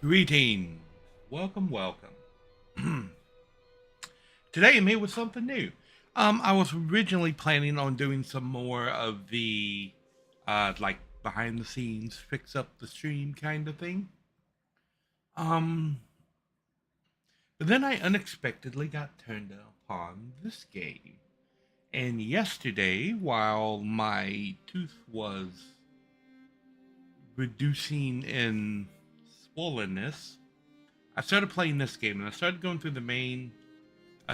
Greetings. Welcome, welcome. Today I'm here with something new. I was originally planning on doing some more of the like behind the scenes, fix up the stream kind of thing. Um, but then I unexpectedly got turned upon this game. And yesterday, while my tooth was reducing in swollenness, I started playing this game and I started going through the main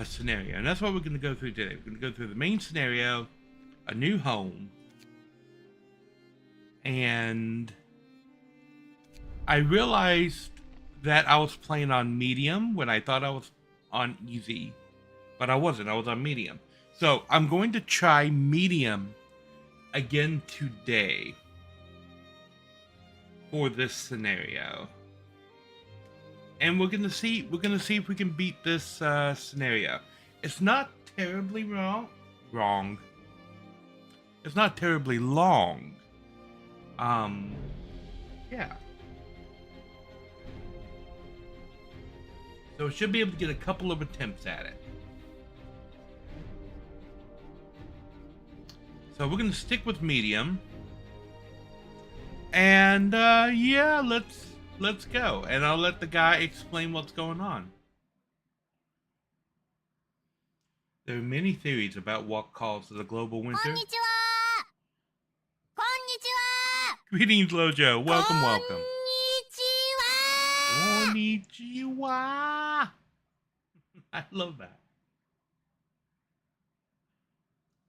scenario. And that's what we're going to go through today. We're going to go through the main scenario, a new home, and I realized that I was playing on medium when I thought I was on easy, but I wasn't. I was on medium. So I'm going to try medium again today for this scenario. And we're gonna see if we can beat this scenario. It's not terribly wrong. It's not terribly long. Yeah. So we should be able to get a couple of attempts at it. So we're gonna stick with medium. And yeah, let's go. And I'll let the guy explain what's going on. There are many theories about what causes the global winter. Konnichiwa! Konnichiwa! Greetings, Lojo. Welcome, welcome. Konnichiwa! Konnichiwa. I love that.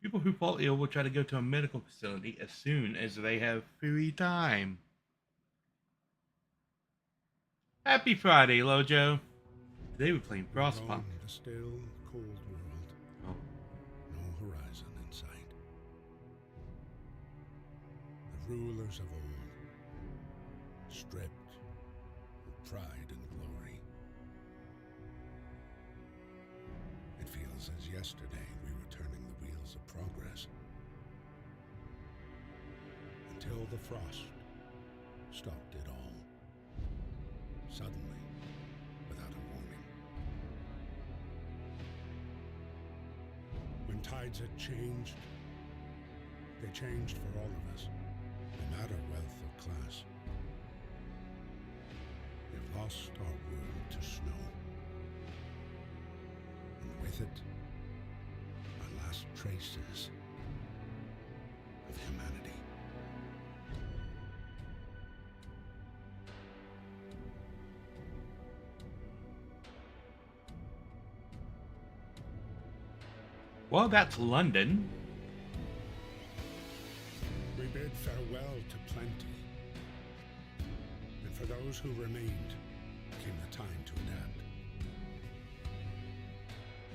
People who fall ill will try to go to a medical facility as soon as they have free time. Happy Friday, Lojo. Today we're playing Frostpunk. A still, cold world. Oh. No horizon in sight. The rulers of old, stripped of pride and glory. It feels as yesterday we were turning the wheels of progress. Until the frost stopped it all. Suddenly, without a warning. When tides had changed, they changed for all of us, no matter wealth or class. We've lost our world to snow. And with it, our last traces of humanity. Well, that's London. We bid farewell to plenty. And for those who remained, came the time to adapt.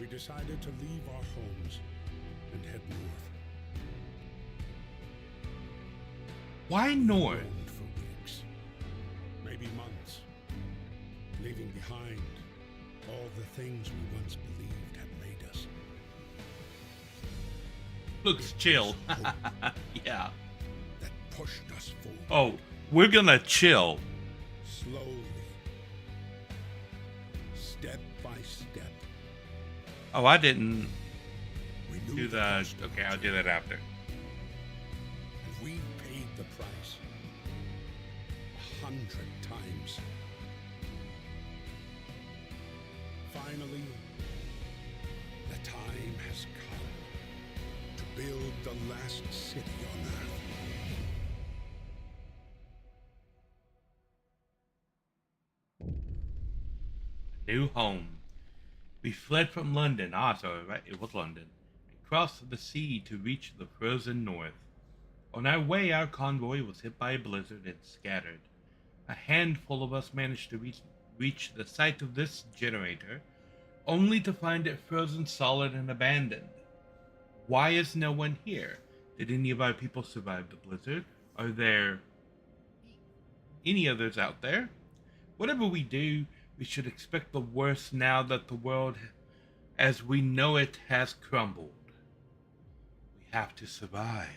We decided to leave our homes and head north. Why north? Roamed for weeks, maybe months, leaving behind all the things we once believed had made us. Looks chill. Yeah. That pushed us forward. Oh, we're gonna chill. Slowly, step by step. Oh, I didn't We knew do the that. cost of Okay, our I'll do that after. And we paid the price 100 times. Finally, the time has come to build the last city on Earth. New home. We fled from London. Sorry, right? It was London. And crossed the sea to reach the frozen north. On our way, our convoy was hit by a blizzard and scattered. A handful of us managed to reach the site of this generator, only to find it frozen solid and abandoned. Why is no one here? Did any of our people survive the blizzard? Are there any others out there? Whatever we do, we should expect the worst now that the world as we know it has crumbled. We have to survive.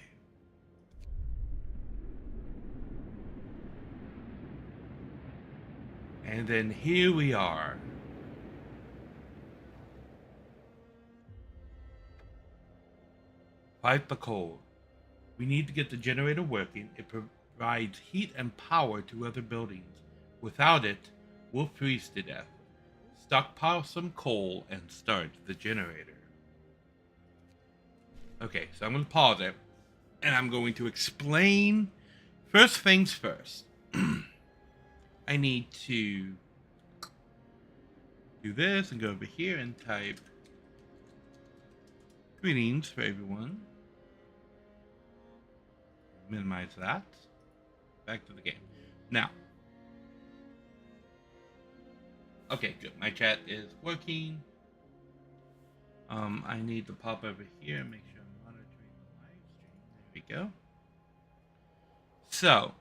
And then here we are. Fight the cold. We need to get the generator working. It provides heat and power to other buildings. Without it, we'll freeze to death. Stockpile some coal and start the generator. Okay, so I'm going to pause it. And I'm going to explain. First things first. I need to do this and go over here and type greetings for everyone. Minimize that. Back to the game. Now. Okay, good. My chat is working. I need to pop over here and make sure I'm monitoring the live stream. There we go. So,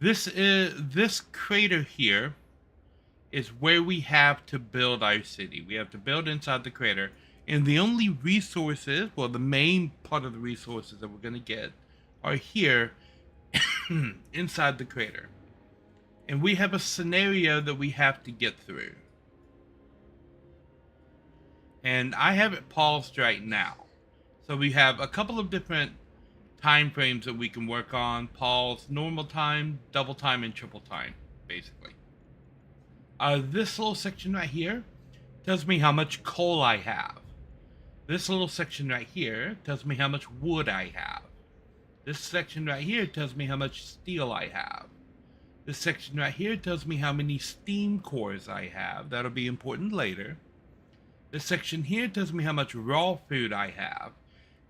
this crater here is where we have to build our city. We have to build inside the crater, and the only resources, well, the main part of the resources that we're going to get are here inside the crater. And we have a scenario that we have to get through. And I have it paused right now. So we have a couple of different time frames that we can work on. Pause, normal time, double time, and triple time, basically. This little section right here tells me how much coal I have. This little section right here tells me how much wood I have. This section right here tells me how much steel I have. This section right here tells me how many steam cores I have. That'll be important later. This section here tells me how much raw food I have.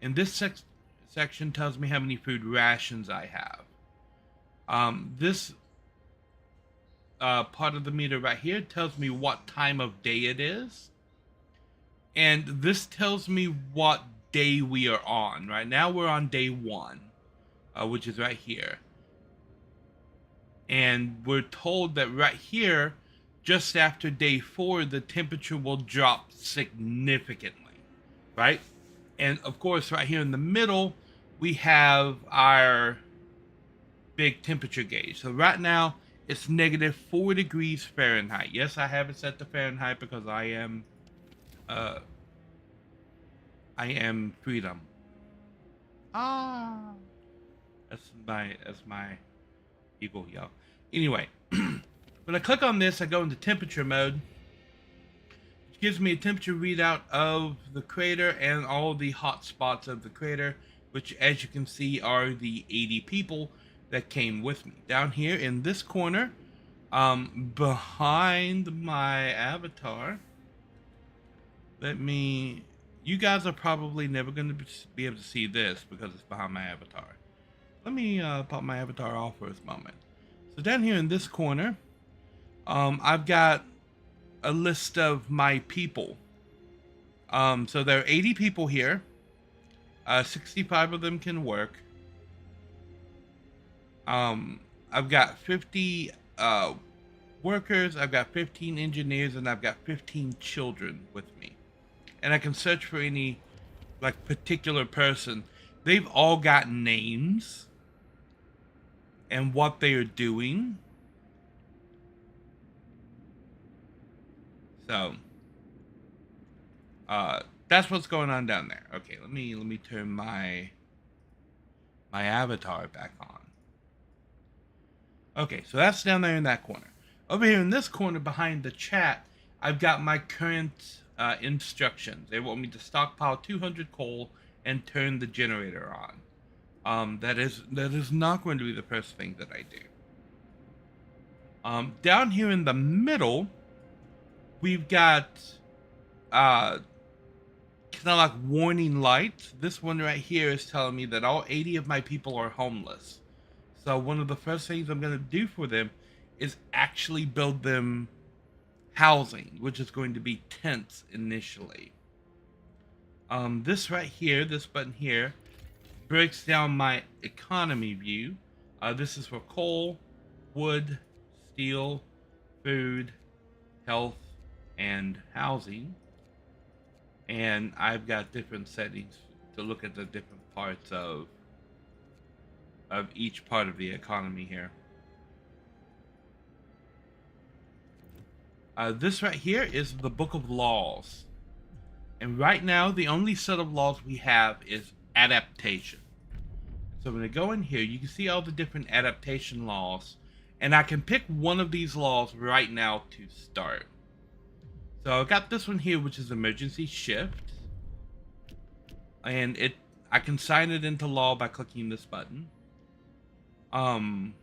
And this section tells me how many food rations I have. This part of the meter right here tells me what time of day it is. And this tells me what day we are on. Right now we're on day 1, which is right here. And we're told that right here, just after day 4, the temperature will drop significantly, right? And of course, right here in the middle, we have our big temperature gauge. So right now, it's -4 degrees Fahrenheit. Yes, I have it set to Fahrenheit because I am freedom. That's my eagle yell. Anyway, when I click on this, I go into temperature mode, which gives me a temperature readout of the crater and all the hot spots of the crater, which, as you can see, are the 80 people that came with me. Down here in this corner, behind my avatar, you guys are probably never going to be able to see this because it's behind my avatar. Let me pop my avatar off for a moment. So down here in this corner, I've got a list of my people. So there are 80 people here. 65 of them can work. I've got 50 workers, I've got 15 engineers, and I've got 15 children with me. And I can search for any particular person. They've all got names and what they are doing. So that's what's going on down there. Okay, let me turn my avatar back on. Okay, so that's down there in that corner. Over here in this corner behind the chat, I've got my current instructions. They want me to stockpile 200 coal and turn the generator on. That is not going to be the first thing that I do. Down here in the middle, we've got kind of like warning lights. This one right here is telling me that all 80 of my people are homeless. So one of the first things I'm going to do for them is actually build them housing, which is going to be tents initially. This right here, this button here, breaks down my economy view. This is for coal, wood, steel, food, health, and housing. And I've got different settings to look at the different parts of each part of the economy here. This right here is the Book of Laws. And right now, the only set of laws we have is adaptation. So I'm going to go in here. You can see all the different adaptation laws. And I can pick one of these laws right now to start. So I've got this one here, which is emergency shift. And I can sign it into law by clicking this button. And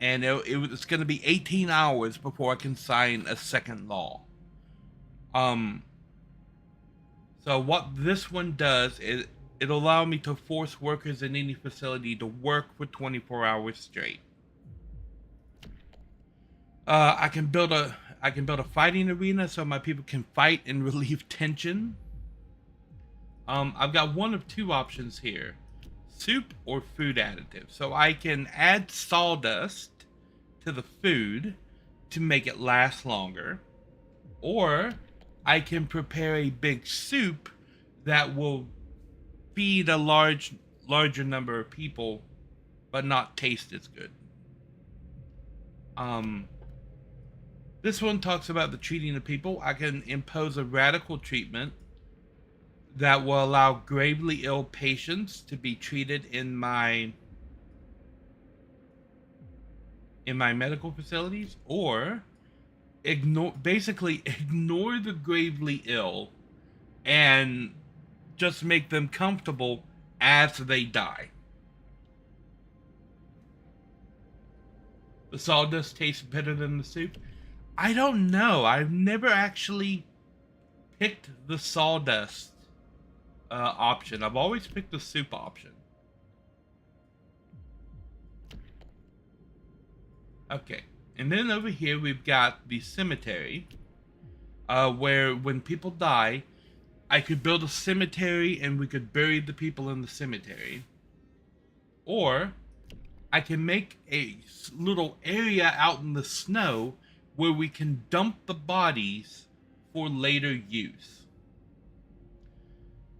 it's going to be 18 hours before I can sign a second law. So what this one does is it'll allow me to force workers in any facility to work for 24 hours straight. I can build a fighting arena so my people can fight and relieve tension. I've got one of two options here: soup or food additive. So I can add sawdust to the food to make it last longer, or I can prepare a big soup that will feed a larger number of people, but not taste as good. This one talks about the treating of people. I can impose a radical treatment that will allow gravely ill patients to be treated in my medical facilities, or ignore the gravely ill and just make them comfortable as they die. The sawdust tastes better than the soup. I don't know. I've never actually picked the sawdust option. I've always picked the soup option. Okay. And then over here we've got the cemetery, where when people die, I could build a cemetery and we could bury the people in the cemetery. Or I can make a little area out in the snow where we can dump the bodies for later use.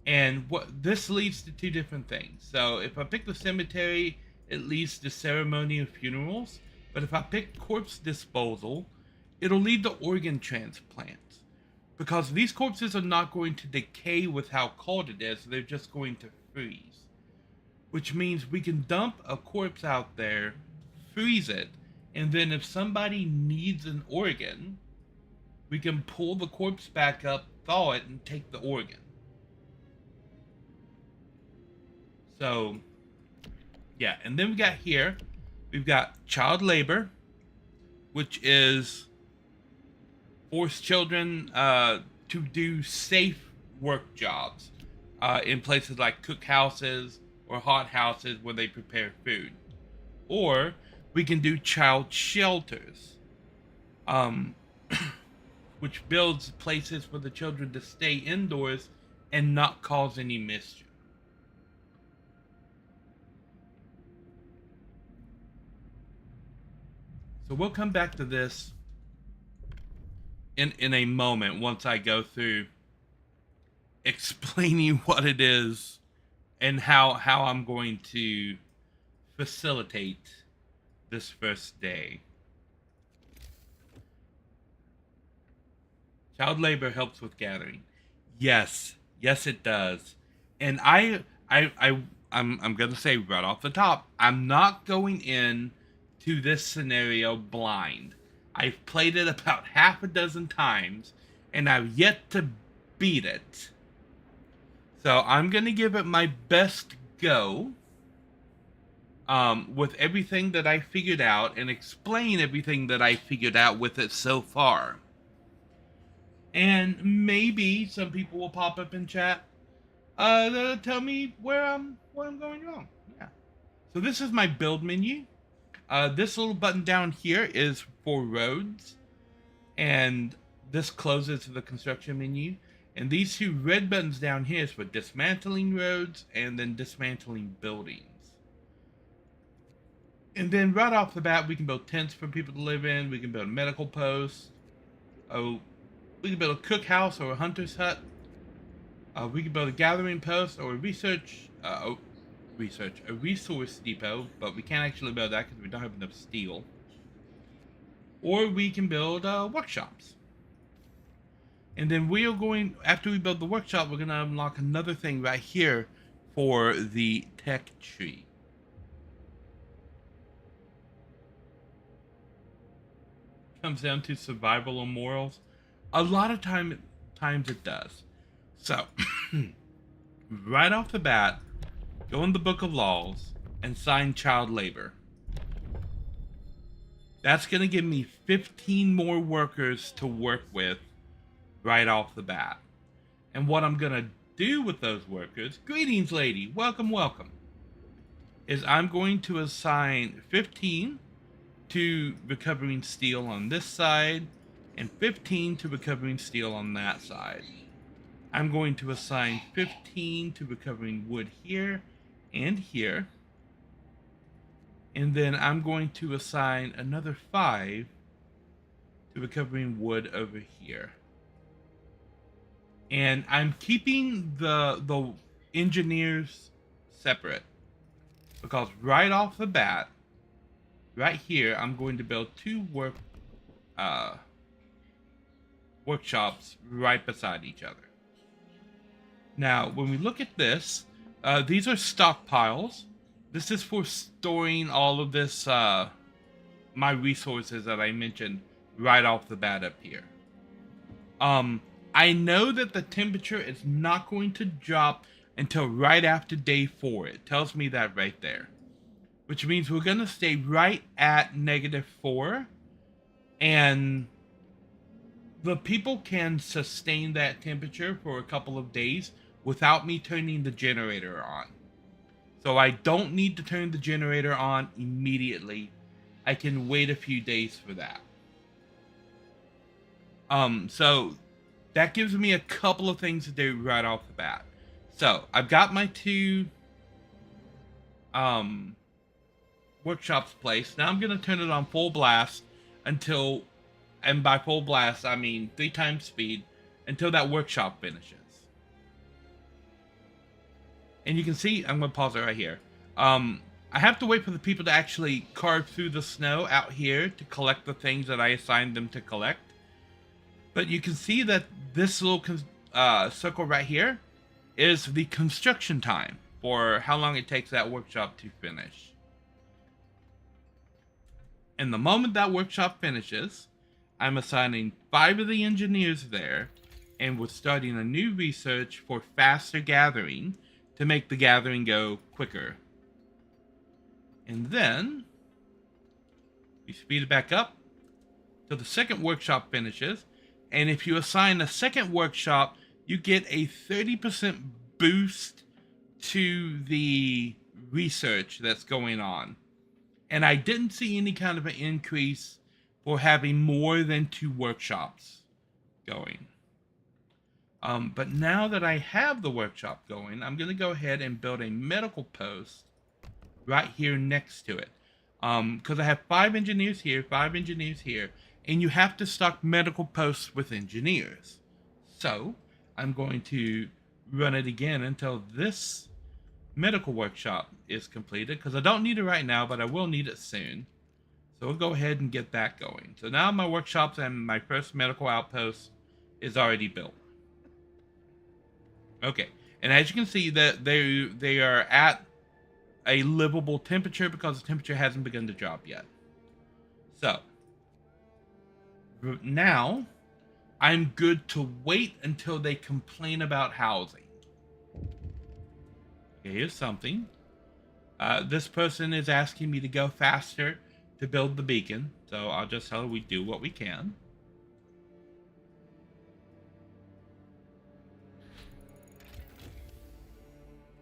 And what this leads to two different things. So if I pick the cemetery, it leads to ceremonial funerals. But if I pick corpse disposal, it'll lead to organ transplants. Because these corpses are not going to decay with how cold it is, they're just going to freeze. Which means we can dump a corpse out there, freeze it, and then if somebody needs an organ, we can pull the corpse back up, thaw it, and take the organ. So, yeah, and then we've got child labor, which is force children to do safe work jobs in places like cookhouses or hot houses where they prepare food. Or we can do child shelters, which builds places for the children to stay indoors and not cause any mischief. So we'll come back to this in a moment once I go through explaining what it is and how I'm going to facilitate this first day. Child labor helps with gathering. Yes, it does. And I'm gonna say right off the top, I'm not going in to this scenario blind. I've played it about half a dozen times, and I've yet to beat it. So I'm gonna give it my best go with everything that I figured out and explain everything that I figured out with it so far. And maybe some people will pop up in chat tell me where I'm going wrong. Yeah. So this is my build menu. This little button down here is for roads, and this closes the construction menu. And these two red buttons down here is for dismantling roads and then dismantling buildings. And then right off the bat, we can build tents for people to live in. We can build a medical post. We can build a cookhouse or a hunter's hut. We can build a gathering post or a a resource depot, but we can't actually build that because we don't have enough steel. or we can build workshops. And then we are going, after we build the workshop, we're going to unlock another thing right here for the tech tree. Comes down to survival or morals. A lot of times it does. So, right off the bat, go in the Book of Laws and sign child labor. That's going to give me 15 more workers to work with right off the bat. And what I'm going to do with those workers, greetings lady, welcome, welcome, is I'm going to assign 15 to recovering steel on this side and 15 to recovering steel on that side. I'm going to assign 15 to recovering wood here and here. And then I'm going to assign another 5 to recovering wood over here. And I'm keeping the engineers separate because right off the bat, right here, I'm going to build 2 workshops right beside each other. Now, when we look at this, these are stockpiles. This is for storing all of this, my resources that I mentioned right off the bat up here. I know that the temperature is not going to drop until right after day 4. It tells me that right there. Which means we're going to stay right at -4. And the people can sustain that temperature for a couple of days without me turning the generator on. So I don't need to turn the generator on immediately. I can wait a few days for that. So that gives me a couple of things to do right off the bat. So I've got my 2 workshops placed. Now I'm going to turn it on full blast until, and by full blast I mean 3 times speed, until that workshop finishes. And you can see, I'm going to pause it right here. I have to wait for the people to actually carve through the snow out here to collect the things that I assigned them to collect. But you can see that this little circle right here is the construction time for how long it takes that workshop to finish. And the moment that workshop finishes, I'm assigning 5 of the engineers there, and we're starting a new research for faster gathering to make the gathering go quicker. And then we speed it back up till the second workshop finishes. And if you assign a second workshop, you get a 30% boost to the research that's going on. And I didn't see any kind of an increase for having more than 2 workshops going. But now that I have the workshop going, I'm going to go ahead and build a medical post right here next to it. Because I have 5 engineers here, 5 engineers here, and you have to stock medical posts with engineers. So I'm going to run it again until this medical workshop is completed, because I don't need it right now, but I will need it soon. So we'll go ahead and get that going. So now my workshops and my first medical outpost is already built. Okay, and as you can see, that they are at a livable temperature because the temperature hasn't begun to drop yet. So now I'm good to wait until they complain about housing. Okay, here's something. This person is asking me to go faster to build the beacon, so I'll just tell her we do what we can.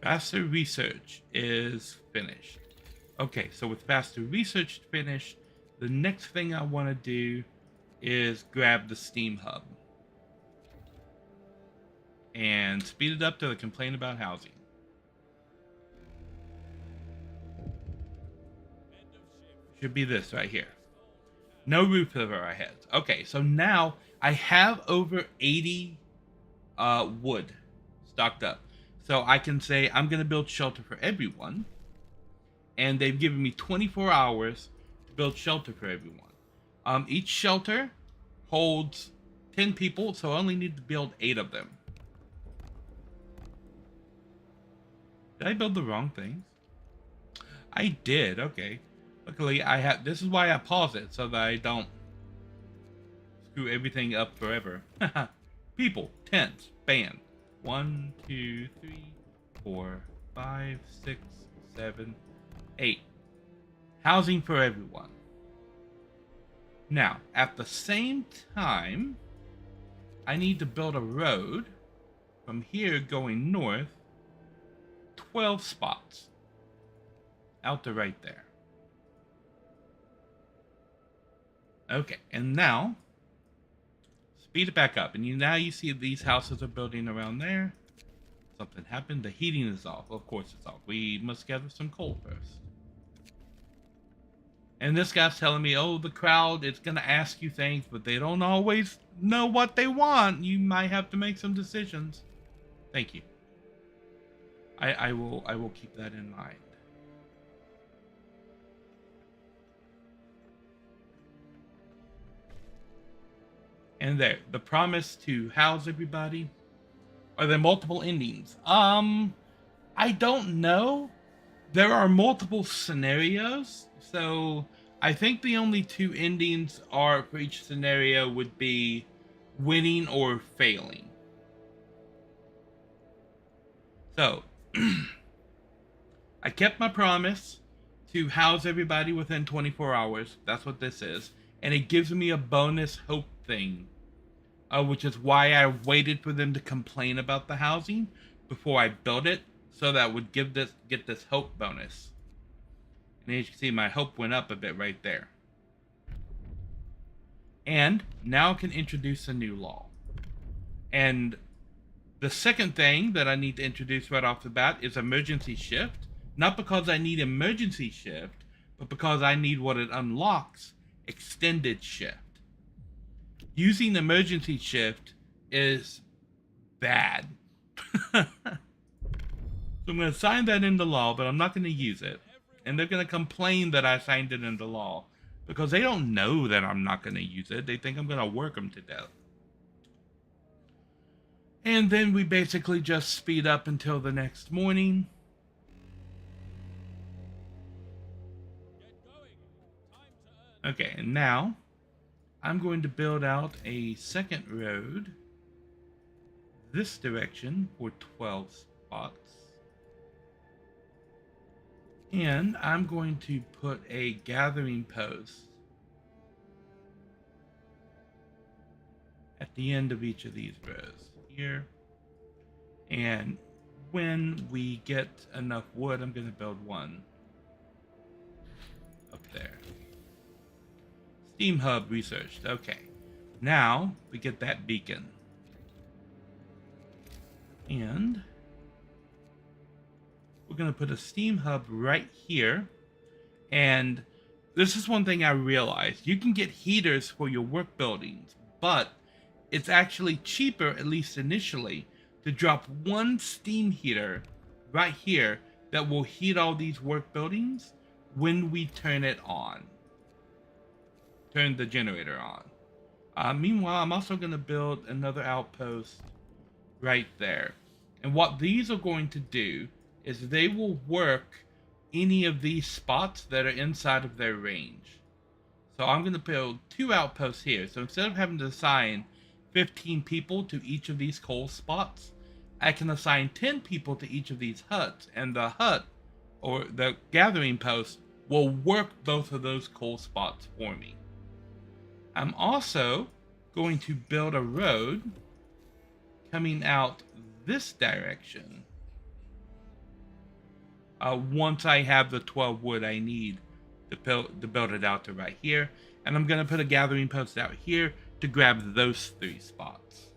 Faster research is finished. Okay, so with faster research finished, the next thing I want to do is grab the Steam Hub and speed it up to the complaint about housing. Should be this right here. No roof over our heads. Okay, so now I have over 80 wood stocked up. So I can say I'm going to build shelter for everyone. And they've given me 24 hours to build shelter for everyone. Each shelter holds 10 people, so I only need to build 8 of them. Did I build the wrong things? I did, okay. Luckily, I have. This is why I pause it, so that I don't screw everything up forever. People, tents, band. 1, 2, 3, 4, 5, 6, 7, 8. Housing for everyone. Now, at the same time, I need to build a road from here going north, 12 spots. Out to right there. Okay, and now, speed it back up. And now you see these houses are building around there. Something happened. The heating is off. Of course it's off. We must gather some coal first. And this guy's telling me, oh, the crowd is going to ask you things, but they don't always know what they want. You might have to make some decisions. Thank you. I will keep that in mind. And there, the promise to house everybody. Are there multiple endings? I don't know. There are multiple scenarios, so I think the only 2 endings are for each scenario would be winning or failing. So, I kept my promise to house everybody within 24 hours. That's what this is. And it gives me a bonus hope thing, which is why I waited for them to complain about the housing before I built it, so that would get this hope bonus. And as you can see, my hope went up a bit right there. And now I can introduce a new law. And the second thing that I need to introduce right off the bat is emergency shift. Not because I need emergency shift, but because I need what it unlocks, extended shift. Using emergency shift is bad. So I'm going to sign that into law, but I'm not going to use it. And they're going to complain that I signed it into law because they don't know that I'm not going to use it. They think I'm going to work them to death. And then we basically just speed up until the next morning. Okay, and now I'm going to build out a second road this direction for 12 spots. And I'm going to put a gathering post at the end of each of these rows here. And when we get enough wood, I'm going to build one up there. Steam hub researched. Okay. Now we get that beacon. And we're going to put a steam hub right here. And this is one thing I realized. You can get heaters for your work buildings, but it's actually cheaper, at least initially, to drop one steam heater right here that will heat all these work buildings when we turn it on. Turn the generator on. Meanwhile, I'm also going to build another outpost right there. And what these are going to do is they will work any of these spots that are inside of their range. So I'm going to build 2 outposts here. So instead of having to assign 15 people to each of these coal spots, I can assign 10 people to each of these huts. And the hut, or the gathering post, will work both of those coal spots for me. I'm also going to build a road coming out this direction once I have the 12 wood I need to build it out to right here. And I'm going to put a gathering post out here to grab those 3 spots.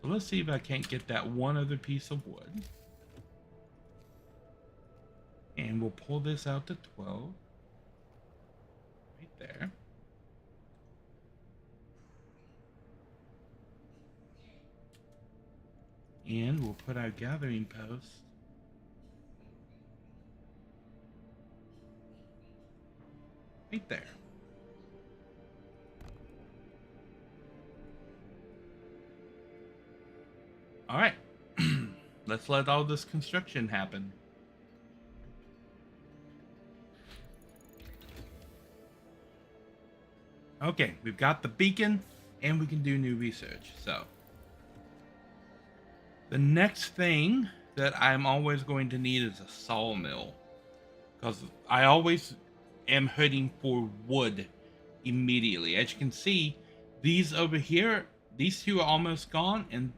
So let's see if I can't get that one other piece of wood. And we'll pull this out to 12. Right there. And we'll put our gathering post Right there. Alright. Let's let all this construction happen. Okay, we've got the beacon, and we can do new research. So, the next thing that I'm always going to need is a sawmill. Because I always am heading for wood immediately. As you can see, these over here, these two are almost gone, and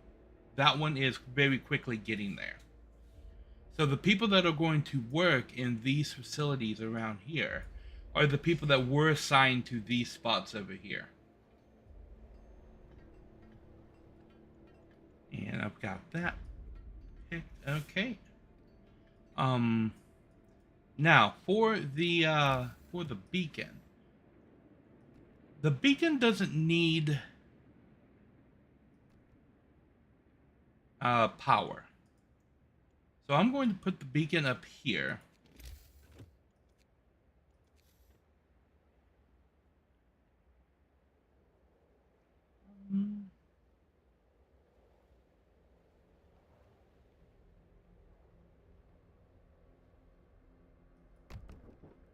that one is very quickly getting there. So the people that are going to work in these facilities around here are the people that were assigned to these spots over here. And I've got that picked. Okay. Now for the beacon. The beacon doesn't need power. So I'm going to put the beacon up here.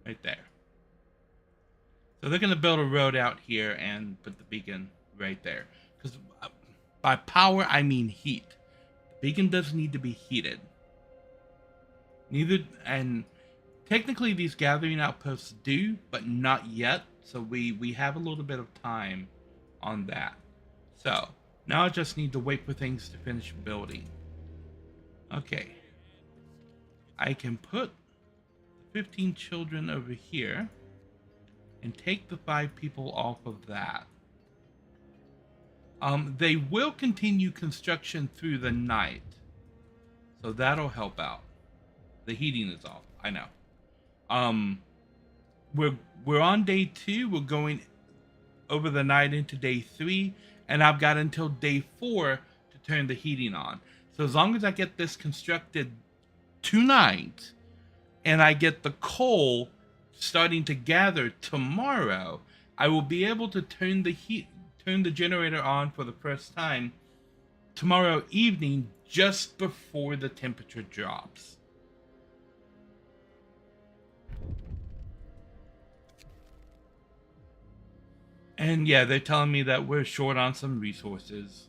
Right there. So they're going to build a road out here and put the beacon right there. Because by power, I mean heat. The beacon doesn't need to be heated. Neither, and technically these gathering outposts do, but not yet. So we have a little bit of time on that. So now I just need to wait for things to finish building. Okay. I can put 15 children over here and take the 5 people off of that. They will continue construction through the night, so that'll help out. The heating is off, I know. We're on day 2. We're going over the night into day 3, and I've got until day 4 to turn the heating on. So as long as I get this constructed tonight, and I get the coal starting to gather tomorrow, I will be able to turn the generator on for the first time tomorrow evening, just before the temperature drops. And yeah, they're telling me that we're short on some resources.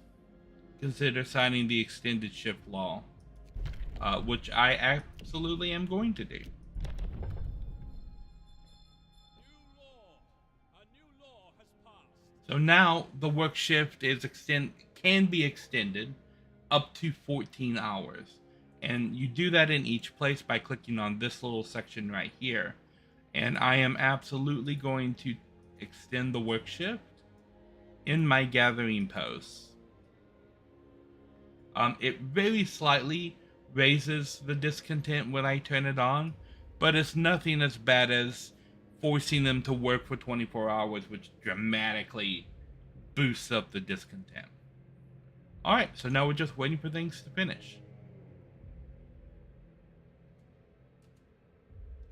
Consider signing the extended shift law, which I absolutely am going to do. So now the work shift is can be extended up to 14 hours. And you do that in each place by clicking on this little section right here. And I am absolutely going to extend the work shift in my gathering posts. It very slightly raises the discontent when I turn it on, but it's nothing as bad as forcing them to work for 24 hours, which dramatically boosts up the discontent. Alright, so now we're just waiting for things to finish.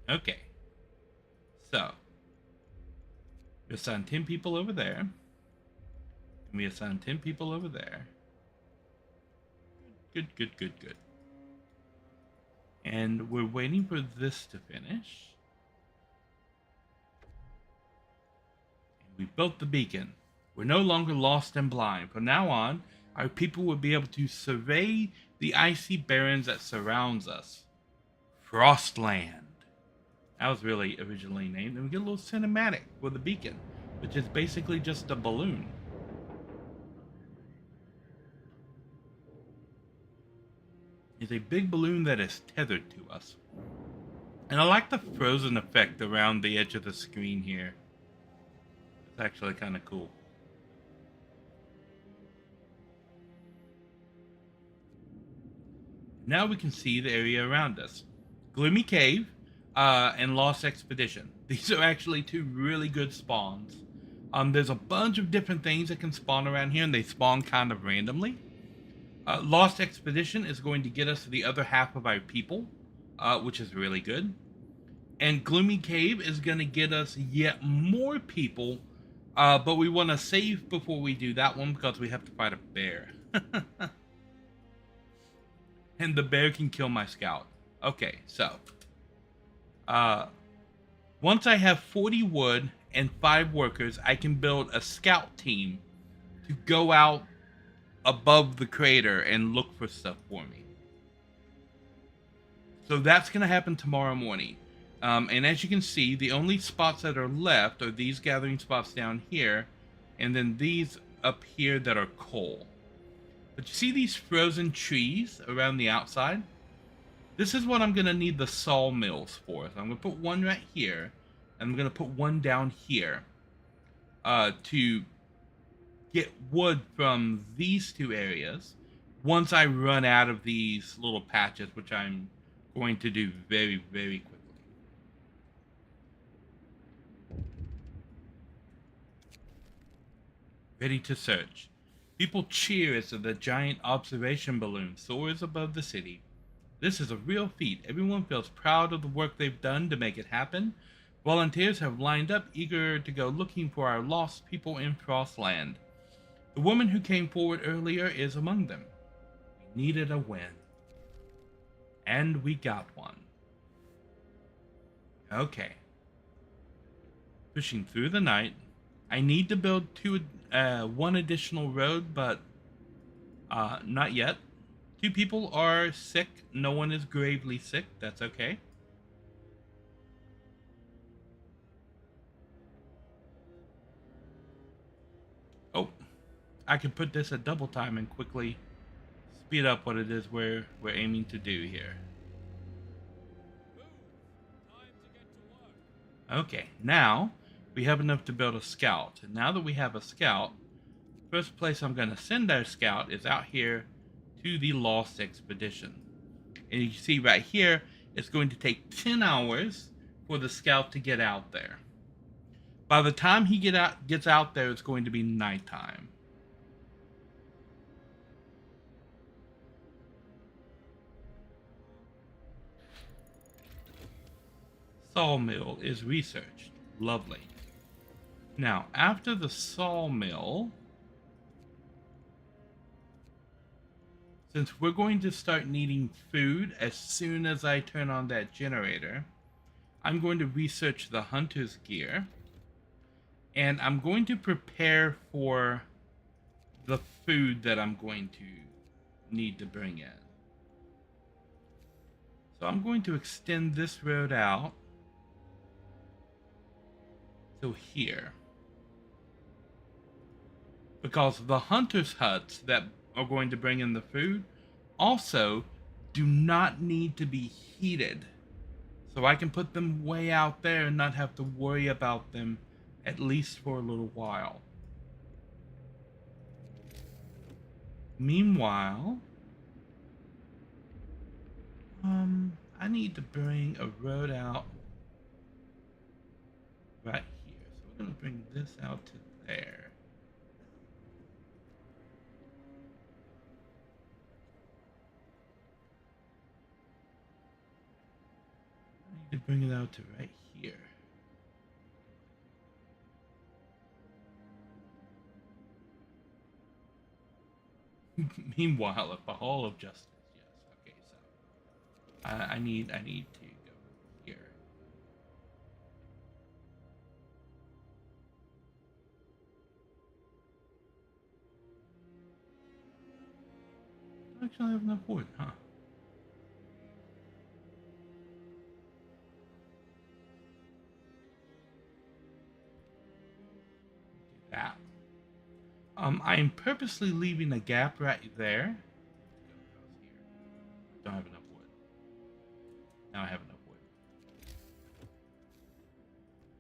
Okay. So, we assign 10 people over there. And we assign 10 people over there. Good. And we're waiting for this to finish. We built the beacon. We're no longer lost and blind. From now on, our people will be able to survey the icy barrens that surrounds us. Frostland. That was really originally named. And we get a little cinematic for the beacon, which is basically just a balloon. It's a big balloon that is tethered to us. And I like the frozen effect around the edge of the screen here. It's actually kind of cool. Now we can see the area around us. Gloomy Cave and Lost Expedition. These are actually 2 really good spawns. There's a bunch of different things that can spawn around here, and they spawn kind of randomly. Lost Expedition is going to get us to the other half of our people, which is really good. And Gloomy Cave is going to get us yet more people. But we want to save before we do that one because we have to fight a bear. And the bear can kill my scout. Okay, so. Uh, Once I have 40 wood and 5 workers, I can build a scout team to go out above the crater and look for stuff for me. So that's going to happen tomorrow morning. And as you can see, the only spots that are left are these gathering spots down here, and then these up here that are coal. But you see these frozen trees around the outside? This is what I'm going to need the sawmills for. So I'm going to put one right here, and I'm going to put one down here to get wood from these two areas once I run out of these little patches, which I'm going to do very, very quickly. Ready to search. People cheer as the giant observation balloon soars above the city. This is a real feat. Everyone feels proud of the work they've done to make it happen. Volunteers have lined up, eager to go looking for our lost people in Frostland. The woman who came forward earlier is among them. We needed a win. And we got one. Okay. Pushing through the night. I need to build one additional road, but not yet. 2 people are sick. No one is gravely sick. That's okay. Oh, I can put this at double time and quickly speed up what it is we're aiming to do here. Okay, now we have enough to build a scout. And now that we have a scout, first place I'm going to send our scout is out here to the Lost Expedition. And you can see right here, it's going to take 10 hours for the scout to get out there. By the time he gets out there, it's going to be nighttime. Sawmill is researched. Lovely. Now, after the sawmill, since we're going to start needing food as soon as I turn on that generator, I'm going to research the hunter's gear. And I'm going to prepare for the food that I'm going to need to bring in. So I'm going to extend this road out to here. Because the hunter's huts that are going to bring in the food also do not need to be heated. So I can put them way out there and not have to worry about them at least for a little while. Meanwhile, I need to bring a road out right here. So we're going to bring this out to there. I need to bring it out to right here. Meanwhile, at the Hall of Justice, yes. Okay, so I need to go here. I actually have enough wood, huh? Do that. I am purposely leaving a gap right there. Don't have enough wood. Now I have enough wood.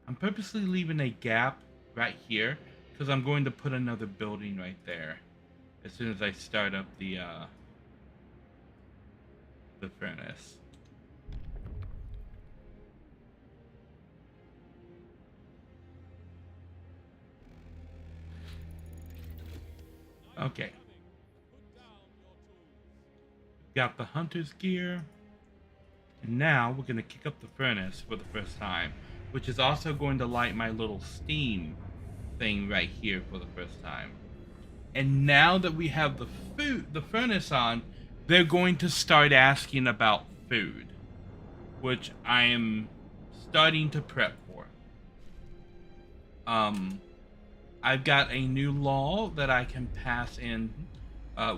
I'm purposely leaving a gap right here because I'm going to put another building right there as soon as I start up the furnace. Okay. Got the hunter's gear. And now we're going to kick up the furnace for the first time, which is also going to light my little steam thing right here for the first time. And now that we have the furnace on, they're going to start asking about food, which I am starting to prep for. I've got a new law that I can pass in,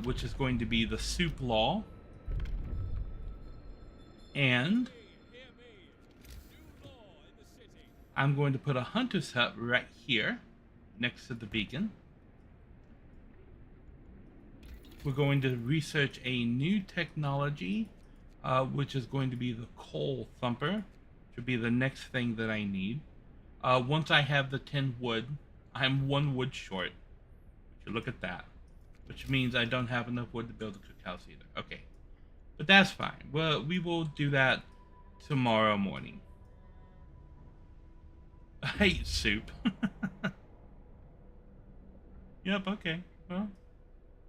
which is going to be the soup law. And I'm going to put a hunter's hut right here next to the beacon. We're going to research a new technology, which is going to be the coal thumper, which will be the next thing that I need. Once I have the 10 wood, I'm 1 wood short. Would you look at that? Which means I don't have enough wood to build a cookhouse either. Okay. But that's fine. Well, we will do that tomorrow morning. I hate soup. Yep, okay. Well,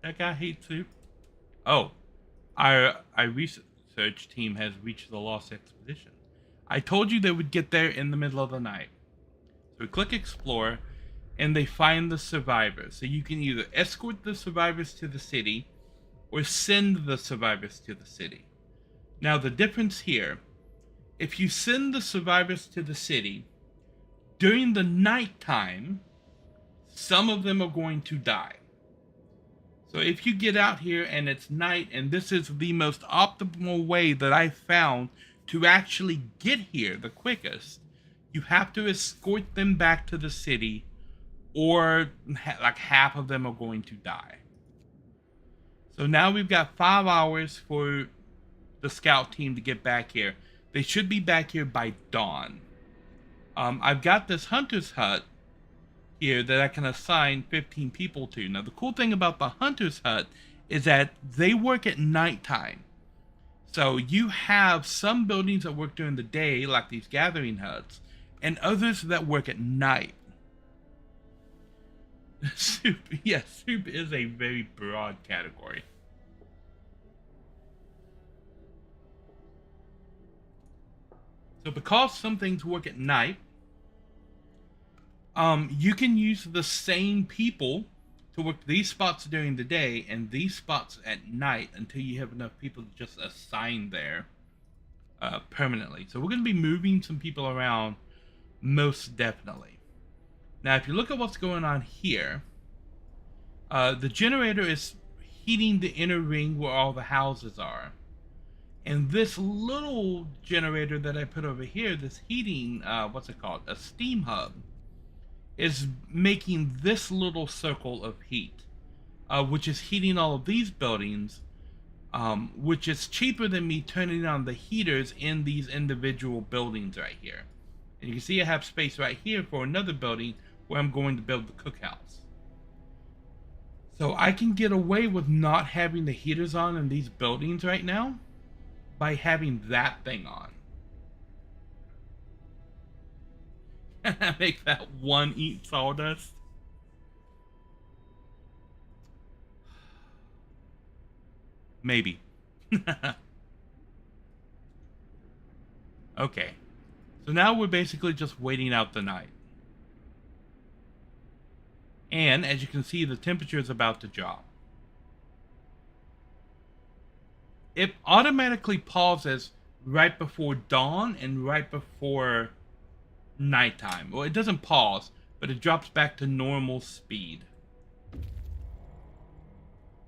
that guy hates soup. Oh, our research team has reached the lost expedition. I told you they would get there in the middle of the night. So we click explore, and they find the survivors. So you can either escort the survivors to the city, or send the survivors to the city. Now the difference here, if you send the survivors to the city, during the nighttime, some of them are going to die. So if you get out here and it's night, and this is the most optimal way that I found to actually get here the quickest, you have to escort them back to the city, or like half of them are going to die. So now we've got 5 hours for the scout team to get back here. They should be back here by dawn. I've got this hunter's hut here that I can assign 15 people to. Now the cool thing about the hunter's hut is that they work at nighttime. So you have some buildings that work during the day, like these gathering huts, and others that work at night. Soup, yes, soup is a very broad category. So because some things work at night, you can use the same people to work these spots during the day and these spots at night until you have enough people to just assign there permanently. So we're going to be moving some people around most definitely. Now, if you look at what's going on here, the generator is heating the inner ring where all the houses are. And this little generator that I put over here, this heating, what's it called? A steam hub, is making this little circle of heat, which is heating all of these buildings, which is cheaper than me turning on the heaters in these individual buildings right here. And you can see I have space right here for another building where I'm going to build the cookhouse. So I can get away with not having the heaters on in these buildings right now by having that thing on. Can I make that one eat sawdust? Maybe. Okay. So now we're basically just waiting out the night. And as you can see, the temperature is about to drop. It automatically pauses right before dawn and right before nighttime. Well, it doesn't pause, but it drops back to normal speed.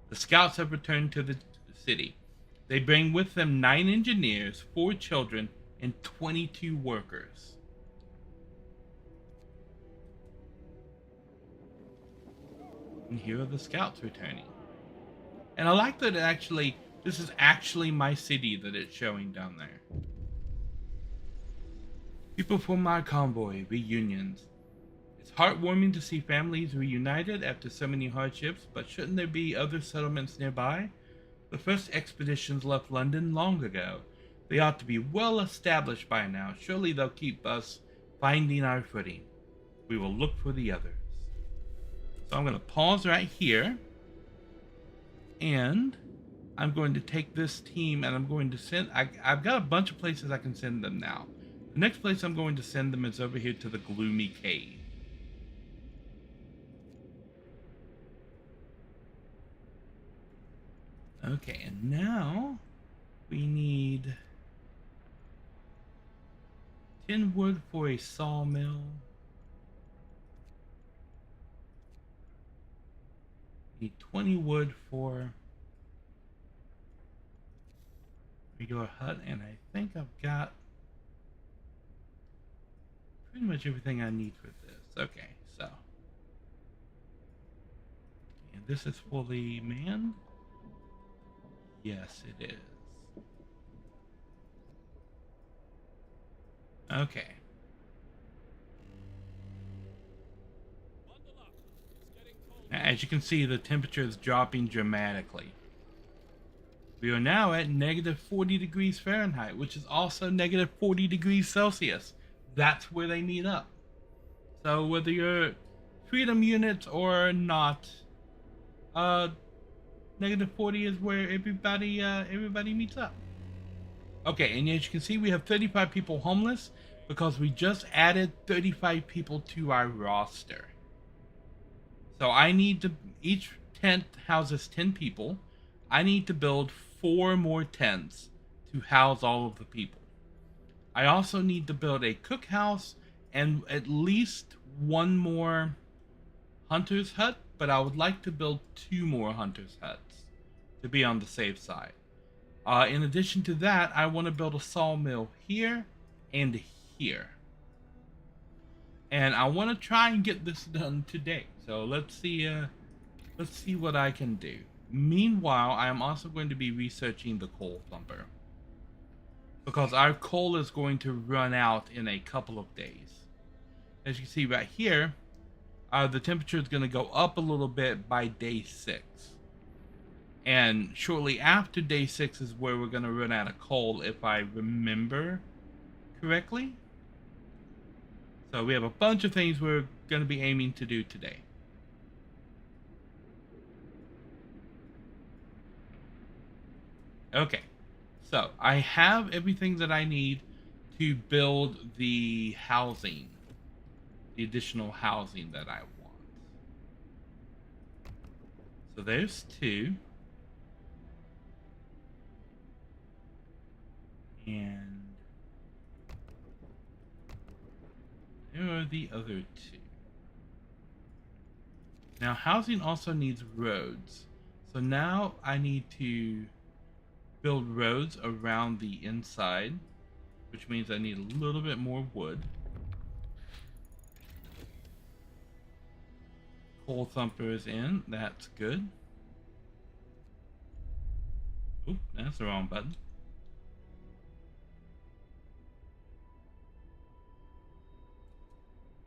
The scouts have returned to the city. They bring with them 9 engineers, 4 children, and 22 workers. And here are the scouts returning. And I like that this is actually my city that it's showing down there. People from my convoy, reunions. It's heartwarming to see families reunited after so many hardships, but shouldn't there be other settlements nearby? The first expeditions left London long ago. They ought to be well established by now. Surely they'll keep us finding our footing. We will look for the others. So I'm going to pause right here. And I'm going to take this team and I'm going to send... I've got a bunch of places I can send them now. The next place I'm going to send them is over here to the Gloomy Cave. Okay, and now we need 10 wood for a sawmill. Need 20 wood for regular hut, and I think I've got pretty much everything I need for this. Okay, so. And this is fully manned? Yes, it is. Okay. Now, as you can see, the temperature is dropping dramatically. We are now at negative 40 degrees Fahrenheit, which is also negative 40 degrees Celsius. That's where they meet up. So whether you're freedom units or not, negative 40 is where everybody meets up. Okay, and as you can see, we have 35 people homeless because we just added 35 people to our roster. So I need to, each tent houses 10 people. I need to build 4 more tents to house all of the people. I also need to build a cookhouse and at least 1 more hunter's hut, but I would like to build 2 more hunter's huts to be on the safe side. In addition to that, I want to build a sawmill here and here. And I want to try and get this done today. So let's see what I can do. Meanwhile, I am also going to be researching the coal thumper, because our coal is going to run out in a couple of days. As you can see right here, the temperature is going to go up a little bit by day 6. And shortly after day 6 is where we're going to run out of coal, if I remember correctly. So we have a bunch of things we're going to be aiming to do today. Okay, so I have everything that I need to build the housing, the additional housing that I want. So there's 2. And there are the other 2. Now, housing also needs roads. So now I need to build roads around the inside, which means I need a little bit more wood. Coal thumper is in. That's good. Oop, that's the wrong button.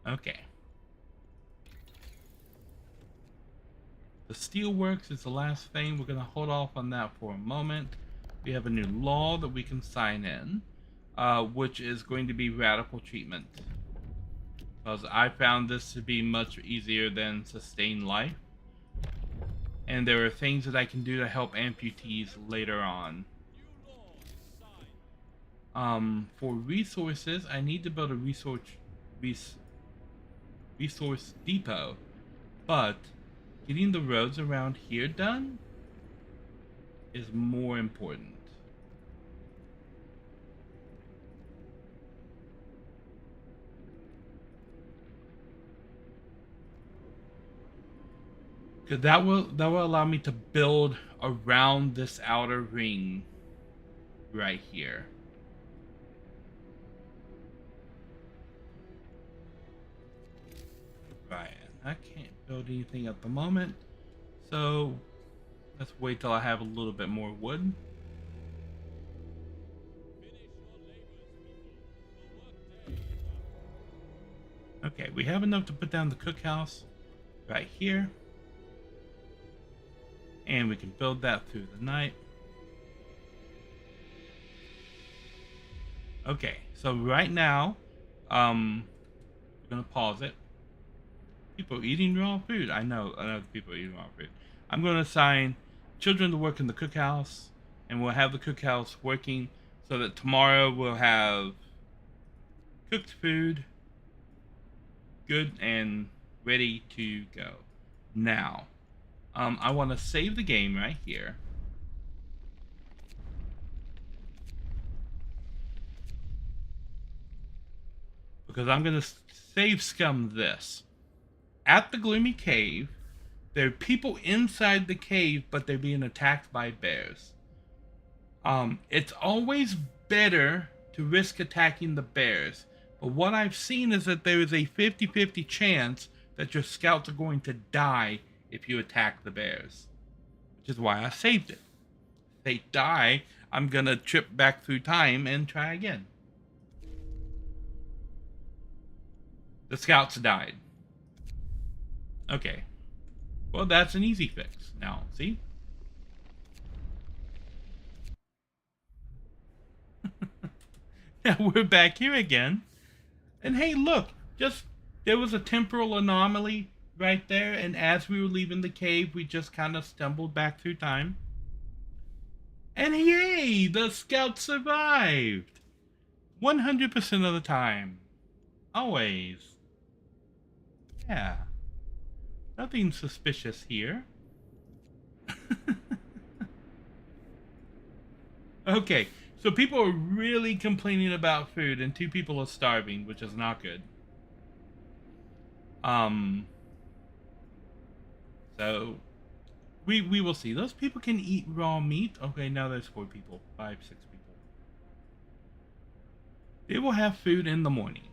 Okay. The steelworks is the last thing. We're going to hold off on that for a moment. We have a new law that we can sign in, which is going to be radical treatment. Because I found this to be much easier than sustain life. And there are things that I can do to help amputees later on. For resources, I need to build a resource depot, but getting the roads around here done is more important. Because that will allow me to build around this outer ring right here. Right, I can't build anything at the moment, so let's wait till I have a little bit more wood. Okay, we have enough to put down the cookhouse right here. And we can build that through the night. Okay, so right now, we're gonna pause it. People eating raw food. I know people are eating raw food. I'm gonna assign children to work in the cookhouse, and we'll have the cookhouse working so that tomorrow we'll have cooked food, good and ready to go. Now, I want to save the game right here. Because I'm going to save scum this. At the gloomy cave, there are people inside the cave, but they're being attacked by bears. It's always better to risk attacking the bears. But what I've seen is that there is a 50-50 chance that your scouts are going to die if you attack the bears. Which is why I saved it. If they die, I'm going to trip back through time and try again. The scouts died. Okay. Well, that's an easy fix. Now, see? Now we're back here again. And hey, look, there was a temporal anomaly right there, and as we were leaving the cave, we just kind of stumbled back through time. And yay, the scouts survived. 100% of the time. Always. Yeah. Nothing suspicious here. Okay, so people are really complaining about food, and 2 people are starving, which is not good. So we will see. Those people can eat raw meat. Okay, now there's 4 people, 5, 6 people. They will have food in the morning.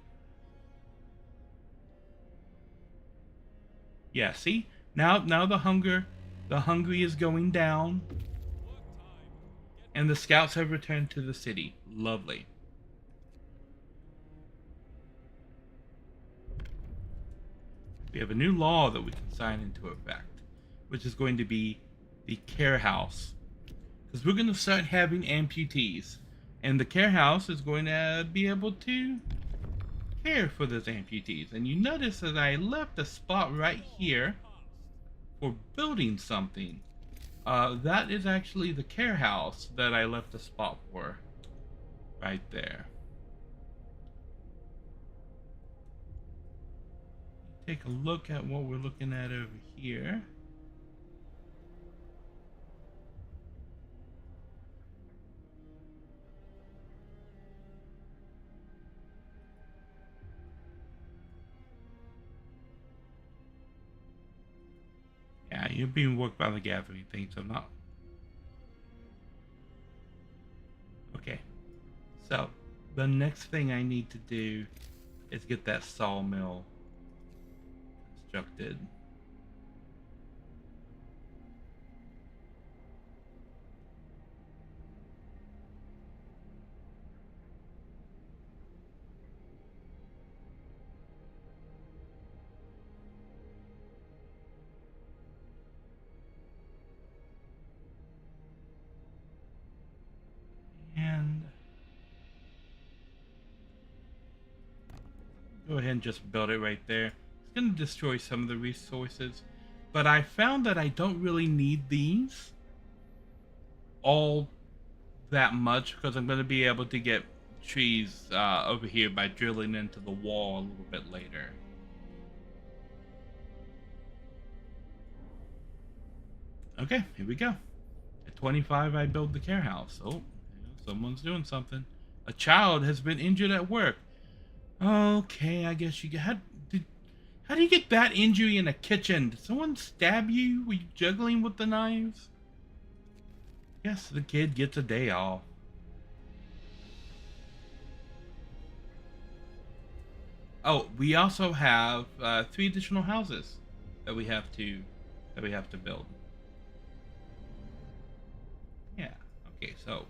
Yeah, see? Now the hungry is going down. And the scouts have returned to the city. Lovely. We have a new law that we can sign into effect, which is going to be the care house. Because we're going to start having amputees. And the care house is going to be able to care for those amputees. And you notice that I left a spot right here for building something. That is actually the care house that I left a spot for. Right there. Take a look at what we're looking at over here. Yeah, you're being worked by the gathering thing, so not. Okay. So, the next thing I need to do is get that sawmill constructed. And go ahead and just build it right there. It's going to destroy some of the resources, but I found that I don't really need these all that much because I'm going to be able to get trees over here by drilling into the wall a little bit later. Okay, here we go. At 25, I build the care house. Oh, someone's doing something. A child has been injured at work. Okay, I guess you get. How do you get that injury in a kitchen? Did someone stab you? Were you juggling with the knives? Yes, the kid gets a day off. Oh, we also have 3 additional houses that we have to build. Yeah. Okay, so.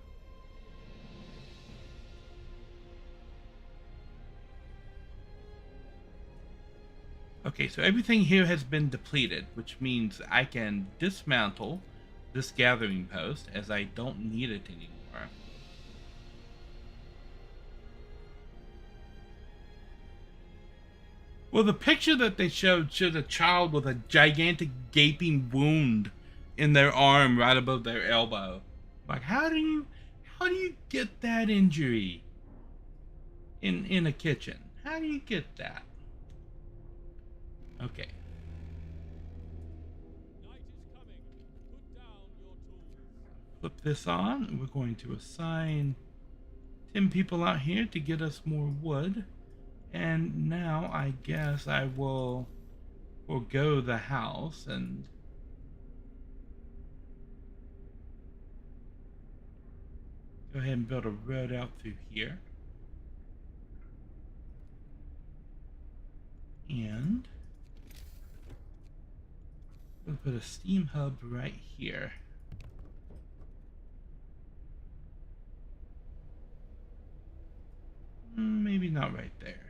Okay, so everything here has been depleted, which means I can dismantle this gathering post as I don't need it anymore. Well, the picture that they showed a child with a gigantic gaping wound in their arm right above their elbow. Like, how do you get that injury in a kitchen? How do you get that? Okay. Night is coming. Put down your tools. Flip this on. We're going to assign 10 people out here to get us more wood. And now I guess I will forego the house and go ahead and build a road out through here. And we'll put a steam hub right here. Maybe not right there.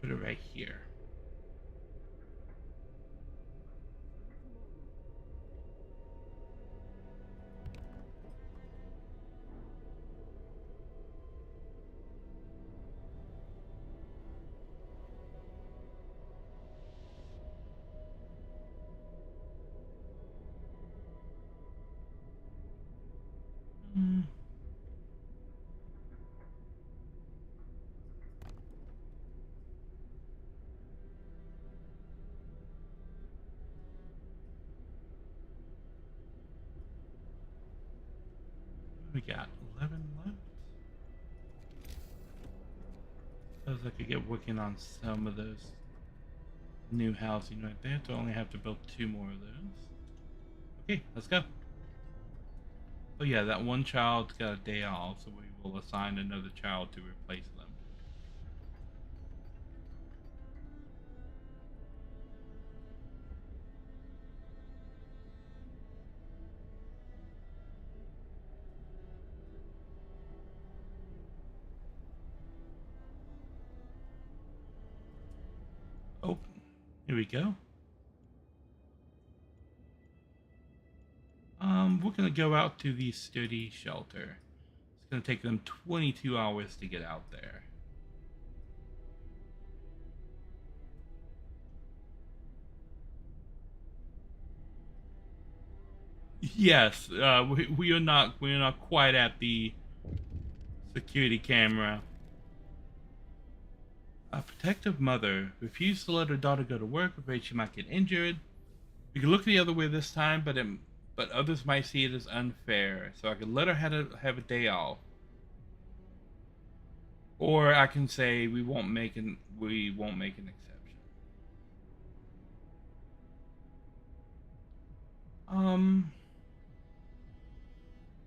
Put it right here. We got 11 left. Suppose I could get working on some of those new housing right there. So I only have to build 2 more of those. Okay, let's go. Oh yeah, that one child's got a day off, so we will assign another child to replace them. Oh, here we go. We're gonna go out to the sturdy shelter. It's gonna take them 22 hours to get out there. Yes, we are not quite at the security camera. A protective mother refused to let her daughter go to work, afraid she might get injured. We can look the other way this time, but others might see it as unfair. So I could let her have a day off, or I can say we won't make an exception.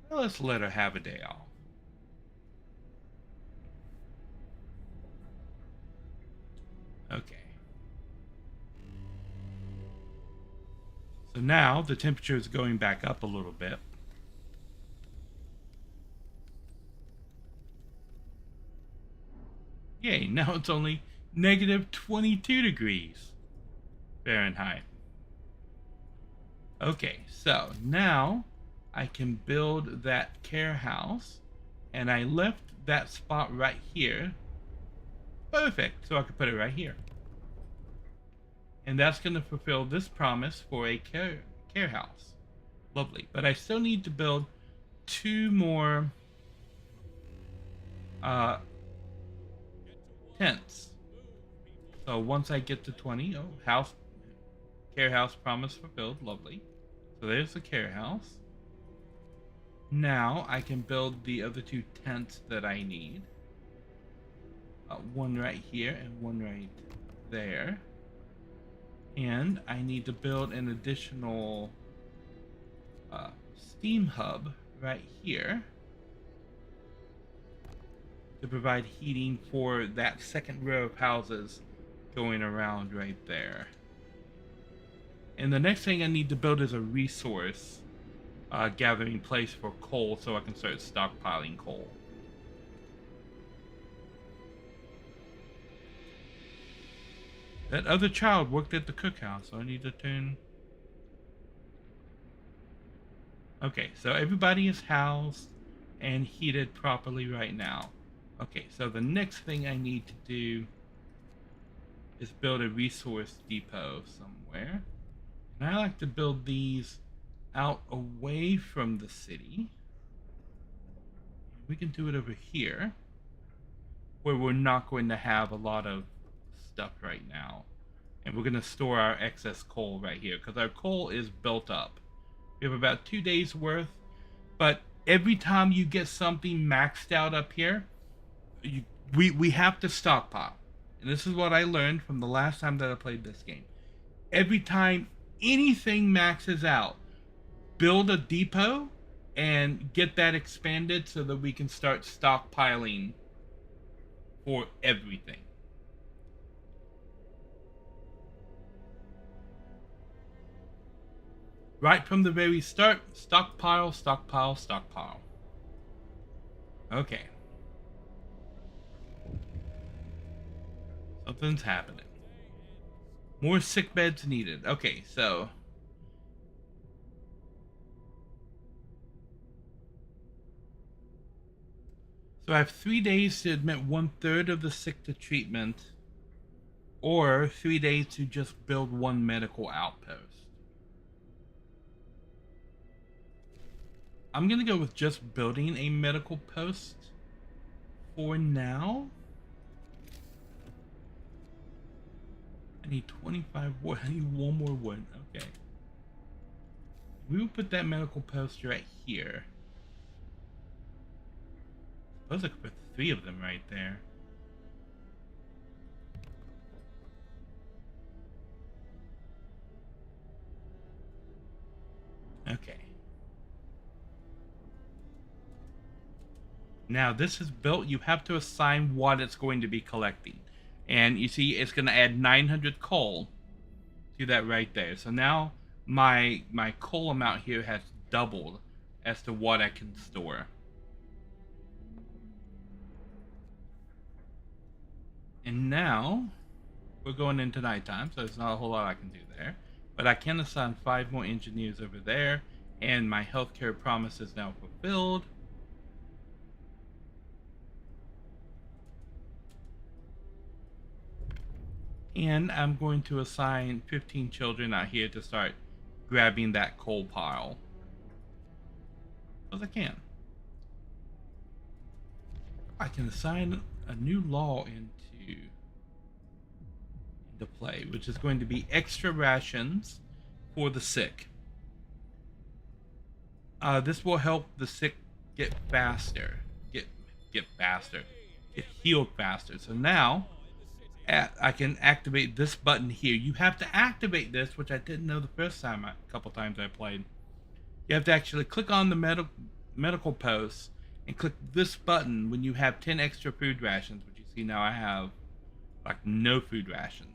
Well, let's let her have a day off. Okay. So now the temperature is going back up a little bit. Yay, now it's only negative 22 degrees Fahrenheit. Okay, so now I can build that care house, and I left that spot right here. Perfect, so I can put it right here. And that's going to fulfill this promise for a care house. Lovely, but I still need to build 2 more tents. So once I get to 20, care house promise fulfilled, lovely. So there's the care house. Now I can build the other 2 tents that I need. One right here and one right there. And I need to build an additional steam hub right here to provide heating for that second row of houses going around right there. And the next thing I need to build is a resource gathering place for coal, so I can start stockpiling coal. That other child worked at the cookhouse, so I need to turn... Okay, so everybody is housed and heated properly right now. Okay, so the next thing I need to do is build a resource depot somewhere. And I like to build these out away from the city. We can do it over here, where we're not going to have a lot of stuff right now. And we're going to store our excess coal right here, because our coal is built up. We have about 2 days worth, but every time you get something maxed out up here, we have to stockpile. And this is what I learned from the last time that I played this game. Every time anything maxes out, build a depot and get that expanded so that we can start stockpiling for everything. Right from the very start, stockpile, stockpile, stockpile. Okay. Something's happening. More sick beds needed. Okay, so... So I have 3 days to admit 1/3 of the sick to treatment, or 3 days to just build one medical outpost. I'm going to go with just building a medical post for now. I need 25 wood. I need one more wood. Okay. We will put that medical post right here. I suppose I could put 3 of them right there. Okay. Now this is built. You have to assign what it's going to be collecting. And you see it's going to add 900 coal to that right there. So now my coal amount here has doubled as to what I can store. And now we're going into nighttime, so there's not a whole lot I can do there. But I can assign 5 more engineers over there, and my healthcare promise is now fulfilled. And I'm going to assign 15 children out here to start grabbing that coal pile. As I can. I can assign a new law into play, which is going to be extra rations for the sick. This will help the sick get faster. Get faster. Get healed faster. So now I can activate this button here. You have to activate this, which I didn't know the first time, a couple times I played. You have to actually click on the medical post and click this button when you have 10 extra food rations, which you see now I have like no food rations.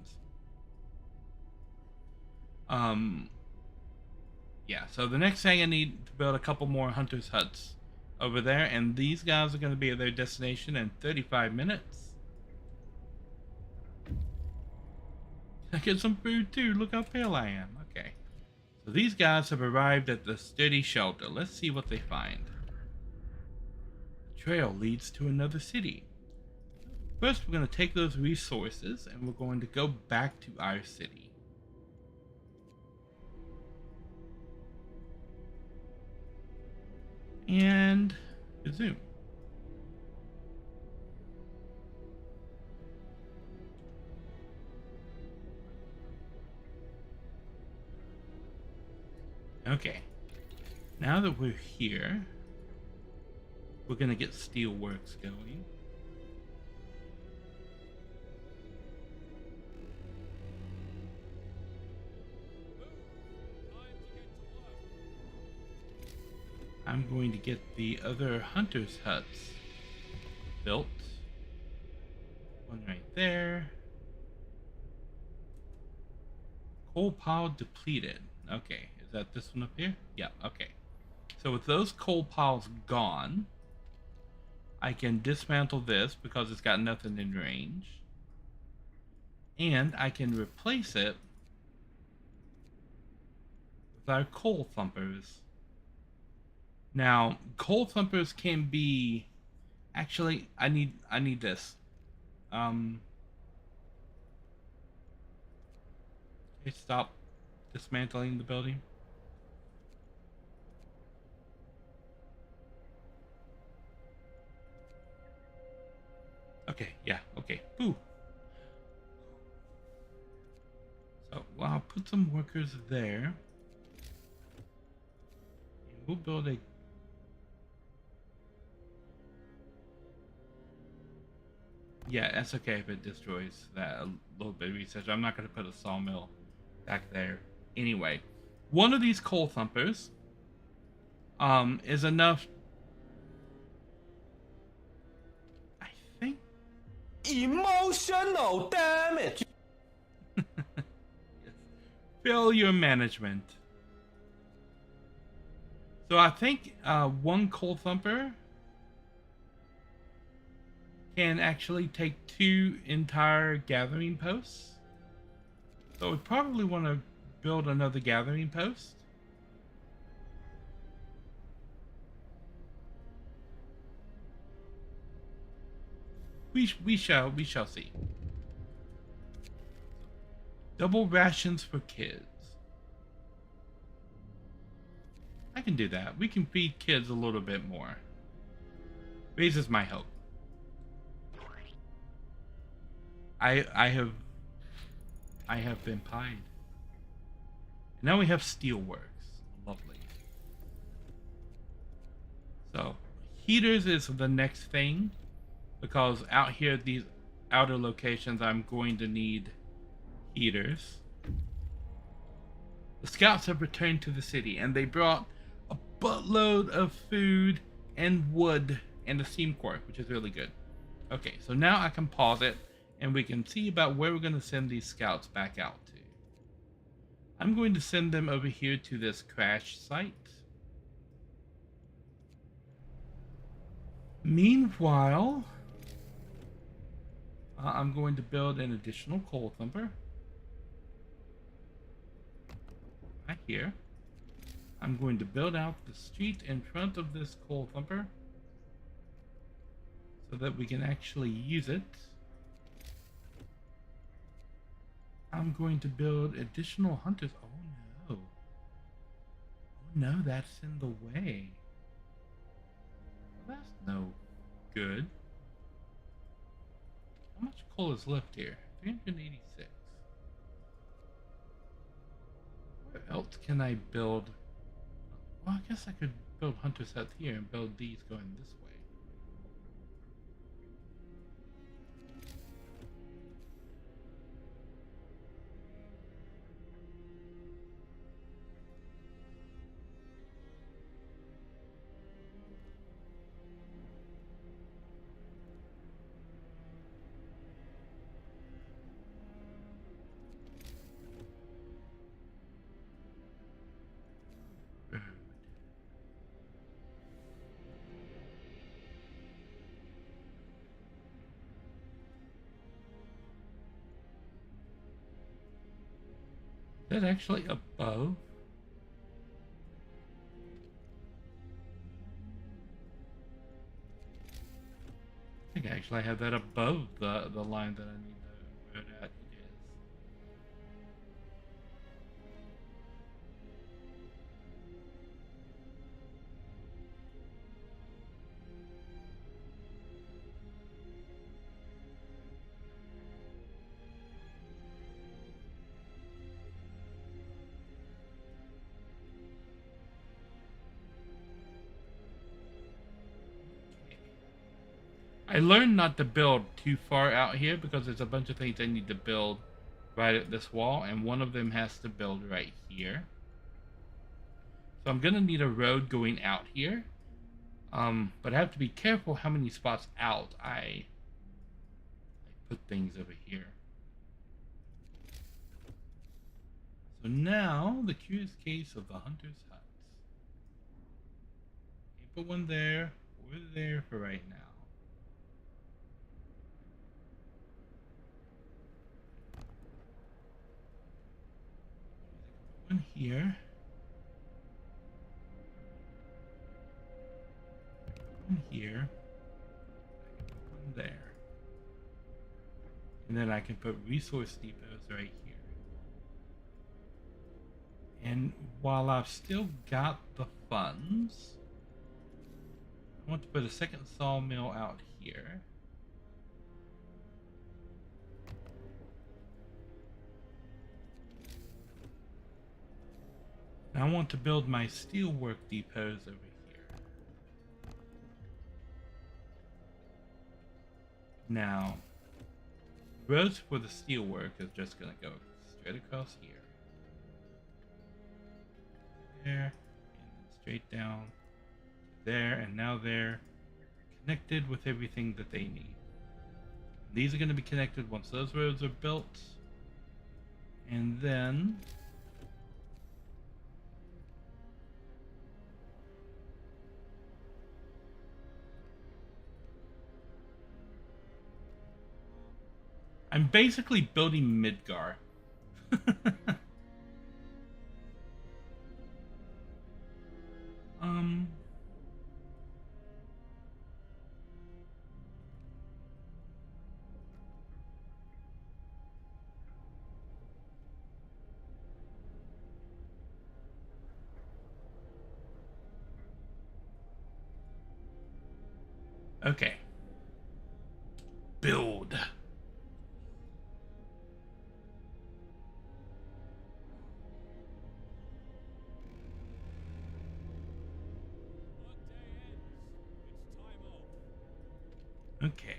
Yeah, so the next thing I need to build a couple more hunters' huts over there, and these guys are going to be at their destination in 35 minutes. I get some food too. Look how pale I am. Okay. So these guys have arrived at the sturdy shelter. Let's see what they find. The trail leads to another city. First, we're going to take those resources and we're going to go back to our city. And resume. Okay, now that we're here, we're gonna get steelworks going. I'm going to get the other hunters' huts built. One right there. Coal pile depleted. Okay. Is that this one up here? Yeah, okay. So with those coal piles gone, I can dismantle this because it's got nothing in range. And I can replace it with our coal thumpers. Now, coal thumpers can be... Actually, I need this. Okay, stop dismantling the building. Okay, yeah, okay. Boo. So, well, I'll put some workers there. And we'll build a... Yeah, that's okay if it destroys that a little bit of research. I'm not going to put a sawmill back there. Anyway, one of these coal thumpers is enough... I think... Emotional damage. Yes. Failure management. So I think one coal thumper can actually take 2 entire gathering posts. So we probably want to build another gathering post. We shall see. Double rations for kids. I can do that. We can feed kids a little bit more. Raises my hope. I have been pied. Now we have steelworks. Lovely. So heaters is the next thing, because out here at these outer locations I'm going to need heaters. The scouts have returned to the city and they brought a buttload of food and wood and a steam core, which is really good. Okay, so now I can pause it and we can see about where we're going to send these scouts back out to. I'm going to send them over here to this crash site. Meanwhile, I'm going to build an additional coal thumper. Right here. I'm going to build out the street in front of this coal thumper so that we can actually use it. I'm going to build additional hunters. Oh no. Oh no, that's in the way. Well, that's no good. How much coal is left here? 386. Where else can I build? Well, I guess I could build hunters out here and build these going this way. Is that actually above? I think actually I have that above the line that I need to road at. It is. I learned not to build too far out here because there's a bunch of things I need to build right at this wall, and one of them has to build right here. So I'm gonna need a road going out here, but I have to be careful how many spots out I put things over here. So now the curious case of the hunter's huts. Can't put one there or there for right now. here. One here. One there. And then I can put resource depots right here. And while I've still got the funds, I want to put a second sawmill out here. And I want to build my steelwork depots over here. Now, roads for the steelwork is just going to go straight across here. There, and then straight down to there, and now they're connected with everything that they need. These are going to be connected once those roads are built. And then I'm basically building Midgar. Okay. Build. Okay.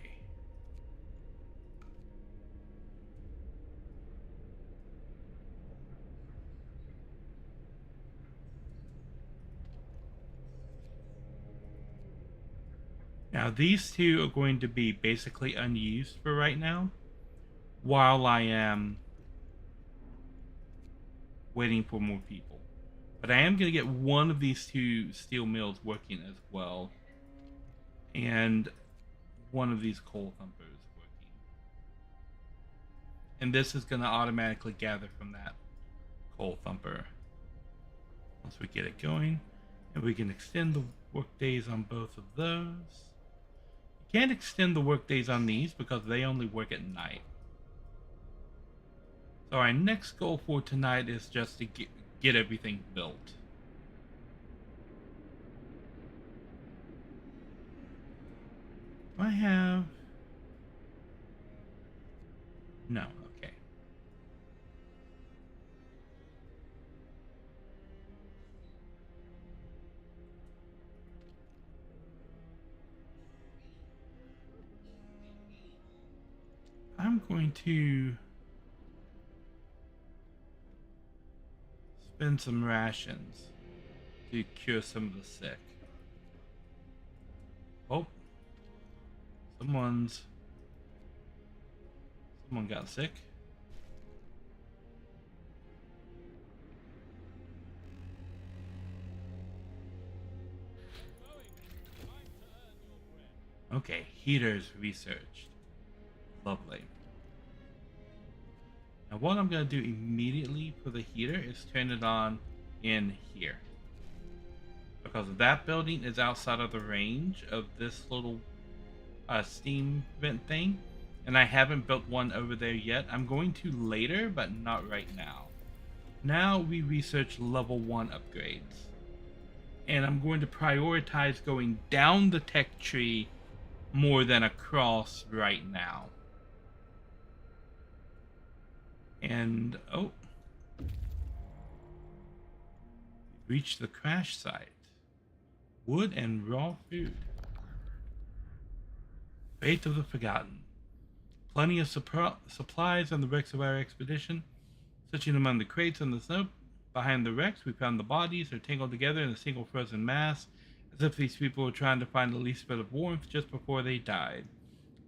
Now these two are going to be basically unused for right now, while I am waiting for more people. But I am going to get one of these two steel mills working as well, and one of these coal thumpers working. And this is going to automatically gather from that coal thumper once we get it going. And we can extend the work days on both of those. You can't extend the work days on these because they only work at night. So our next goal for tonight is just to get everything built. Do I have... No, okay. I'm going to spend some rations to cure some of the sick. Oh, someone got sick. Okay, heaters researched. Lovely. Now what I'm going to do immediately for the heater is turn it on in here. Because that building is outside of the range of this little steam vent thing. And I haven't built one over there yet. I'm going to later, but not right now. Now we research level 1 upgrades. And I'm going to prioritize going down the tech tree more than across right now. And, oh. We reached the crash site. Wood and raw food. Fate of the Forgotten. Plenty of supplies on the wrecks of our expedition. Searching among the crates and the snow behind the wrecks, we found the bodies are tangled together in a single frozen mass, as if these people were trying to find the least bit of warmth just before they died.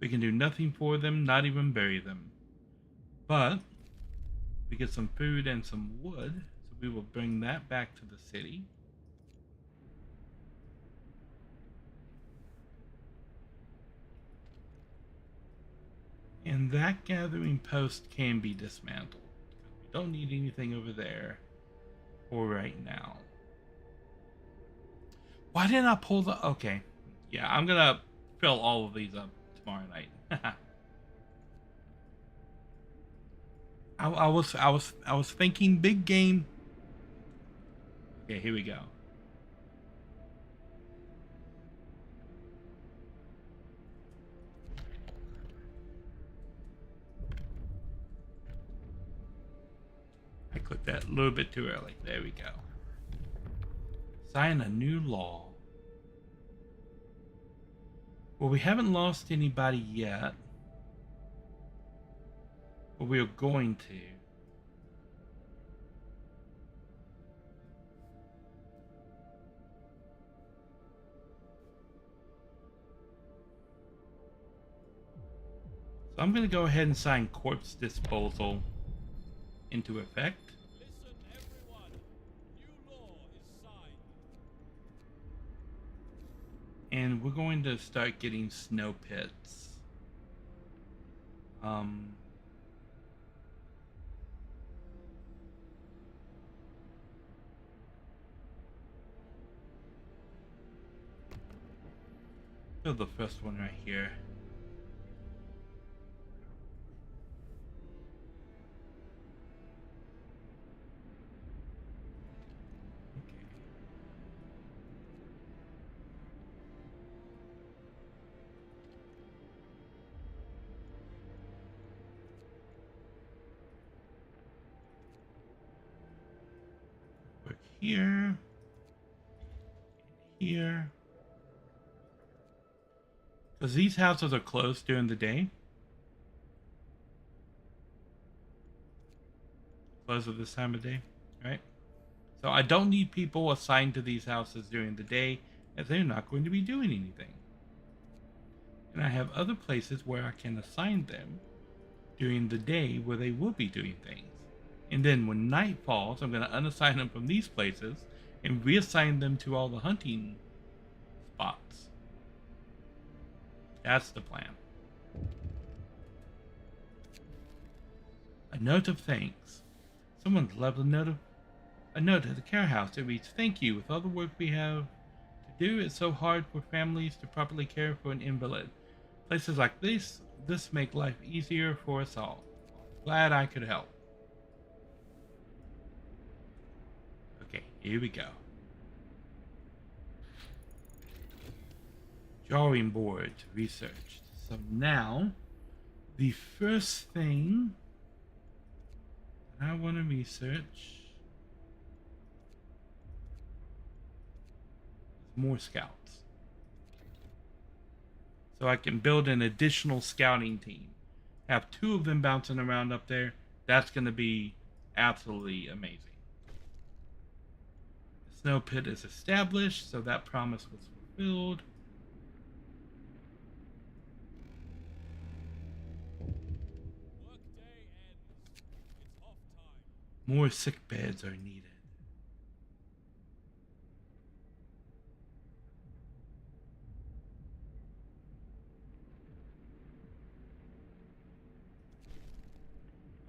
We can do nothing for them, not even bury them. But we get some food and some wood, so we will bring that back to the city. And that gathering post can be dismantled. We don't need anything over there. for right now. Why didn't I pull the... Okay. Yeah, I'm gonna fill all of these up tomorrow night. I was thinking big game. Okay, here we go. I clicked that a little bit too early. There we go. Sign a new law. Well, we haven't lost anybody yet. But we're going to. So I'm going to go ahead and sign corpse disposal into effect. Listen, everyone. New law is signed. And we're going to start getting snow pits. Build the first one right here. Work here. Here. Because these houses are closed during the day. Closed at this time of day, right? So I don't need people assigned to these houses during the day, as they're not going to be doing anything. And I have other places where I can assign them during the day where they will be doing things. And then when night falls, I'm going to unassign them from these places and reassign them to all the hunting spots. That's the plan. A note of thanks. Someone's left a note at the care house. It reads, "Thank you. With all the work we have to do, it's so hard for families to properly care for an invalid. Places like this make life easier for us all. Glad I could help." Okay, here we go. Drawing board researched. So now, the first thing that I want to research is more scouts. So I can build an additional scouting team. Have 2 of them bouncing around up there. That's going to be absolutely amazing. The snow pit is established, so that promise was fulfilled. Workday ends. It's off time. More sick beds are needed.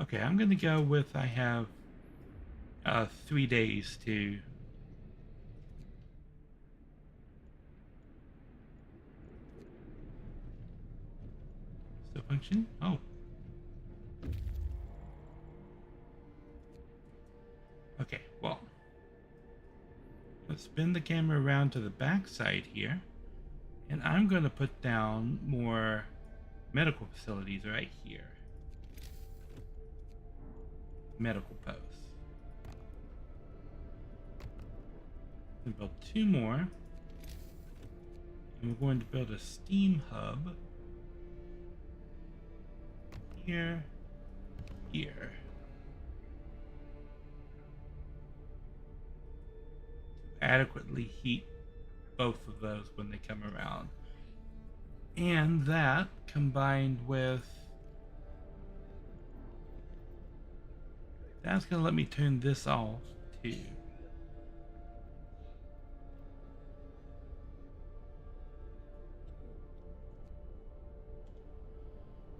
Okay, I'm going to go with I have 3 days to still function. Oh. Okay, well, let's spin the camera around to the back side here, and I'm going to put down more medical facilities right here. Medical posts. We'll build 2 more, and we're going to build a steam hub here, here. Adequately heat both of those when they come around. And that combined with that's going to let me turn this off too.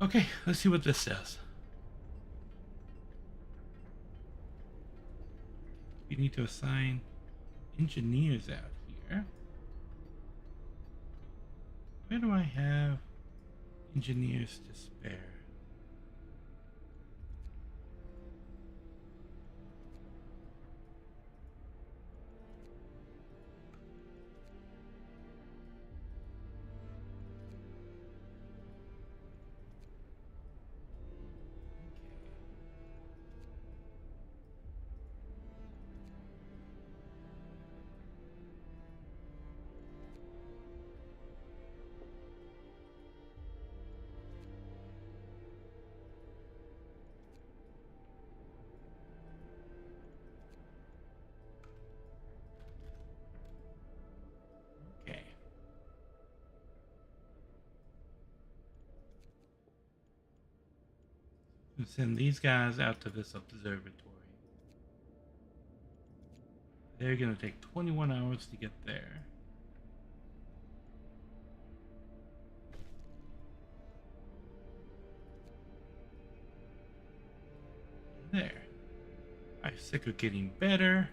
Okay, let's see what this says. We need to assign engineers out here. Where do I have engineers to spare? Okay. And send these guys out to this observatory. They're going to take 21 hours to get there. There. I'm sick of getting better.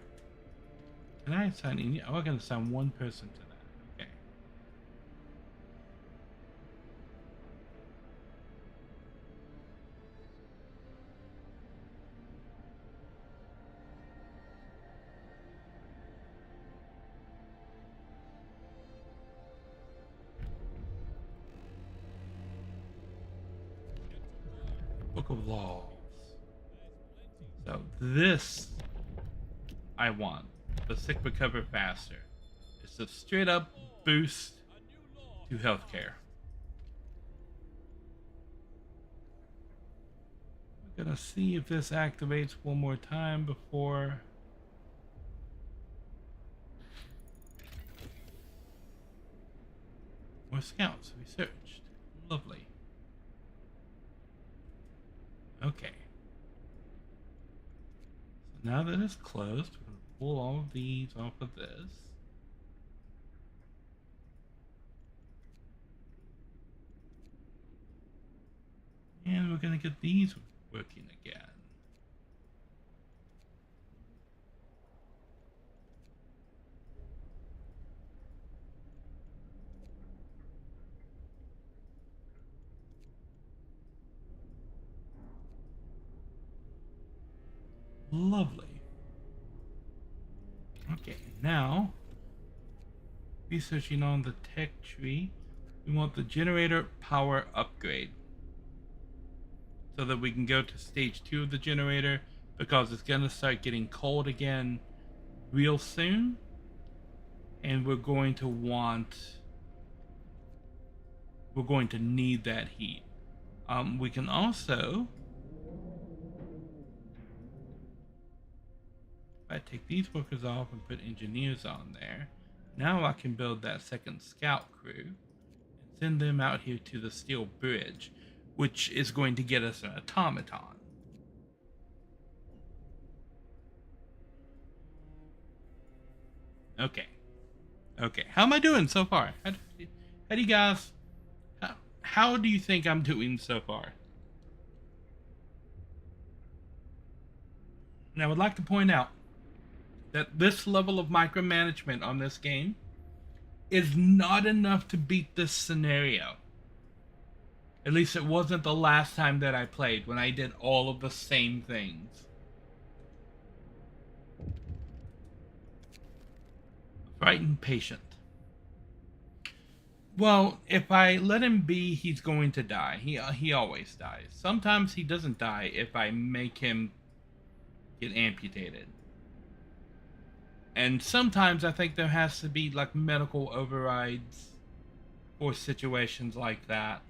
Can I assign any? Oh, I can assign one person to that. Okay. Book of Laws. So this I want. The sick recover faster. It's a straight up boost to healthcare. We're gonna see if this activates one more time before. More scouts researched. Lovely. Okay. So now that it's closed, we're going to pull all of these off of this. And we're going to get these working again. Lovely. Okay, now researching on the tech tree, we want the generator power upgrade so that we can go to stage 2 of the generator, because it's going to start getting cold again real soon, and we're going to need that heat. We can also, if I take these workers off and put engineers on there, now I can build that second scout crew and send them out here to the steel bridge, which is going to get us an automaton. Okay. Okay. How am I doing so far? How do you guys... How do you think I'm doing so far? And I would like to point out that this level of micromanagement on this game is not enough to beat this scenario. At least it wasn't the last time that I played, when I did all of the same things. Frightened patient. Well, if I let him be, he's going to die. He always dies. Sometimes he doesn't die if I make him get amputated. And sometimes I think there has to be like medical overrides for situations like that.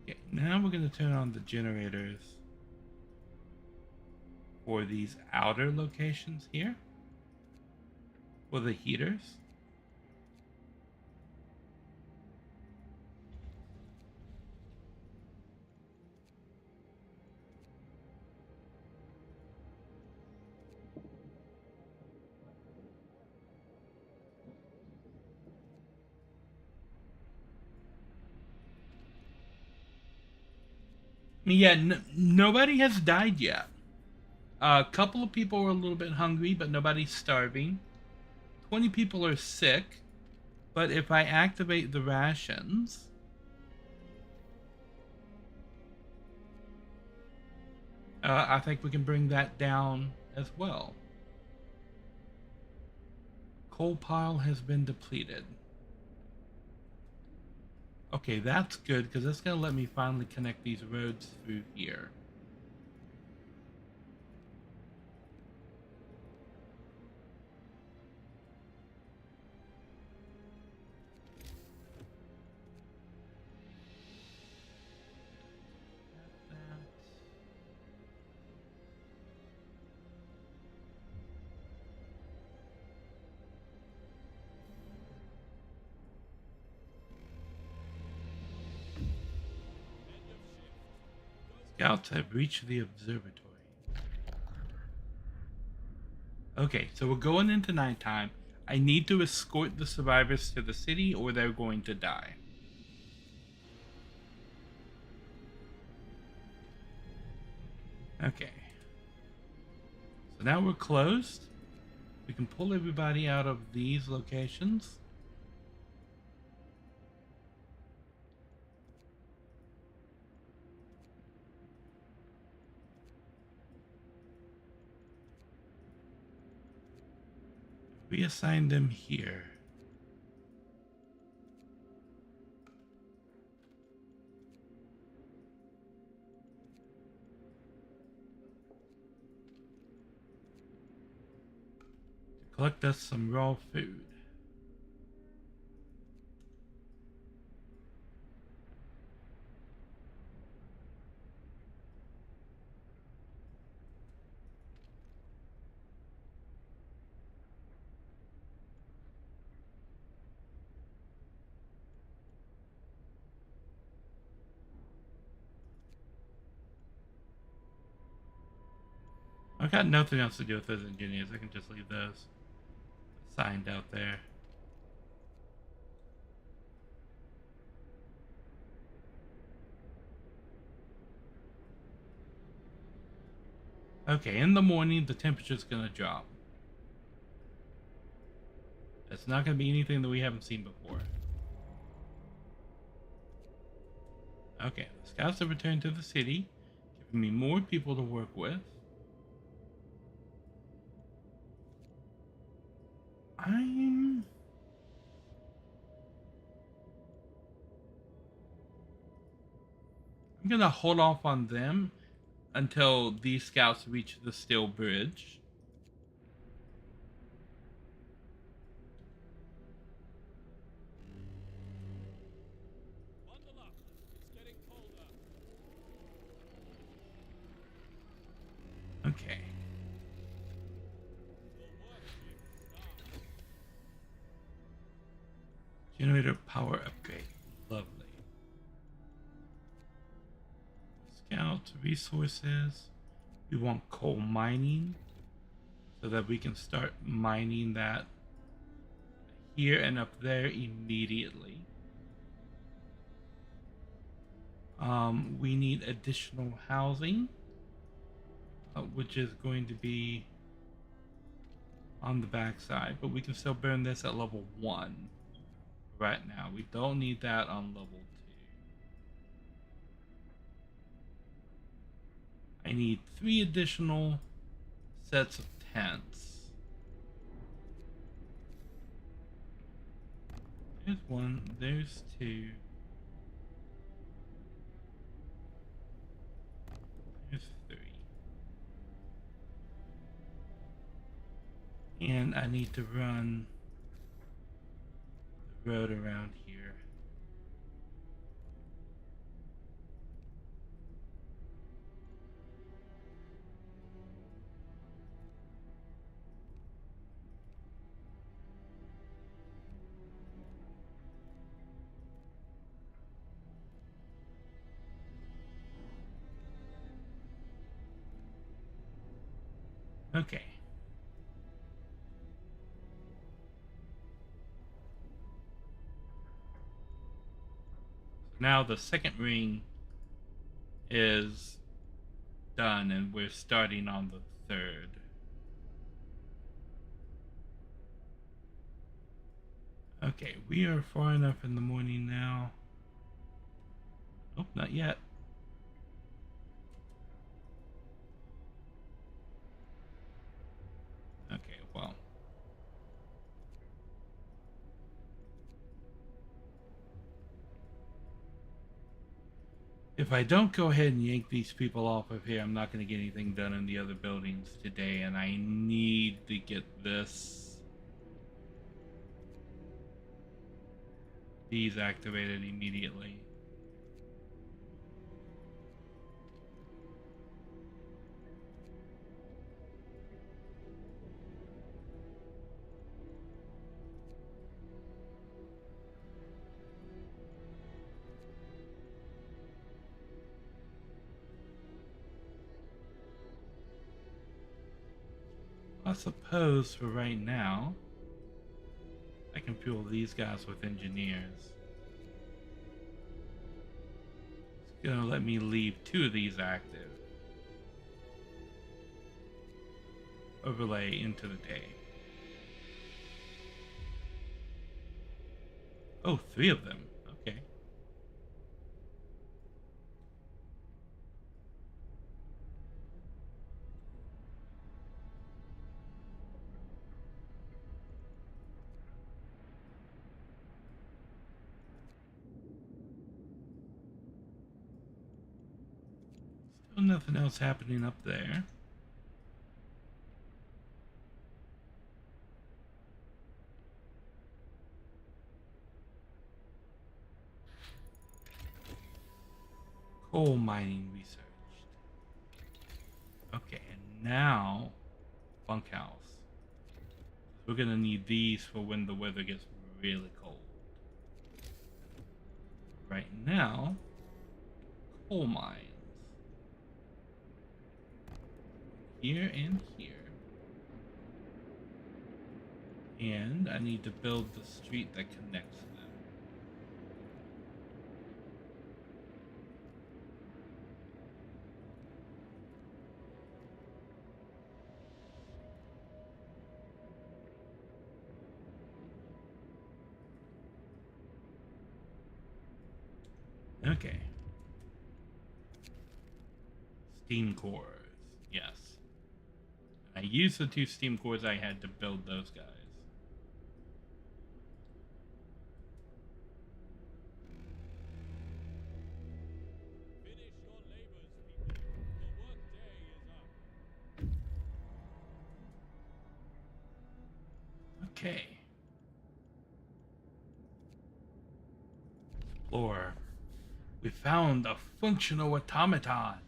Okay, now we're going to turn on the generators for these outer locations here, for the heaters. Yeah, nobody has died yet. A couple of people are a little bit hungry, but nobody's starving. 20 people are sick, but if I activate the rations, I think we can bring that down as well. Coal pile has been depleted. Okay, that's good because that's going to let me finally connect these roads through here. Scouts have reached the observatory. Okay, so we're going into nighttime. I need to escort the survivors to the city or they're going to die. Okay. So now we're closed. We can pull everybody out of these locations. Reassign them here. To collect us some raw food. I've got nothing else to do with those engineers. I can just leave those assigned out there. Okay, in the morning, the temperature's going to drop. It's not going to be anything that we haven't seen before. Okay, the scouts have returned to the city, giving me more people to work with. I'm gonna hold off on them until these scouts reach the steel bridge. Bundle up. It's getting colder. Okay. The work shift starts. Generator power upgrade. Lovely. Scout resources. We want coal mining so that we can start mining that here and up there immediately. We need additional housing, which is going to be on the backside, but we can still burn this at level 1 right now. We don't need that on level 2. I need 3 additional sets of tents. There's 1, there's 2. There's 3. And I need to run the road around here. Okay. Now the second ring is done, and we're starting on the 3rd. Okay, we are far enough in the morning now. Oh, not yet. Okay, well. If I don't go ahead and yank these people off of here, I'm not going to get anything done in the other buildings today, and I need to get these activated immediately. I suppose for right now, I can fuel these guys with engineers. It's gonna let me leave 2 of these active. Overlay into the day. Oh, 3 of them. Okay. Still nothing else happening up there. Coal mining researched. Okay, and now bunkhouse. We're gonna need these for when the weather gets really cold. Right now, coal mines. Here and here. And I need to build the street that connects them. Okay. Steam cores. Yes. I used the 2 steam cores I had to build those guys. Finish your labors, people. The work day is up. Okay. Explorer. We found a functional automaton.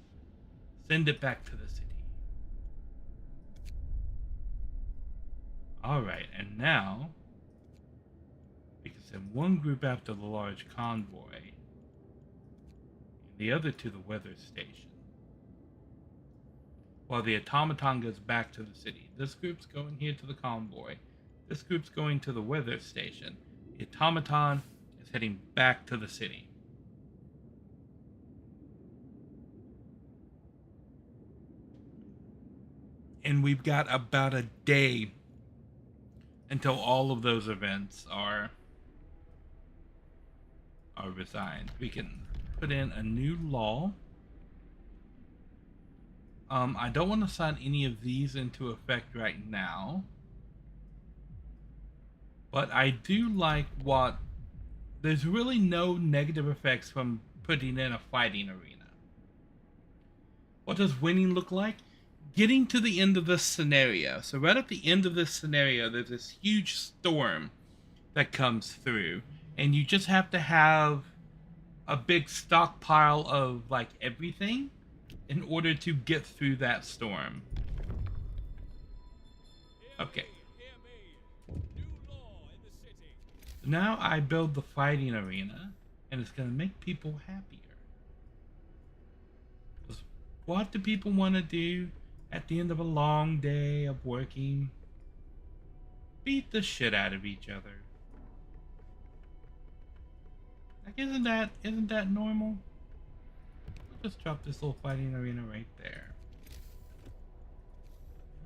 Send it back to the city. Alright, and now we can send one group after the large convoy and the other to the weather station. While the automaton goes back to the city. This group's going here to the convoy. This group's going to the weather station. The automaton is heading back to the city. And we've got about a day until all of those events are resigned. We can put in a new law. I don't want to sign any of these into effect right now. But I do like there's really no negative effects from putting in a fighting arena. What does winning look like? Getting to the end of this scenario. So right at the end of this scenario, there's this huge storm that comes through, and you just have to have a big stockpile of like everything in order to get through that storm. Okay. Hear me. New law in the city. So now I build the fighting arena, and it's going to make people happier. 'Cause what do people want to do at the end of a long day of working? Beat the shit out of each other. Like, isn't that normal? just drop this little fighting arena right there.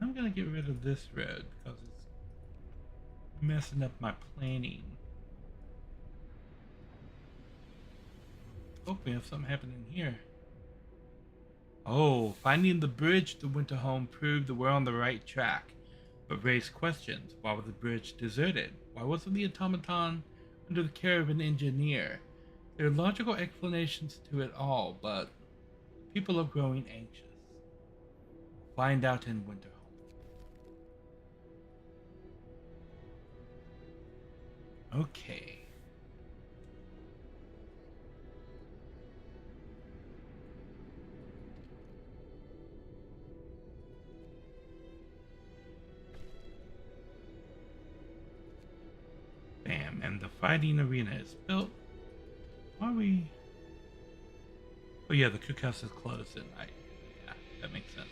I'm gonna get rid of this road because it's messing up my planning. Oh, we have something happening here. Oh, finding the bridge to Winterholm proved that we're on the right track, but raised questions. Why was the bridge deserted? Why wasn't the automaton under the care of an engineer? There are logical explanations to it all, but people are growing anxious. Find out in Winterholm. Okay. Bam, and the fighting arena is built. Are we? Oh yeah, the cookhouse is closed at night. Yeah, that makes sense.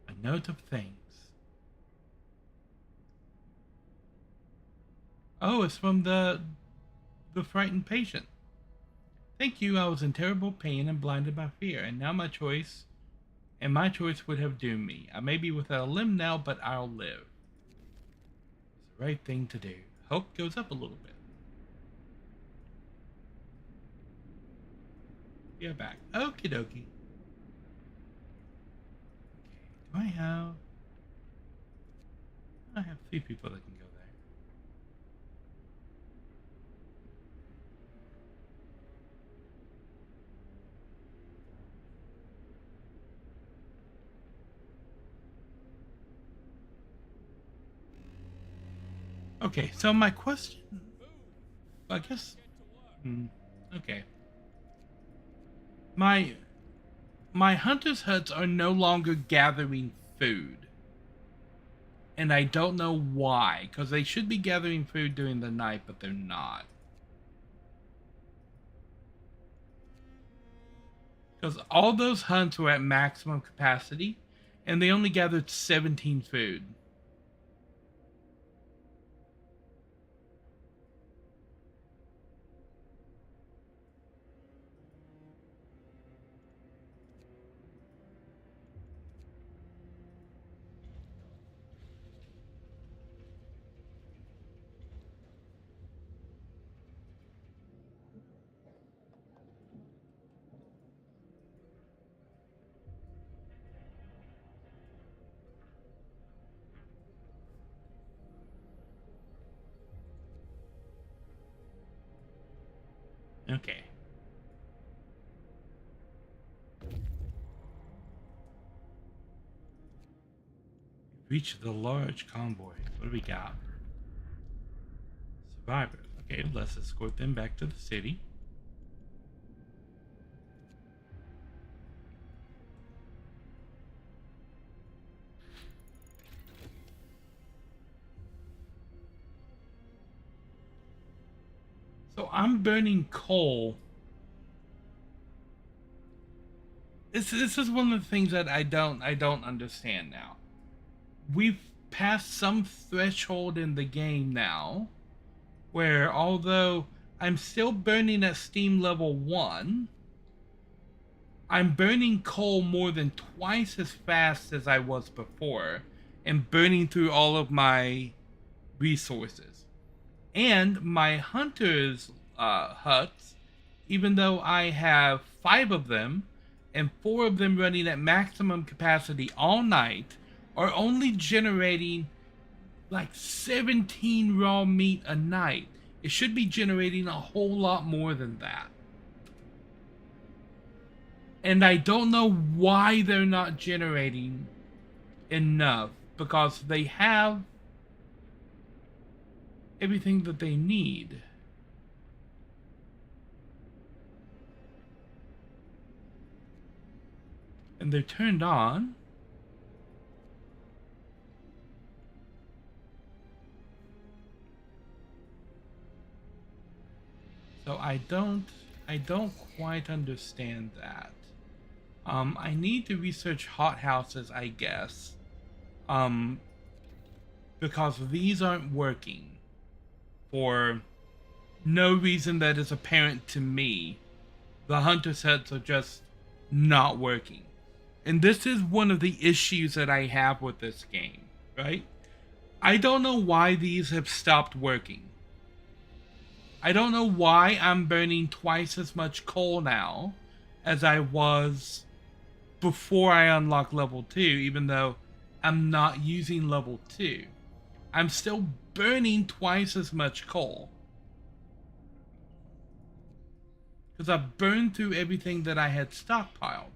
A note of thanks. Oh, it's from the frightened patient. Thank you, I was in terrible pain and blinded by fear, and now my choice would have doomed me. I may be without a limb now, but I'll live. It's the right thing to do. Hope goes up a little bit. Yeah, back. Okie dokie. Okay, do I have 3 people that can go there. Okay, so my question, I guess, okay. My hunters' huts are no longer gathering food. And I don't know why, because they should be gathering food during the night, but they're not. Because all those hunts were at maximum capacity, and they only gathered 17 food. Okay. Reach the large convoy. What do we got? Survivors. Okay, let's escort them back to the city. So I'm burning coal. This is one of the things that I don't understand now. We've passed some threshold in the game now where although I'm still burning at steam level 1, I'm burning coal more than twice as fast as I was before and burning through all of my resources. And my hunters' huts, even though I have 5 of them and 4 of them running at maximum capacity all night, are only generating like 17 raw meat a night. It should be generating a whole lot more than that. And I don't know why they're not generating enough, because they have everything that they need. And they're turned on. So I don't quite understand that. I need to research hothouses, I guess. Because these aren't working for no reason that is apparent to me, the hunter sets are just not working. And this is one of the issues that I have with this game, right? I don't know why these have stopped working. I don't know why I'm burning twice as much coal now as I was before I unlocked level 2, even though I'm not using level 2. I'm still burning twice as much coal. Because I've burned through everything that I had stockpiled.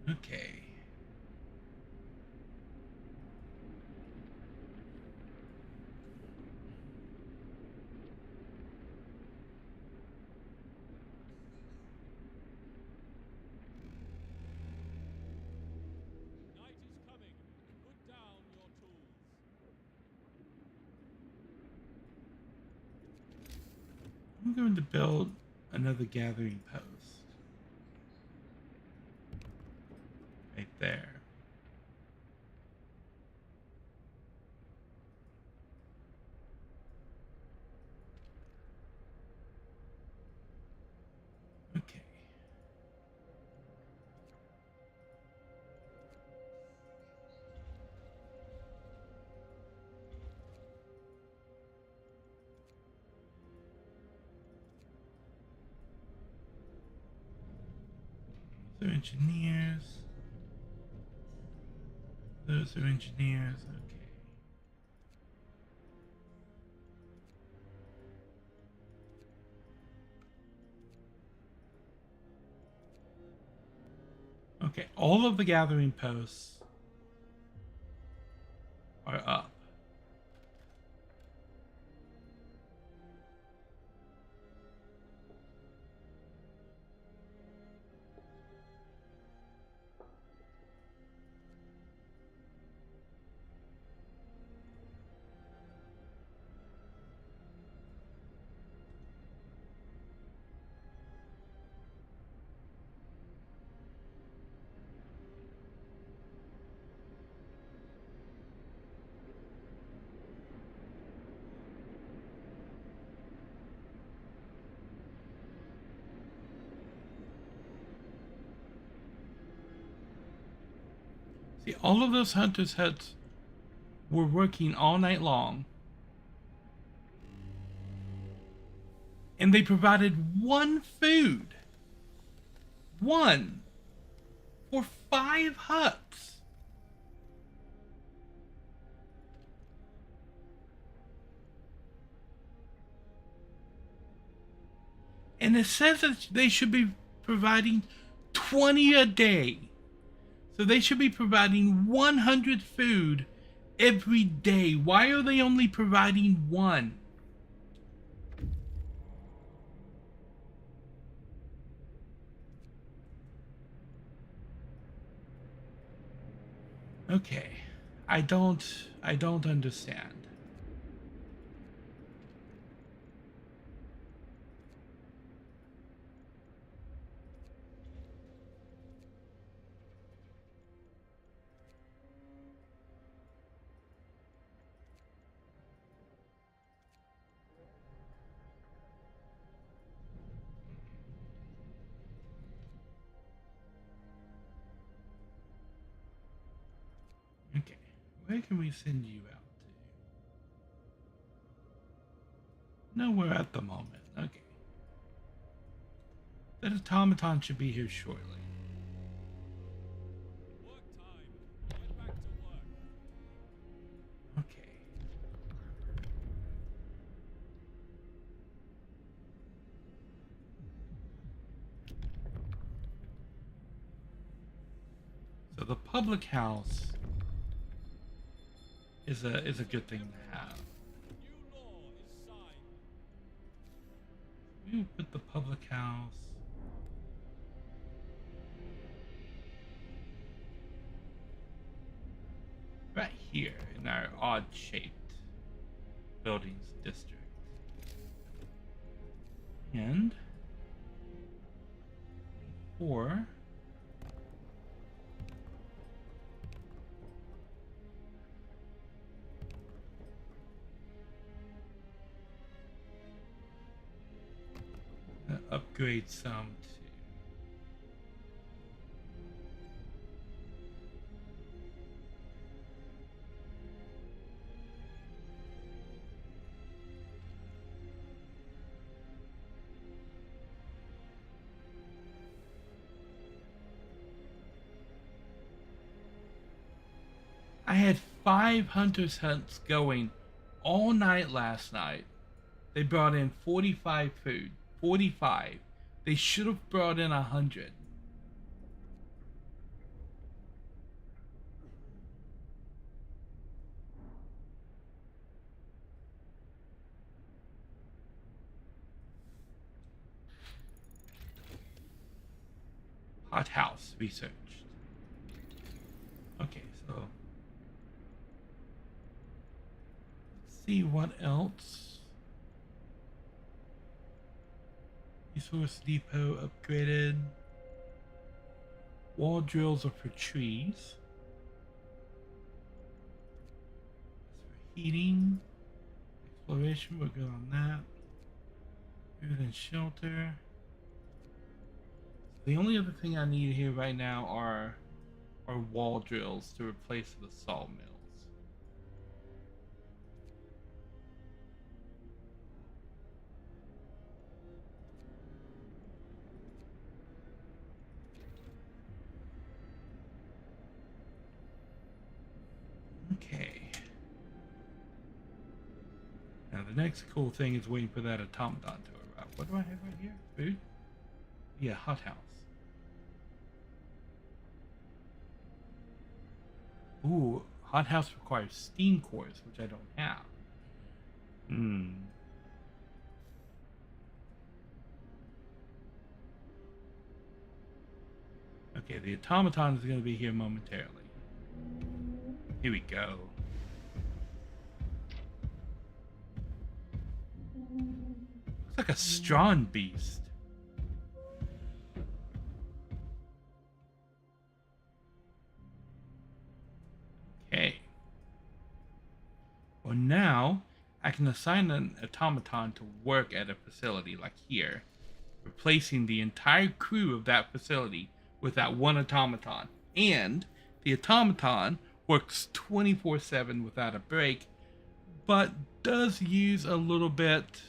Okay. Night is coming. Put down your tools. I'm going to build another gathering post. Right there. Okay. Those are engineers. Those are engineers. Okay. Okay, all of the gathering posts are up. See, all of those hunters' huts were working all night long. And they provided one food. One. For 5 huts. And it says that they should be providing 20 a day. So they should be providing 100 food every day. Why are they only providing 1? Okay. I don't understand. Okay. Where can we send you out to? Nowhere at the moment. Okay. That automaton should be here shortly. Work time. Get back to work. Okay. So the public house is a good thing to have. New law is signed. We will put the public house right here in our odd-shaped buildings district. And for upgrade some too. I had 5 hunters hunts going all night last night. They brought in 45 food. 45. They should have brought in 100. Hothouse researched. Okay, so let's see what else. Resource depot upgraded. Wall drills are for trees. That's for heating. Exploration, we're good on that. Food and shelter. The only other thing I need here right now are wall drills to replace the sawmills. Okay. Now the next cool thing is waiting for that automaton to arrive. What do I have right here? Food? Yeah, hothouse. Ooh, hothouse requires steam cores, which I don't have. Okay, the automaton is going to be here momentarily. Here we go. Looks like a strong beast. Okay. Well, now I can assign an automaton to work at a facility like here, replacing the entire crew of that facility with that one automaton. And the automaton works 24/7 without a break, but does use a little bit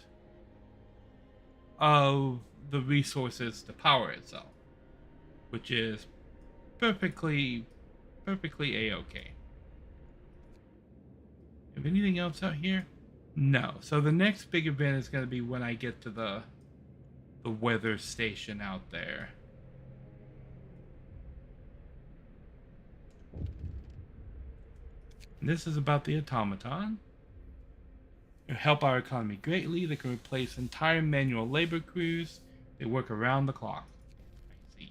of the resources to power itself, which is perfectly a-okay. Have anything else out here? No. So the next big event is going to be when I get to the weather station out there. And this is about the automaton. It'll help our economy greatly. They can replace entire manual labor crews. They work around the clock. I see.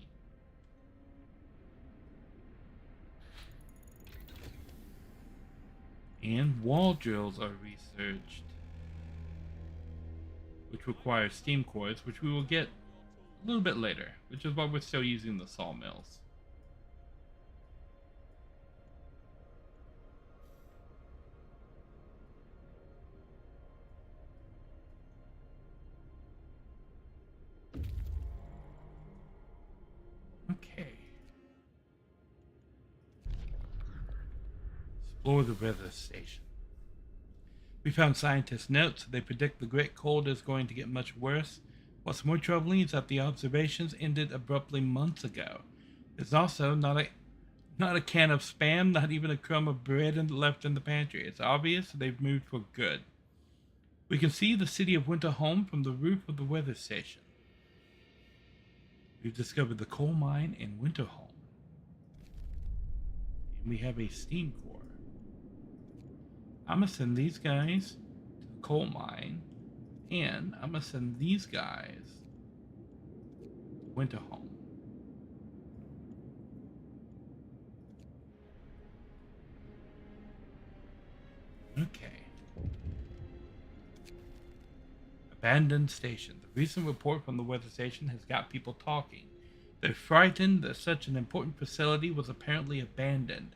And wall drills are researched, which require steam cores, which we will get a little bit later, which is why we're still using the sawmills. Okay. Explore the weather station. We found scientists' notes. They predict the great cold is going to get much worse. What's more troubling is that the observations ended abruptly months ago. There's also not a can of Spam, not even a crumb of bread left in the pantry. It's obvious they've moved for good. We can see the city of Winterholm from the roof of the weather station. We've discovered the coal mine in Winterholm. And we have a steam core. I'm going to send these guys to the coal mine. And I'm going to send these guys to Winterholm. Okay. Abandoned station. The recent report from the weather station has got people talking. They're frightened that such an important facility was apparently abandoned.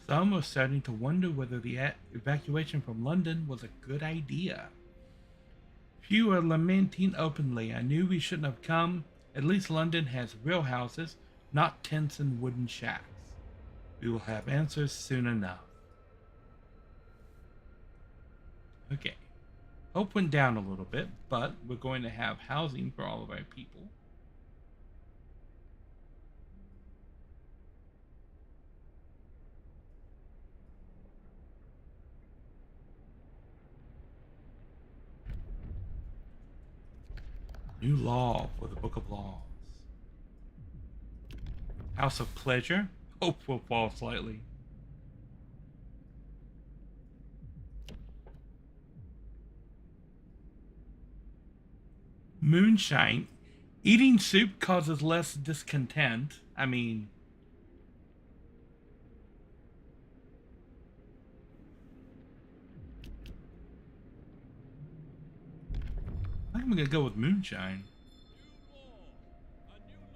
Some are starting to wonder whether the evacuation from London was a good idea. Few are lamenting openly. I knew we shouldn't have come. At least London has real houses, not tents and wooden shacks. We will have answers soon enough. Okay. Hope went down a little bit, but we're going to have housing for all of our people. New law for the Book of Laws. House of Pleasure. Hope will fall slightly. Moonshine. Eating soup causes less discontent. I mean, I think I'm gonna go with moonshine. A new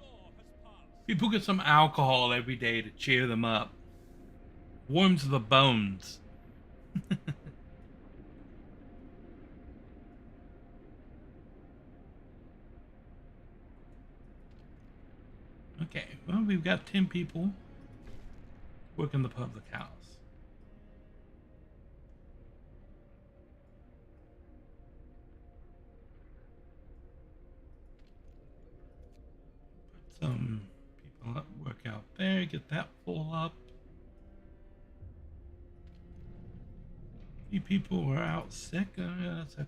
law has passed. People get some alcohol every day to cheer them up. Warms the bones. Okay, well, we've got 10 people working the public house. Put some people at work out there, get that full up. A few people were out sick, that's okay.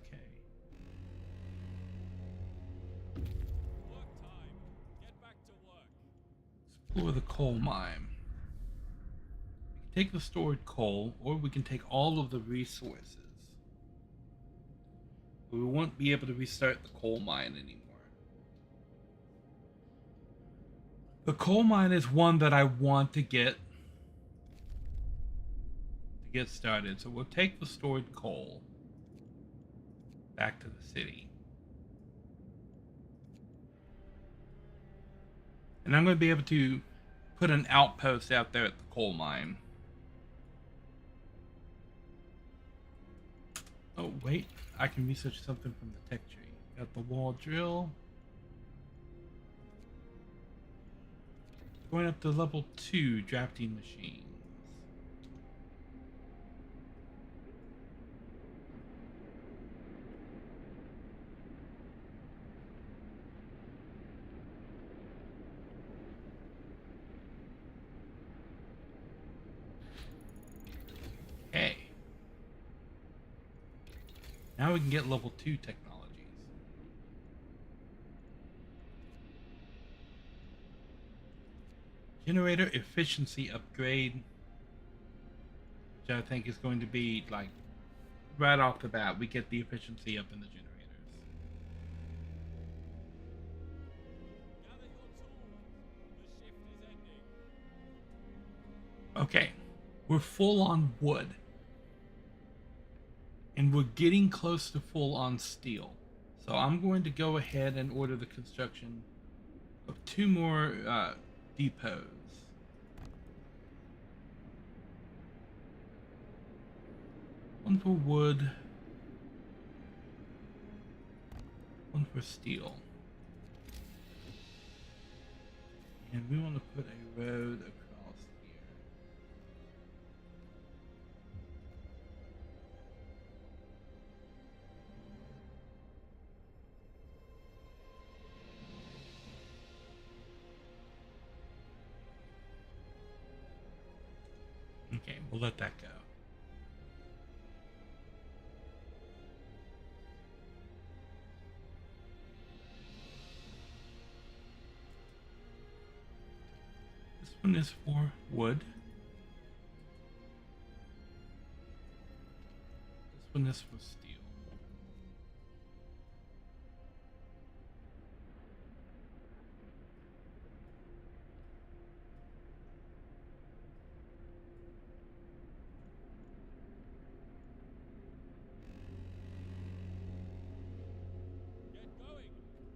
Work time. Get back to work. Explore the coal mine. We can take the stored coal, or we can take all of the resources. But we won't be able to restart the coal mine anymore. The coal mine is one that I want to get started. So we'll take the stored coal back to the city. And I'm going to be able to put an outpost out there at the coal mine. Oh, wait. I can research something from the tech tree. Got the wall drill. Going up to level 2 drafting machines. Okay. Now we can get level 2 technologies. Generator efficiency upgrade, which I think is going to be like right off the bat, we get the efficiency up in the generators. Gather your tools. The shift is ending. Okay, we're full on wood. And we're getting close to full on steel. So I'm going to go ahead and order the construction of 2 more depots. One for wood, one for steel. And we want to put a road across here. Okay, we'll let that go. This one is for wood. This one is for steel. Get going.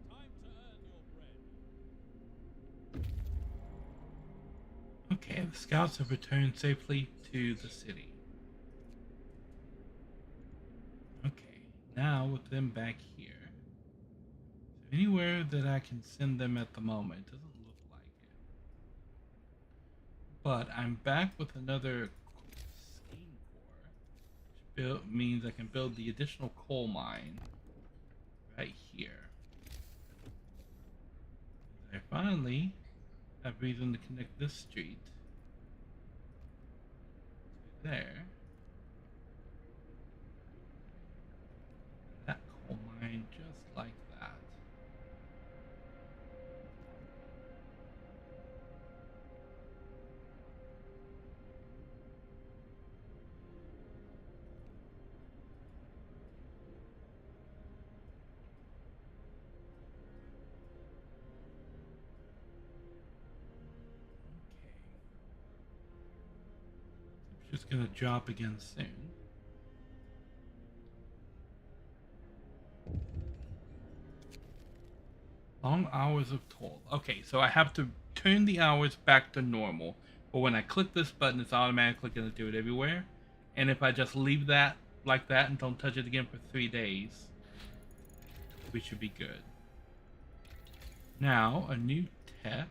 Time to earn your bread. Okay, the scouts have returned safely to the city. Okay, now with them back here. Anywhere that I can send them at the moment. Doesn't look like it. But I'm back with another steam core, which means I can build the additional coal mine right here. I finally have reason to connect this street to there. That coal mine just like that. Okay. Just gonna drop again soon. Long hours of toil. Okay, so I have to turn the hours back to normal. But when I click this button, it's automatically going to do it everywhere. And if I just leave that like that and don't touch it again for 3 days, we should be good. Now, a new tech.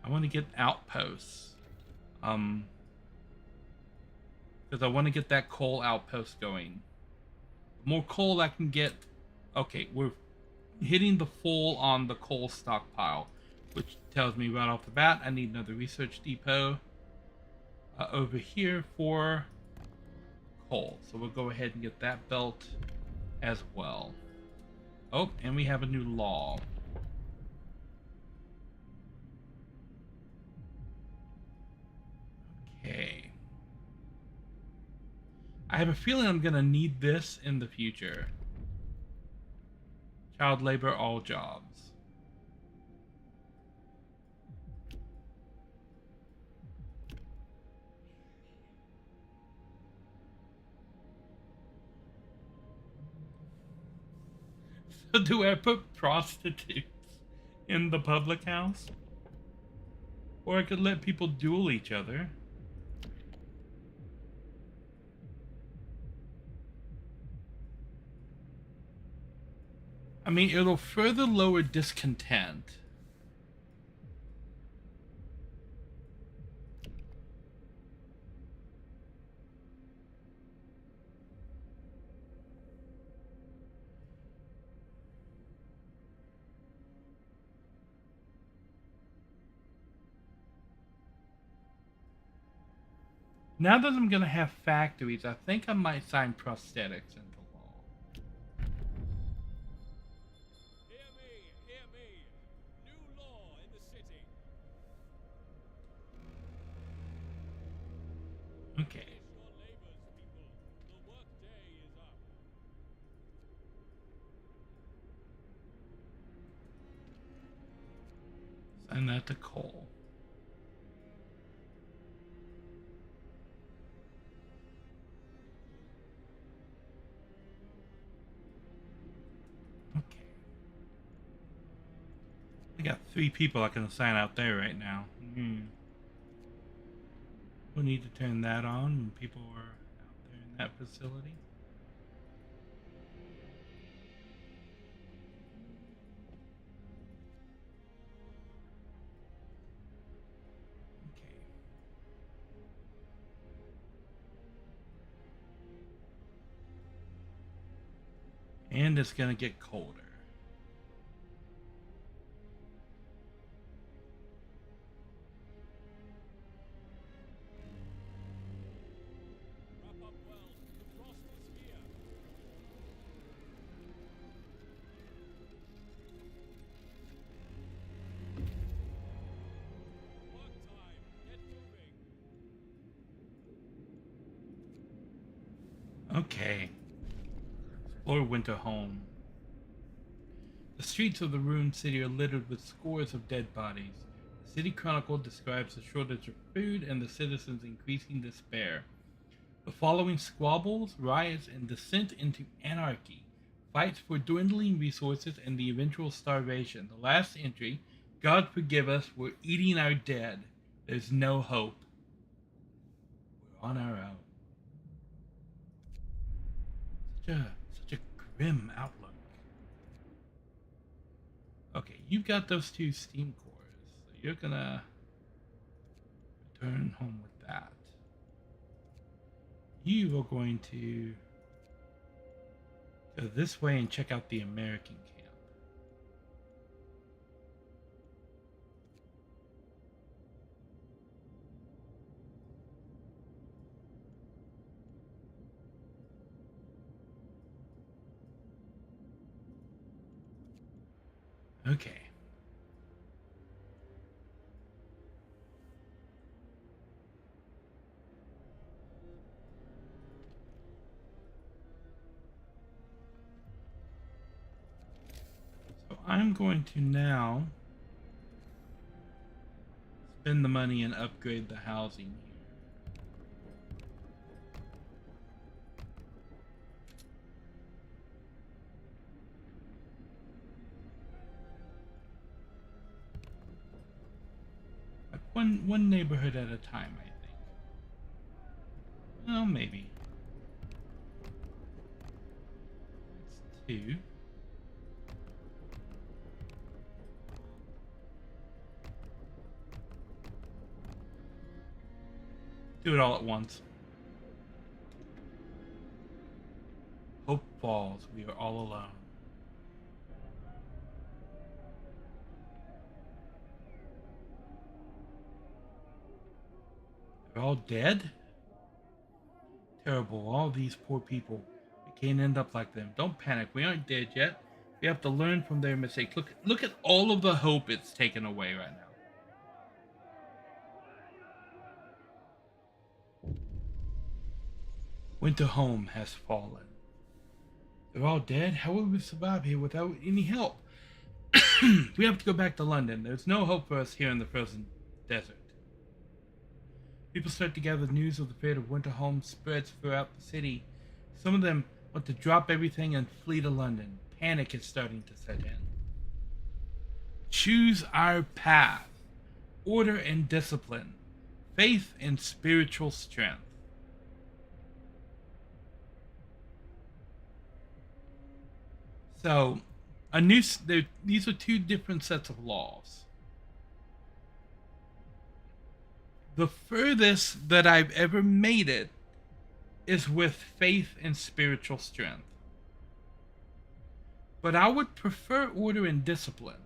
I want to get outposts. Because I want to get that coal outpost going. The more coal I can get. Okay, we're hitting the full on the coal stockpile, which tells me right off the bat I need another research depot over here for coal. So we'll go ahead and get that built as well. Oh, and we have a new law. Okay. I have a feeling I'm going to need this in the future. Child labor, all jobs. So do I put prostitutes in the public house? Or I could let people duel each other. I mean, it'll further lower discontent. Now that I'm gonna have factories, I think I might sign prosthetics into law. Hear me, hear me. New law in the city. Okay. Finish your labors, people. The work day is up. Sign that to coal. Okay. I got 3 people I can assign out there right now. We'll need to turn that on when people are out there in that facility. Okay. And it's gonna get colder. Wrap up well. The frost is here. Work time. Get moving. Okay. Explore winter home. The streets of the ruined city are littered with scores of dead bodies. The city chronicle describes the shortage of food and the citizens' increasing despair. The following squabbles, riots, and descent into anarchy, fights for dwindling resources, and the eventual starvation. The last entry, God forgive us, we're eating our dead. There's no hope. We're on our own. Such a grim outlook. Okay, you've got those 2 steam cores, so you're gonna return home with that. You are going to go this way and check out the American camp. Okay. So I'm going to now spend the money and upgrade the housing here. Like one neighborhood at a time, I think. Well, maybe. That's 2. Do it all at once. Hope falls. We are all alone. They're all dead? Terrible. All these poor people. We can't end up like them. Don't panic. We aren't dead yet. We have to learn from their mistakes. Look at all of the hope it's taken away right now. Winter home has fallen. They're all dead? How will we survive here without any help? We have to go back to London. There's no hope for us here in the frozen desert. People start to gather news of the fate of Winter Home spreads throughout the city. Some of them want to drop everything and flee to London. Panic is starting to set in. Choose our path. Order and discipline. Faith and spiritual strength. So, these are 2 different sets of laws. The furthest that I've ever made it is with faith and spiritual strength. But I would prefer order and discipline.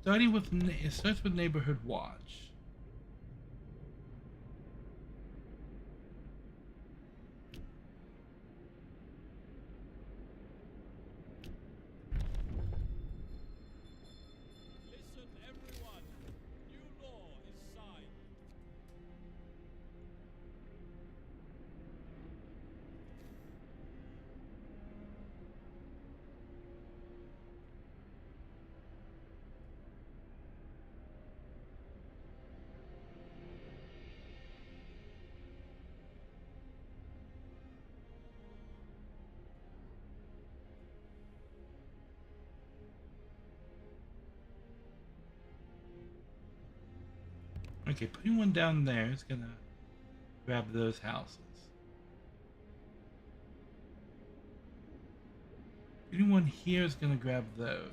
It starts with neighborhood watch. Listen, everyone. New law is signed. Okay, putting one down there is gonna grab those houses. Putting one here is gonna grab those.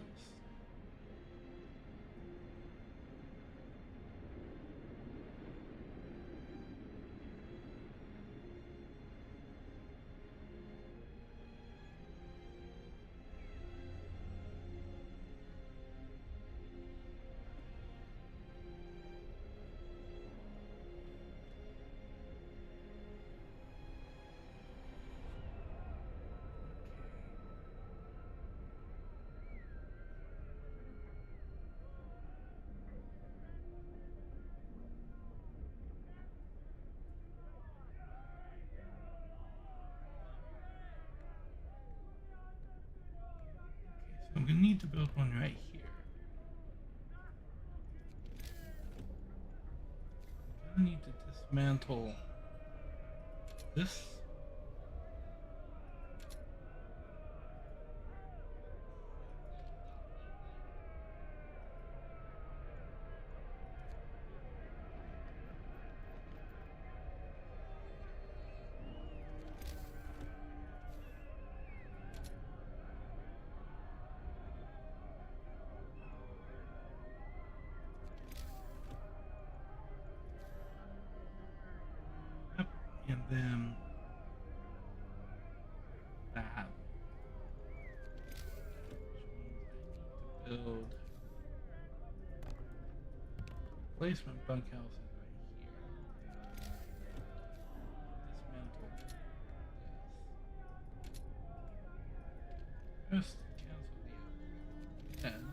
So I'm gonna need to build one right here. I need to dismantle this. them that. Which means I need to build placement bunkhouses right here. Dismantle this. Just cancel the other. And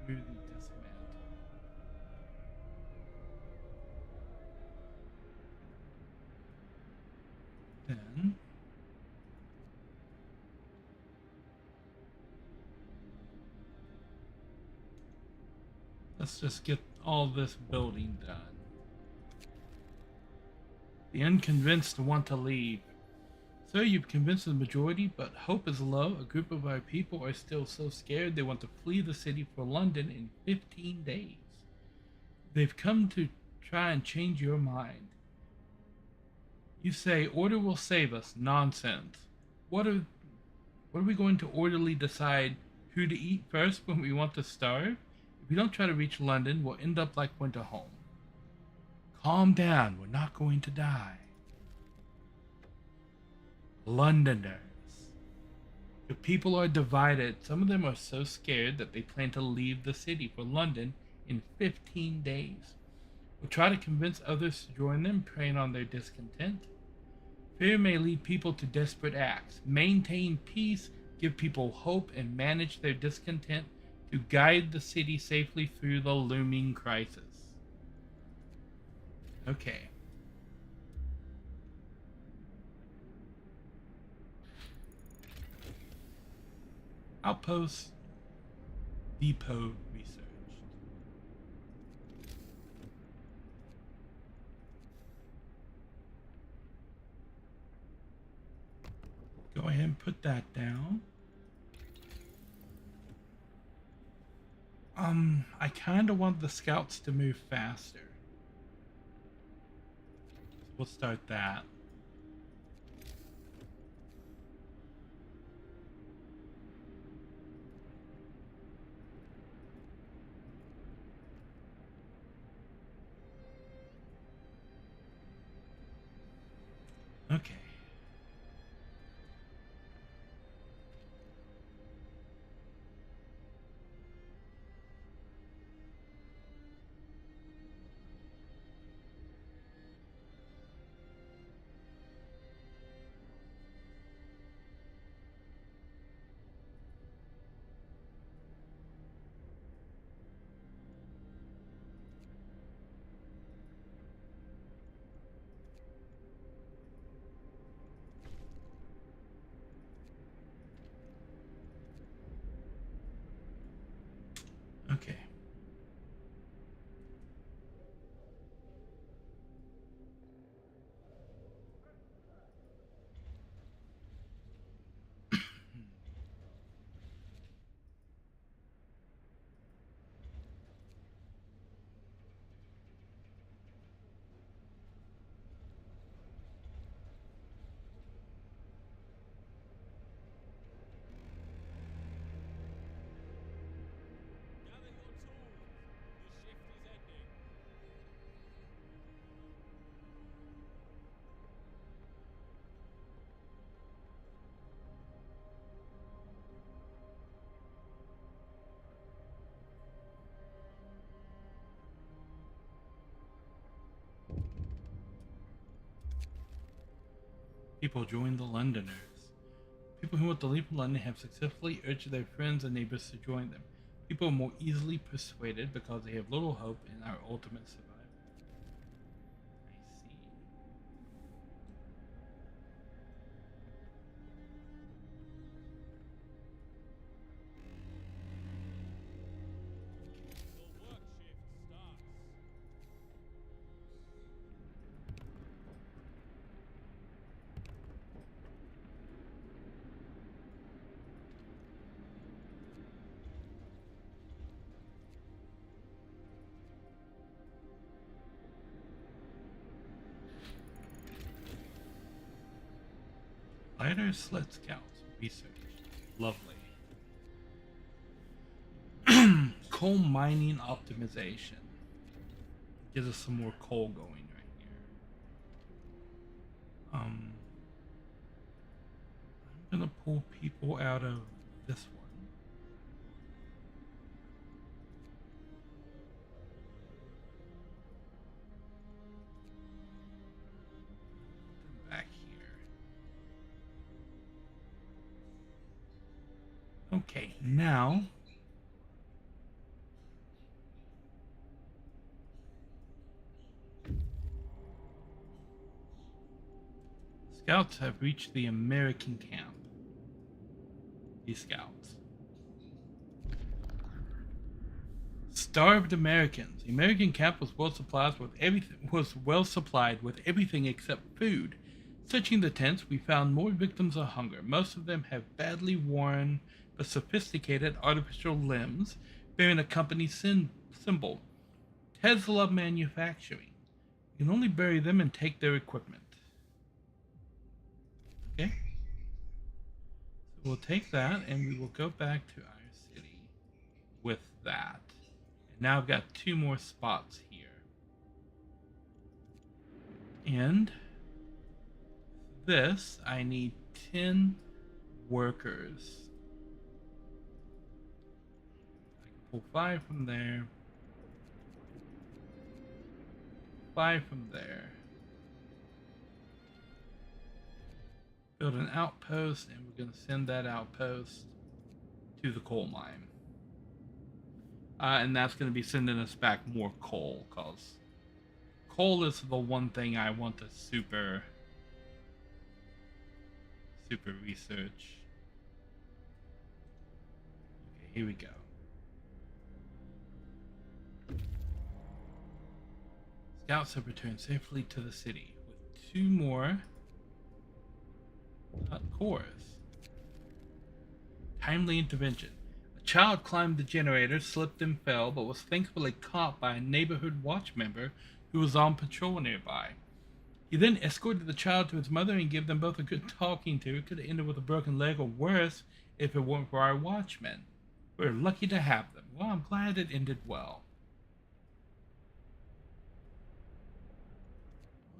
do the dismantle. Then let's just get all this building done. The unconvinced want to leave. So you've convinced the majority, but hope is low. A group of our people are still so scared they want to flee the city for London in 15 days. They've come to try and change your mind. You say order will save us. Nonsense. What are we going to orderly decide who to eat first when we want to starve? If we don't try to reach London, we'll end up like Winter Home. Calm down, we're not going to die. Londoners. The people are divided. Some of them are so scared that they plan to leave the city for London in 15 days. We'll try to convince others to join them, preying on their discontent. Fear may lead people to desperate acts. Maintain peace, give people hope, and manage their discontent to guide the city safely through the looming crisis. Okay. Outpost depot researched. Go ahead and put that down. I kind of want the scouts to move faster. So we'll start that. Okay. Okay. Gather your tools. The shift is ending. People join the Londoners. People who want to leave London have successfully urged their friends and neighbors to join them. People are more easily persuaded because they have little hope in our ultimate survival. I see. Your work shift starts. Lighter sled scouts research. Lovely. Coal mining optimization. Gives us some more coal going pull people out of this one. Put them back here. Okay, now scouts have reached the American camp. These scouts. Starved Americans. The American camp was well supplied with everything except food. Searching the tents, we found more victims of hunger. Most of them have badly worn but sophisticated artificial limbs bearing a company symbol. Tesla Manufacturing. You can only bury them and take their equipment. Okay. So we'll take that and we will go back to our city with that. And now I've got 2 more spots here. And this, I need 10 workers. I can pull 5 from there. 5 from there. Build an outpost, and we're going to send that outpost to the coal mine. And that's going to be sending us back more coal, because coal is the one thing I want to super research. Okay, here we go. Scouts have returned safely to the city with 2 more cores. Timely intervention. A child climbed the generator, slipped and fell, but was thankfully caught by a neighborhood watch member who was on patrol nearby. He then escorted the child to his mother and gave them both a good talking to. It could have ended with a broken leg or worse if it weren't for our watchmen. We're lucky to have them. Well, I'm glad it ended well.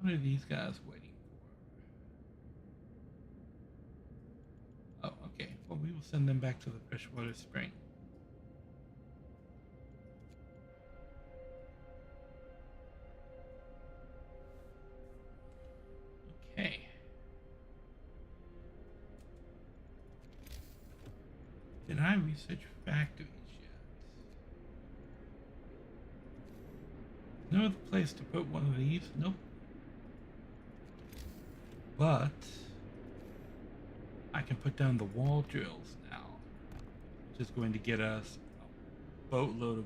What are these guys waiting for? Oh, okay. Well, we will send them back to the freshwater spring. Okay. Did I research factories yet? No other place to put one of these? Nope. But I can put down the wall drills now, which is going to get us a boatload of wood.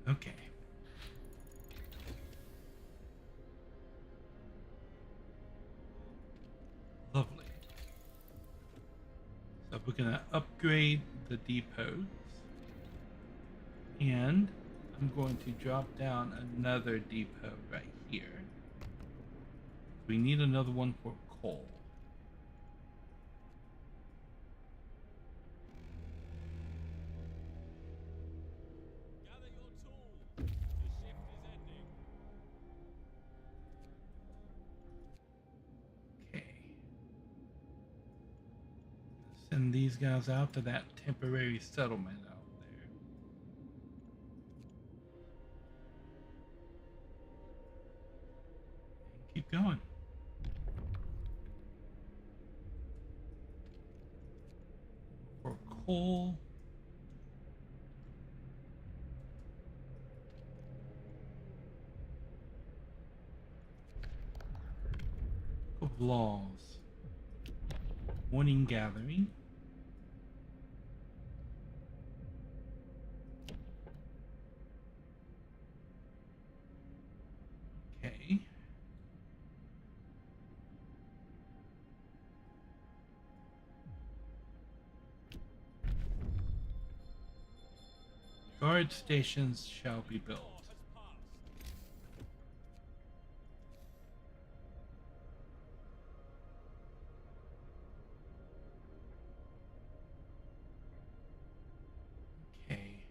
Okay. Lovely. So we're going to upgrade the depots. And I'm going to drop down another depot right here. We need another one for coal. Gather your tools. The shift is ending. Okay. Send these guys out to that temporary settlement out there. And keep going. For coal. Of laws. Morning gathering. Okay. Guard stations shall be built. Law has passed. Okay.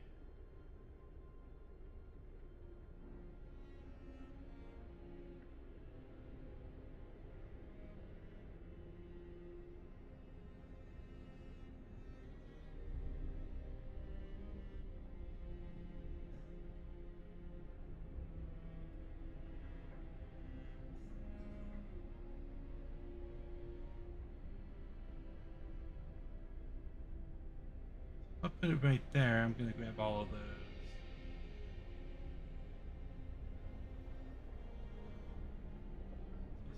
I'll put it right there. I'm gonna grab all of those.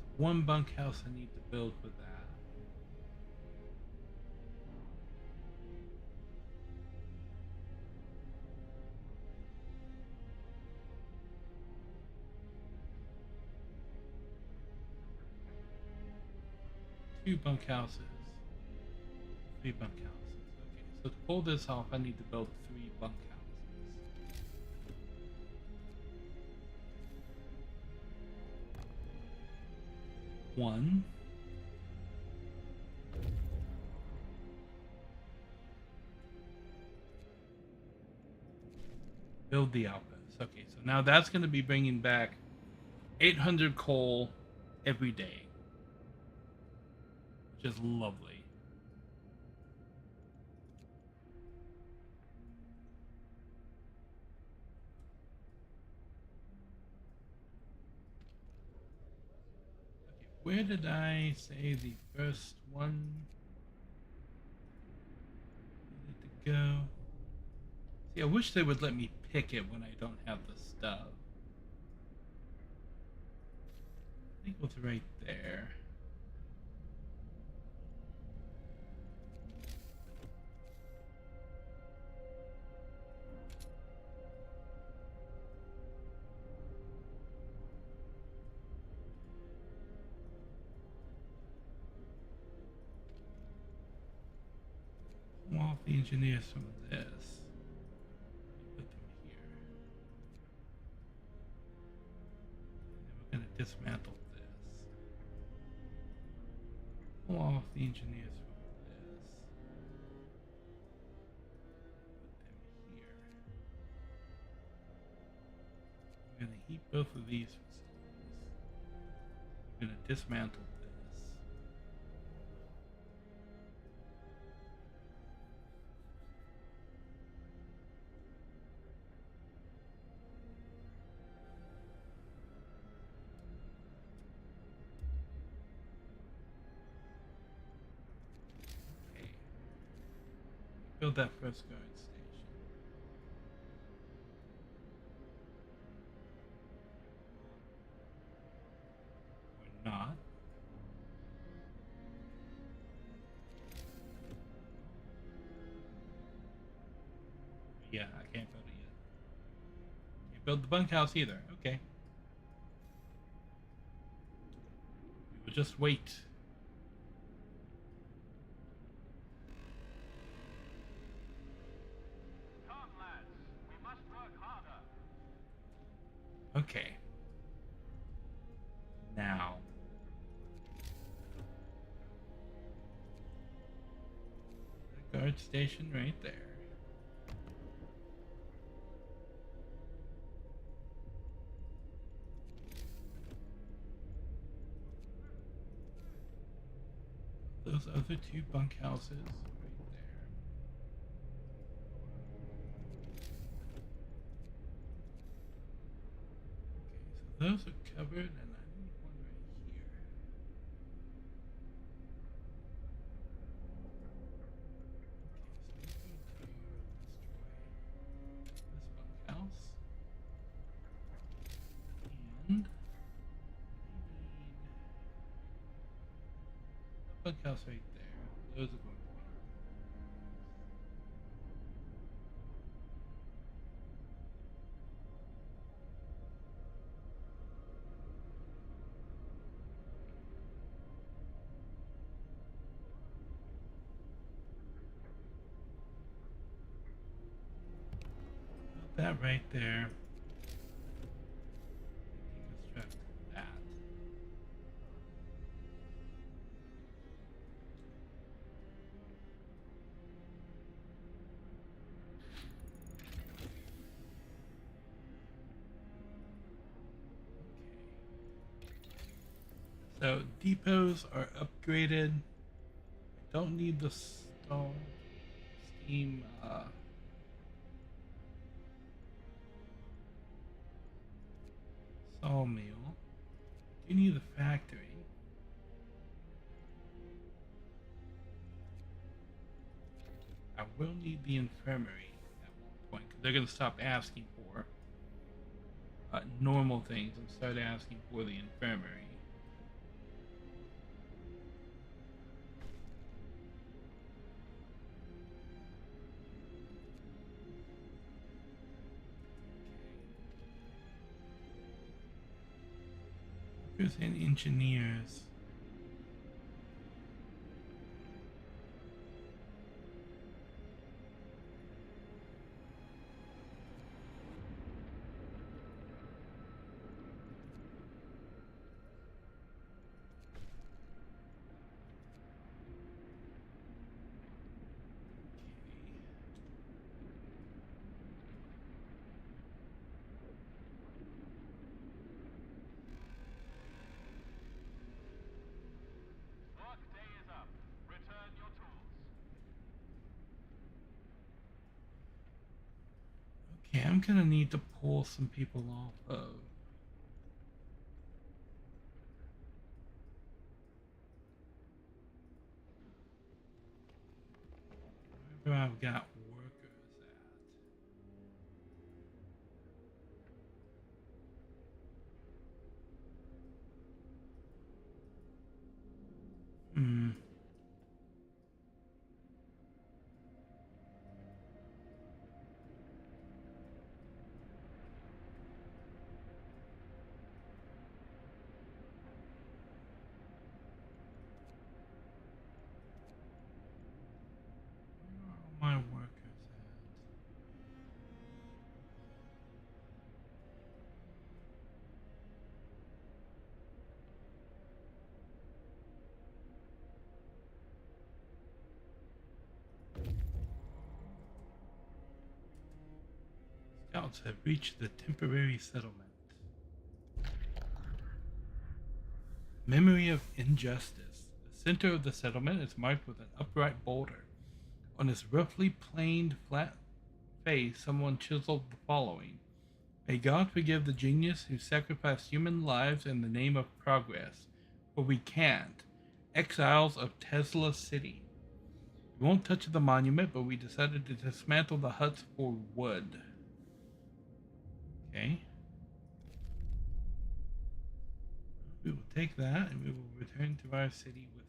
There's one bunkhouse I need to build with that. Two bunkhouses. Three bunkhouses. Okay, so to pull this off, I need to build 3 bunkhouses. One. Build the outpost. Okay, so now that's going to be bringing back 800 coal every day, which is lovely. Okay, where did I say the first one needed to go? See, I wish they would let me pick it when I don't have the stuff. I think it was right there. Pull off the engineers from this. Put them here. And then we're going to dismantle this. Pull off the engineers from this. Put them here. We're going to heat both of these facilities. We're going to dismantle this. Okay. Build that first guard station. Or not. Yeah, I can't build it yet. Can't build the bunkhouse either. Okay. We will just wait. Come, lads. We must work harder. Okay. Now. The guard station right there. Those other 2 bunkhouses right there. Okay, so those are covered, and I need one right here. Okay, so we're going to destroy this bunkhouse. And I need a bunkhouse right there. Those are going to be. that right there. Deconstruct that. So depots are upgraded. I don't need the steam sawmill. Do need the factory. I will need the infirmary at one point because they're going to stop asking for normal things and start asking for the infirmary. Workers and engineers. Okay, I'm gonna need to pull some people off of. Where I've got workers at. Hmm. Where are all my workers at? Scouts have reached the temporary settlement. Memory of injustice. The center of the settlement is marked with an upright boulder. On its roughly planed, flat face, someone chiseled the following: May God forgive the genius who sacrificed human lives in the name of progress, for we can't. Exiles of Tesla City. We won't touch the monument, but we decided to dismantle the huts for wood. Okay. We will take that and we will return to our city with that.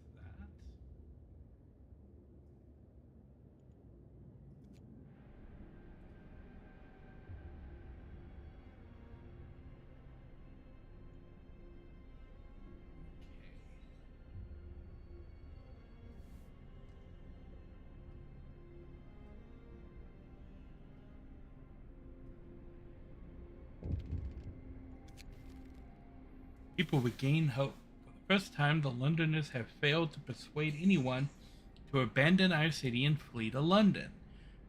People regain hope. For the first time, the Londoners have failed to persuade anyone to abandon our city and flee to London.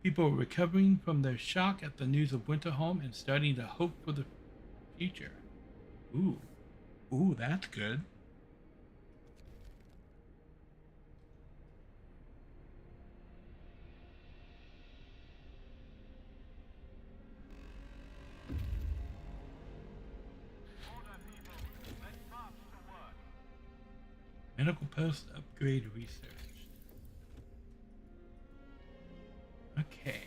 People are recovering from their shock at the news of Winterholm and starting to hope for the future. Ooh. Ooh, that's good. Medical post upgrade research. Okay.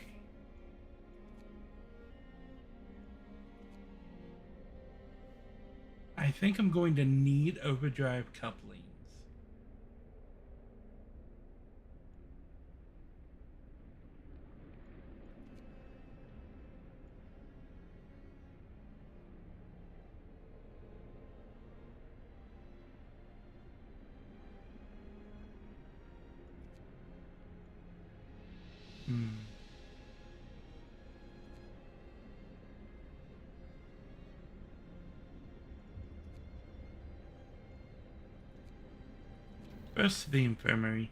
I think I'm going to need overdrive couplings. Hmm. First to the infirmary.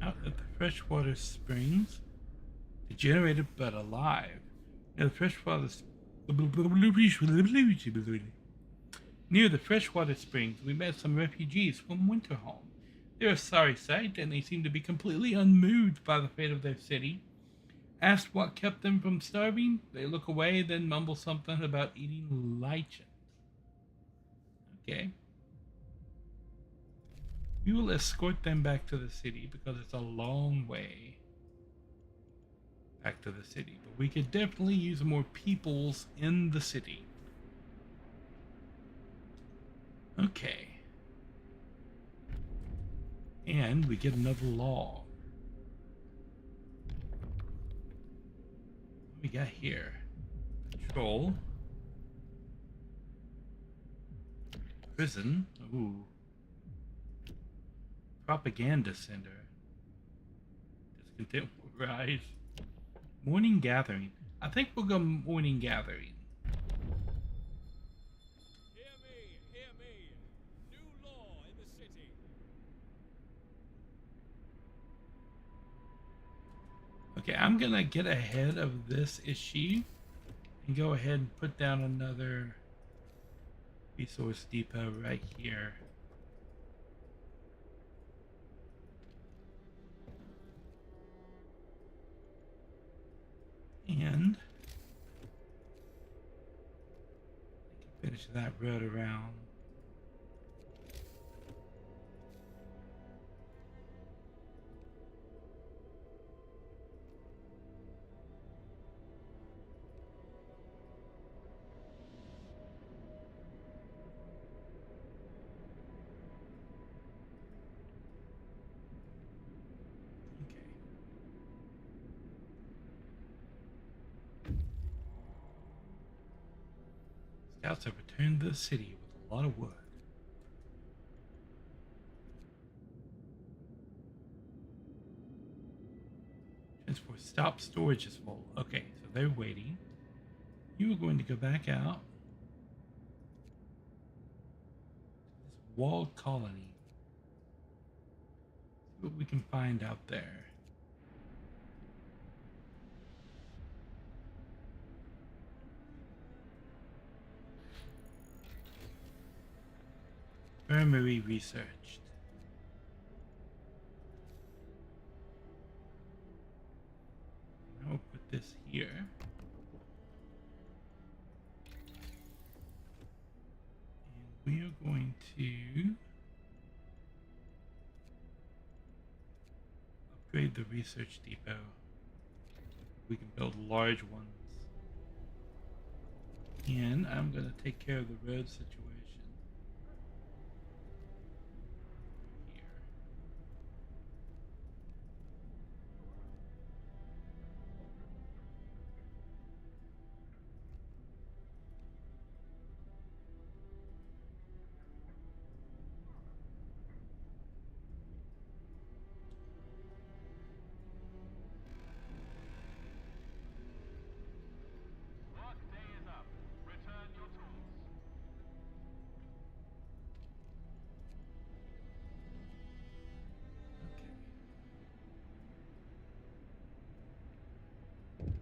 Out at the freshwater springs, degenerated but alive. Near the freshwater Near the freshwater springs, we met some refugees from Winterholm. They're a sorry sight, and they seem to be completely unmoved by the fate of their city. Asked what kept them from starving, they look away, then mumble something about eating lichen. Okay. We will escort them back to the city because it's a long way back to the city. But we could definitely use more peoples in the city. Okay. And we get another law. What we got here? Patrol. Prison. Ooh. Propaganda center. Discontent will rise. Morning gathering. I think we'll go morning gathering. Hear me. New law in the city. Okay, I'm gonna get ahead of this issue and go ahead and put down another resource depot right here. And finish that road around. Okay. Scouts have returned to the city with a lot of wood. Transport stop, storage is full. Okay, so they're waiting. You are going to go back out. This walled colony. See what we can find out there. Infirmary researched. Now we'll put this here. And we are going to upgrade the research depot. We can build large ones. And I'm going to take care of the road situation. Here. Workday is up. Return your tools. Okay.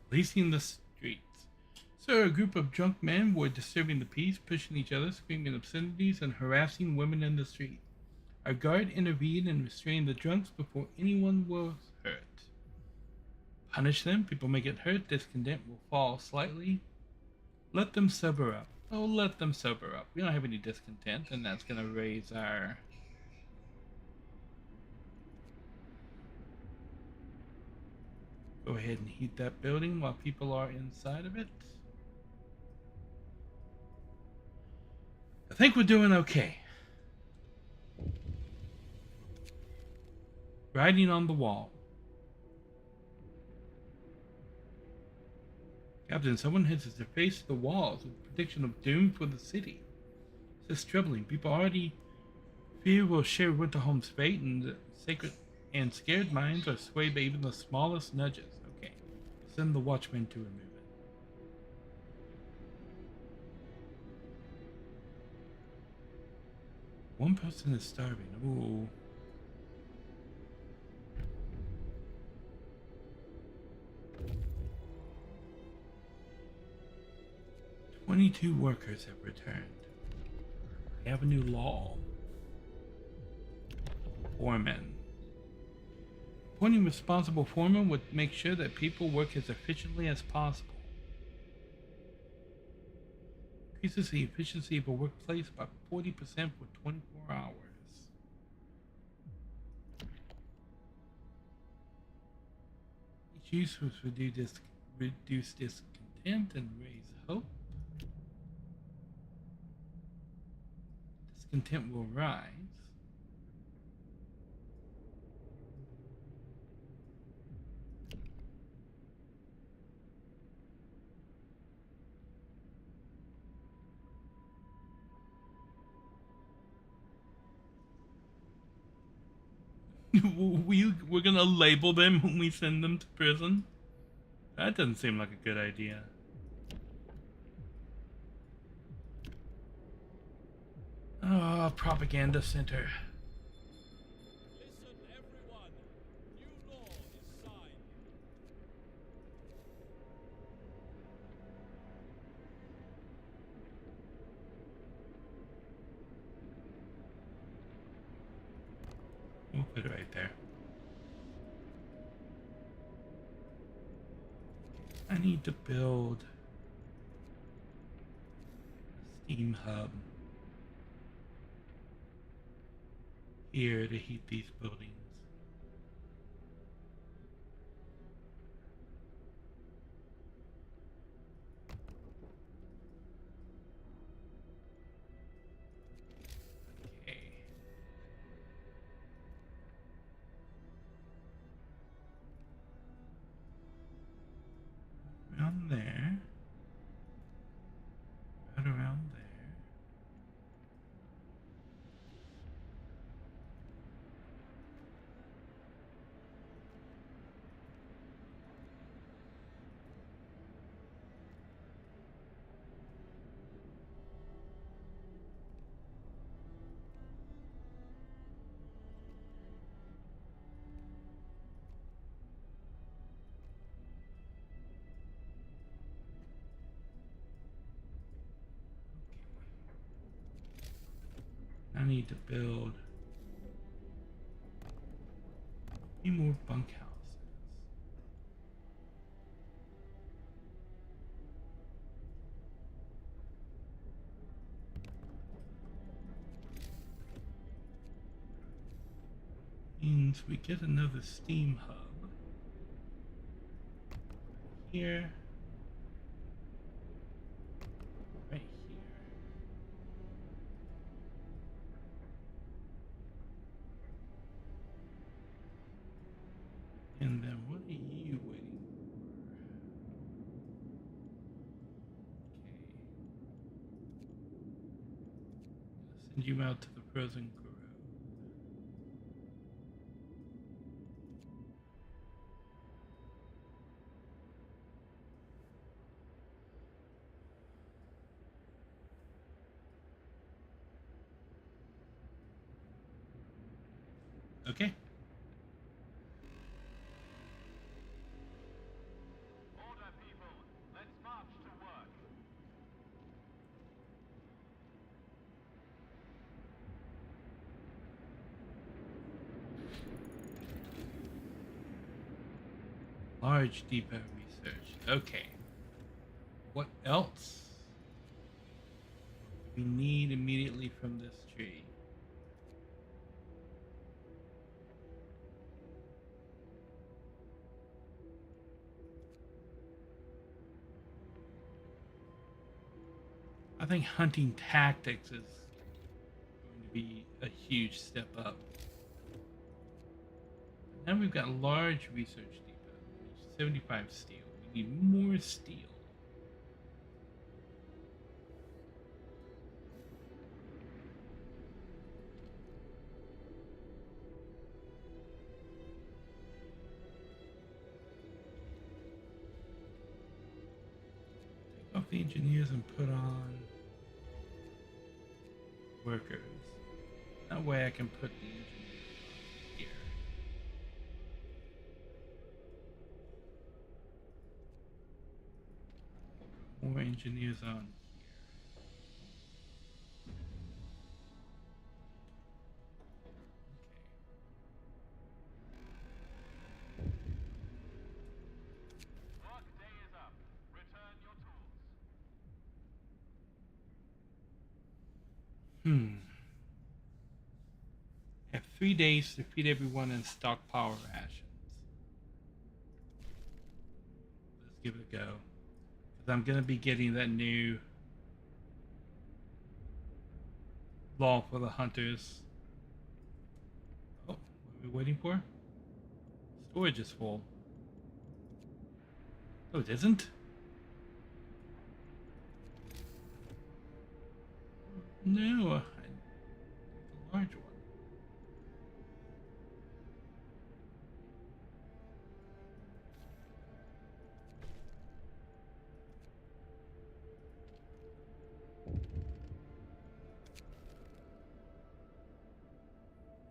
Policing the streets. So a group of drunk men were disturbing the peace, pushing each other, screaming obscenities, and harassing women in the street. Our guard intervened and restrained the drunks before anyone was hurt. Punish them, people may get hurt, discontent will fall slightly. Let them sober up. Oh, let them sober up. We don't have any discontent, and that's going to raise our... Go ahead and heat that building while people are inside of it. I think we're doing okay. Writing on the wall. Captain, someone has their face to the walls with prediction of doom for the city. This is troubling. People already fear will share Winterholm's fate, and the sacred and scared minds are swayed by even the smallest nudges. Okay. Send the watchmen to remove it. One person is starving. Ooh. "22 workers have returned. We have a new law. Foreman. Appointing responsible foreman would make sure that people work as efficiently as possible. Increases the efficiency of a workplace by 40% for 24 hours. Each use was reduce discontent and raise hope. Discontent will rise. We're gonna label them when we send them to prison? That doesn't seem like a good idea. Oh, propaganda center. Listen, everyone. New law is signed. We'll put it right there. I need to build a steam hub here to heat these buildings. Okay. Around there. Right around there. I need to build 3 more bunkhouses. Means we get another steam hub here, right here. And then what are you waiting for? Okay. Send you out to the frozen grove. Okay. Order, people. Let's march to work. Large depot research. Okay. What else do we need immediately from this tree? I think hunting tactics is going to be a huge step up. Now we've got a large research depot. 75 steel. We need more steel. Take off the engineers and put on workers. That way I can put the engineers here. More engineers on Work day is up. Return your tools. I have 3 days to feed everyone and stockpile rations. Let's give it a go. Because I'm going to be getting that new law for the hunters. Oh, what are we waiting for? Storage is full. Oh, it isn't? No, a large one.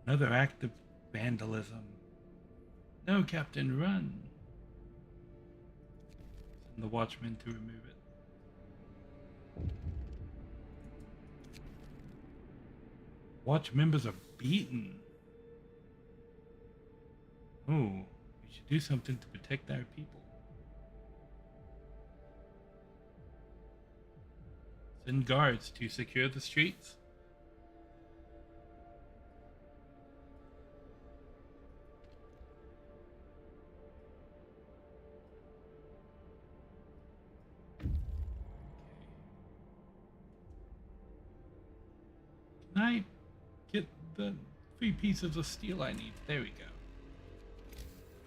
Another act of vandalism. No, Captain, run. Send the watchman to remove it. Watch members are beaten. Oh, we should do something to protect our people. Send guards to secure the streets. Can I get the 3 pieces of steel I need? There we go.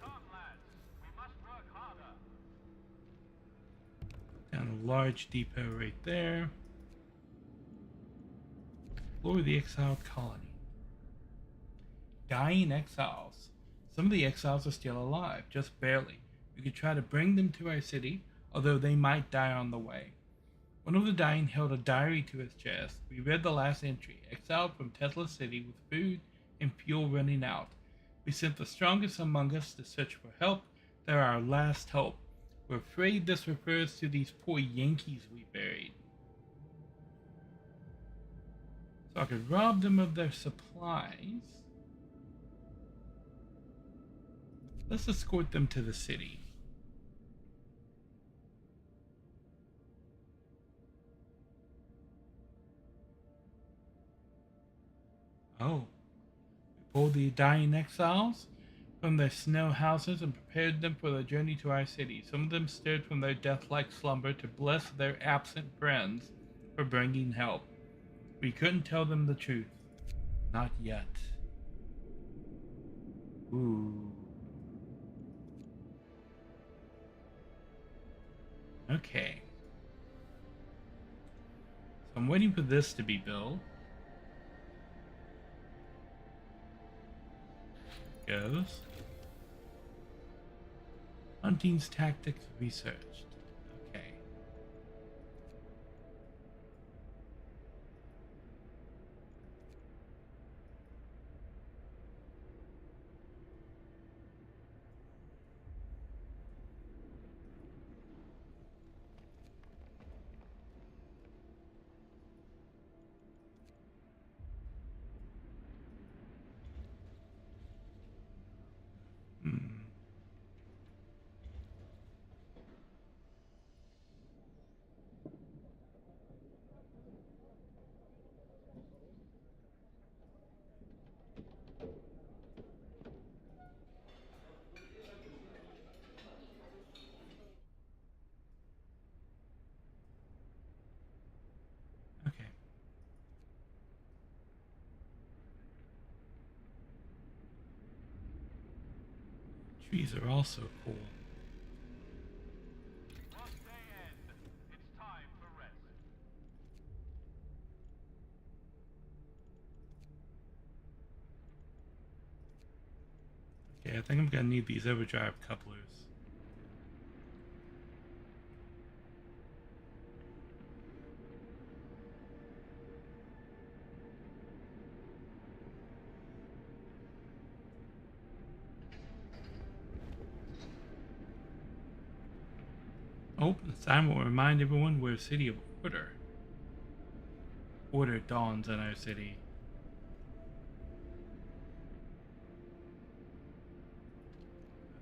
Come, lads. We must work harder. Down a large depot right there. Explore the exiled colony. Dying exiles. Some of the exiles are still alive, just barely. We could try to bring them to our city, although they might die on the way. One of the dying held a diary to his chest. We read the last entry, exiled from Tesla City with food and fuel running out. We sent the strongest among us to search for help. They're our last hope. We're afraid this refers to these poor Yankees we buried. So I could rob them of their supplies. Let's escort them to the city. Oh. We pulled the dying exiles from their snow houses and prepared them for the journey to our city. Some of them stirred from their death-like slumber to bless their absent friends for bringing help. We couldn't tell them the truth. Not yet. Ooh. Okay. So I'm waiting for this to be built. Goes. Hunting's tactics researched. Okay. Hmm. Okay. Trees are also cool. Work day end. It's time for rest. Okay, I think I'm gonna need these overdrive couplers. Oh, the sign will remind everyone we're a city of order. Order dawns in our city.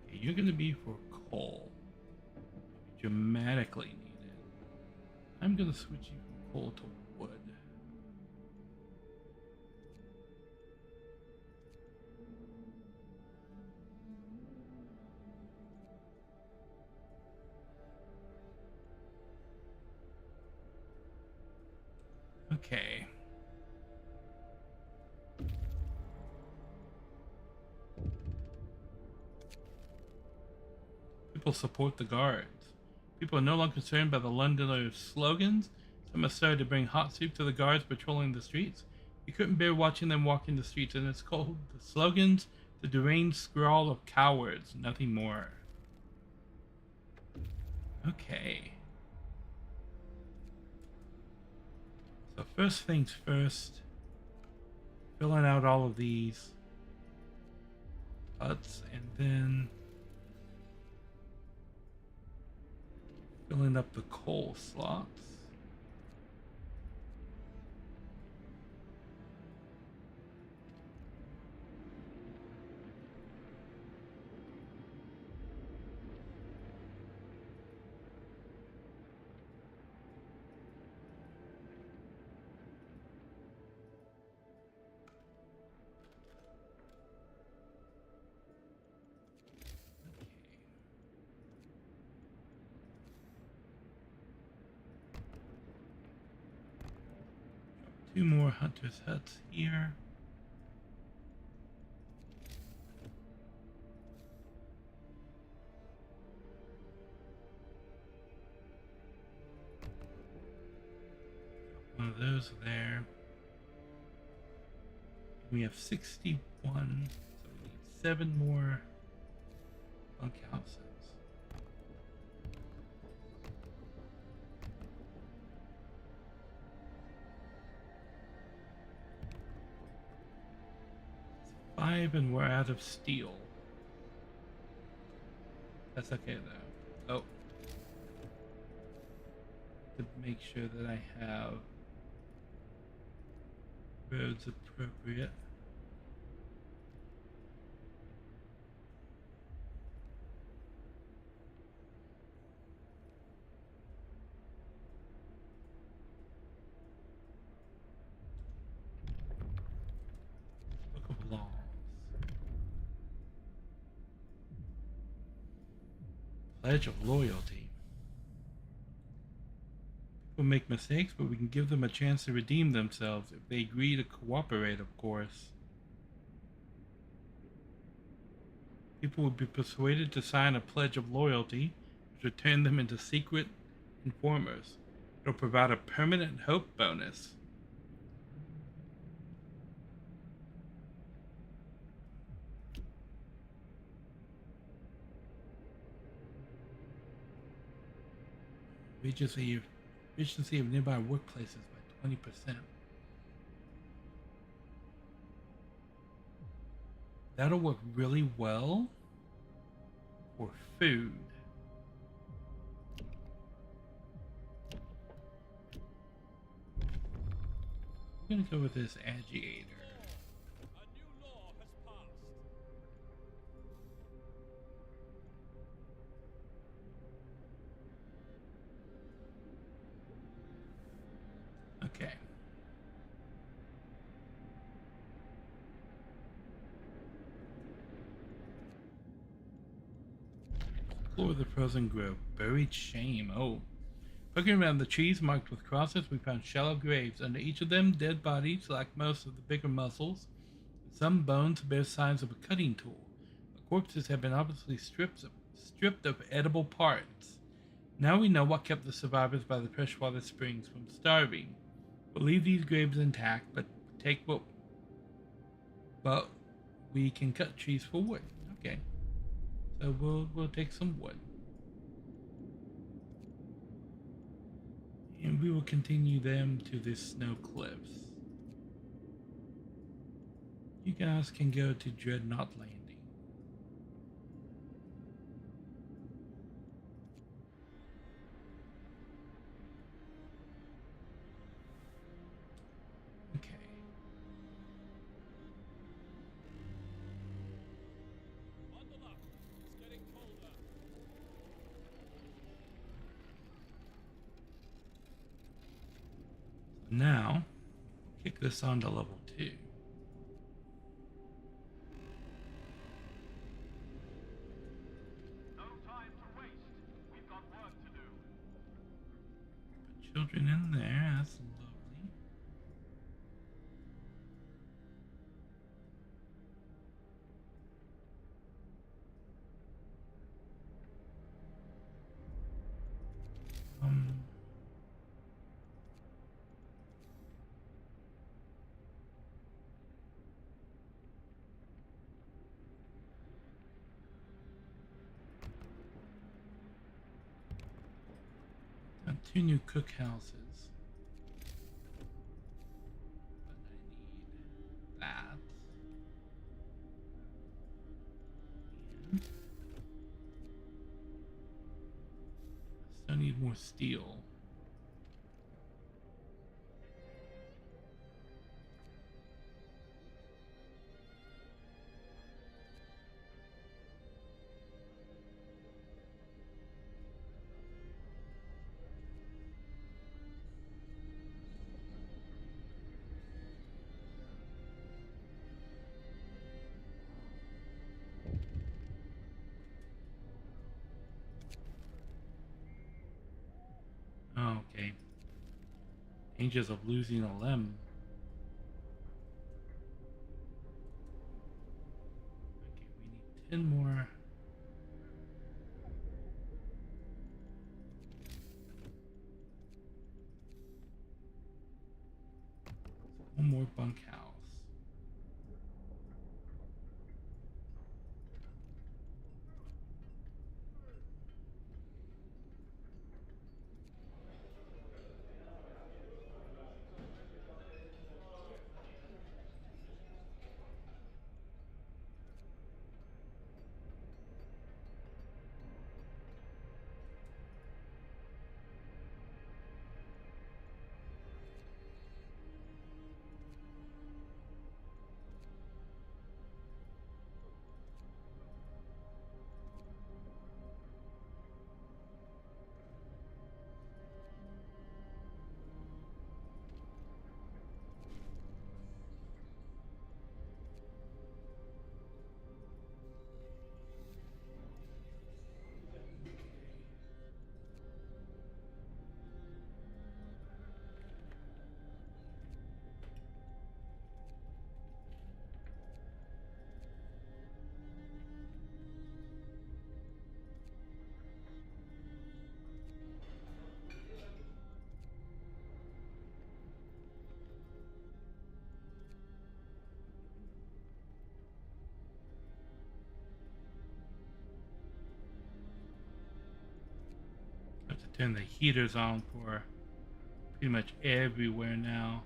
Okay, you're gonna be for coal. Dramatically needed. I'm gonna switch you from coal to wood. Okay. People support the guards. People are no longer concerned by the Londoners' slogans. Some have started to bring hot soup to the guards patrolling the streets. You couldn't bear watching them walking the streets, and it's called the slogans, the deranged scrawl of cowards, nothing more. Okay. So first things first, filling out all of these huts, and then filling up the coal slots. Two more hunters' huts here. One of those there. We have 61, so we need 7 more bunkhouses. It's 5 and we're out of steel. That's okay though. Oh. To make sure that I have roads appropriate. Book of Laws. Pledge of Loyalty. People make mistakes, but we can give them a chance to redeem themselves if they agree to cooperate, of course. People would be persuaded to sign a pledge of loyalty, which would turn them into secret informers. It'll provide a permanent hope bonus. Efficiency of nearby workplaces by 20%. That'll work really well for food. I'm gonna go with this agitator. A new law has passed. Okay. Explore the frozen grove. Buried shame. Oh. Looking around the trees marked with crosses, we found shallow graves. Under each of them, dead bodies lack most of the bigger muscles. Some bones bear signs of a cutting tool. The corpses have been obviously stripped of edible parts. Now we know what kept the survivors by the freshwater springs from starving. We'll leave these graves intact, but we can cut trees for wood. Okay. So we'll take some wood. And we will continue them to the snow cliffs. You guys can go to Dreadnought Landing. Now, kick this on to level 2. No time to waste. We've got work to do. Put children in there, that's lovely. Um, Got 2 new cookhouses. But I need that. And I still need more steel. Oh, okay. Dangers of losing a limb. Okay, we need 10 more. One more bunkhouse. I have to turn the heaters on for pretty much everywhere now.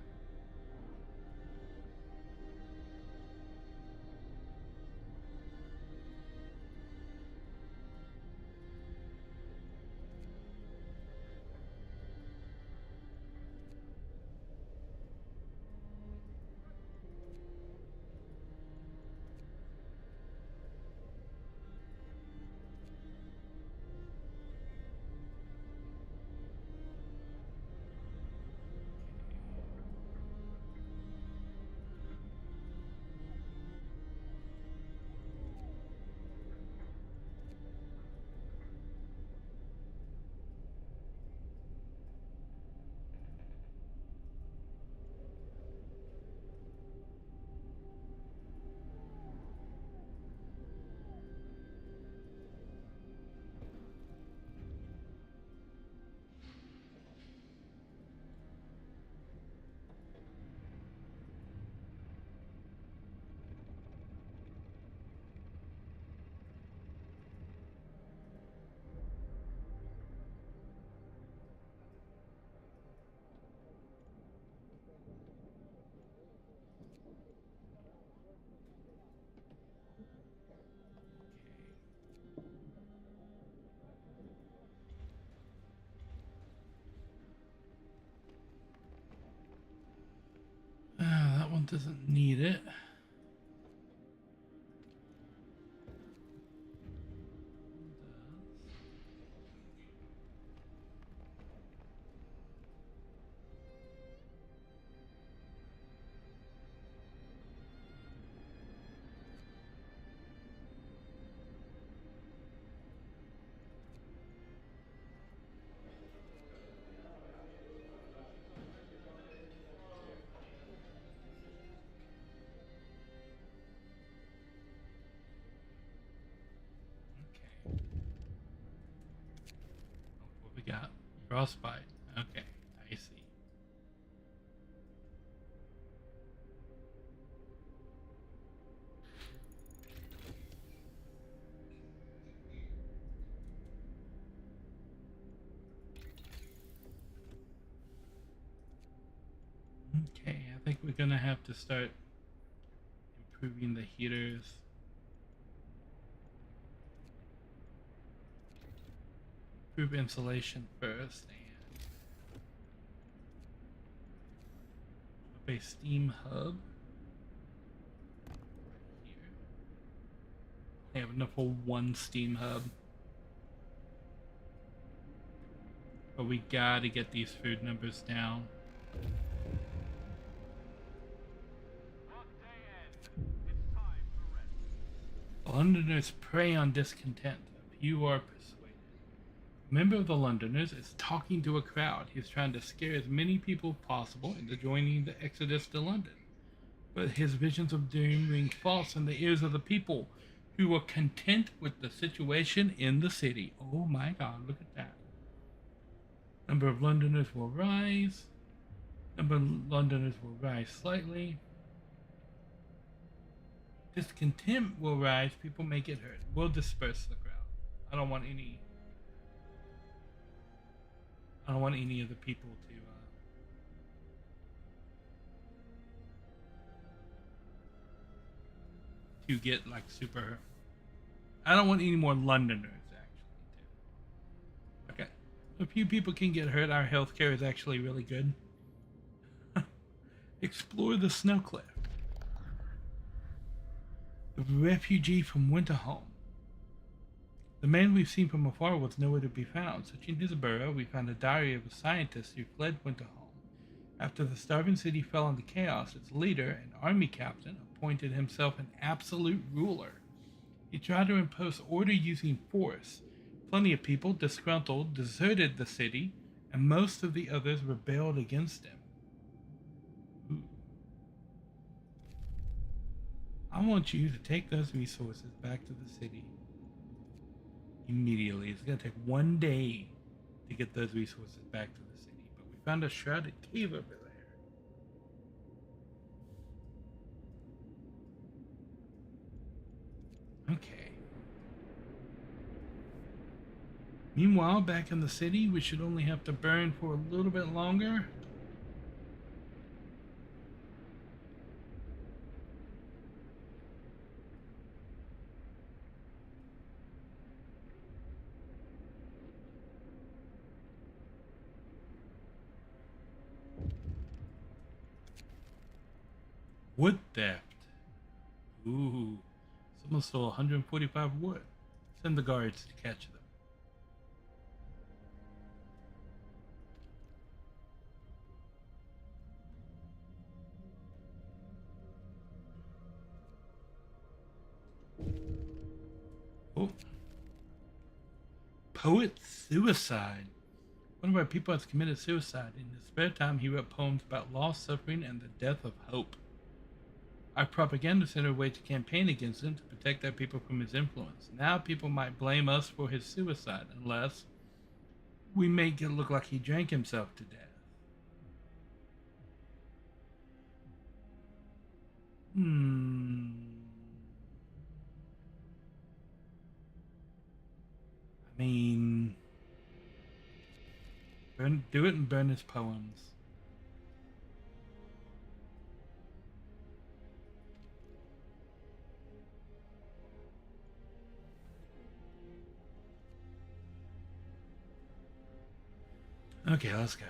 That one doesn't need it. frostbite. Okay, I see. Okay, I think we're gonna have to start improving the heaters. Improve insulation first and up a steam hub here. I have enough for one steam hub. But we gotta get these food numbers down. Work day end. It's time for rest. Londoners prey on discontent. A few are persuaded. A member of the Londoners is talking to a crowd. He's trying to scare as many people as possible into joining the exodus to London. But his visions of doom ring false in the ears of the people who are content with the situation in the city. Oh my god, look at that. Number of Londoners will rise. Number of Londoners will rise slightly. Discontent will rise. People may get hurt. We'll disperse the crowd. I don't want any of the people to get like super. I don't want any more Londoners actually. Too. Okay, a few people can get hurt. Our healthcare is actually really good. Explore the snow cliff. The refugee from Winterholm. The man we've seen from afar was nowhere to be found. Searching his burrow, we found a diary of a scientist who fled Winterholm. After the starving city fell into chaos, its leader, an army captain, appointed himself an absolute ruler. He tried to impose order using force. Plenty of people, disgruntled, deserted the city, and most of the others rebelled against him. Ooh. I want you to take those resources back to the city. Immediately. It's going to take 1 day to get those resources back to the city. But we found a shrouded cave over there. Okay. Meanwhile, back in the city, we should only have to burn for a little bit longer. Wood theft. Ooh. Someone stole 145 wood. Send the guards to catch them. Oh. Poet suicide. One of our people has committed suicide. In his spare time, he wrote poems about loss, suffering, and the death of hope. Our propaganda sent a way to campaign against him to protect our people from his influence. Now people might blame us for his suicide unless we make it look like he drank himself to death. I mean, do it and burn his poems. Okay, let's go.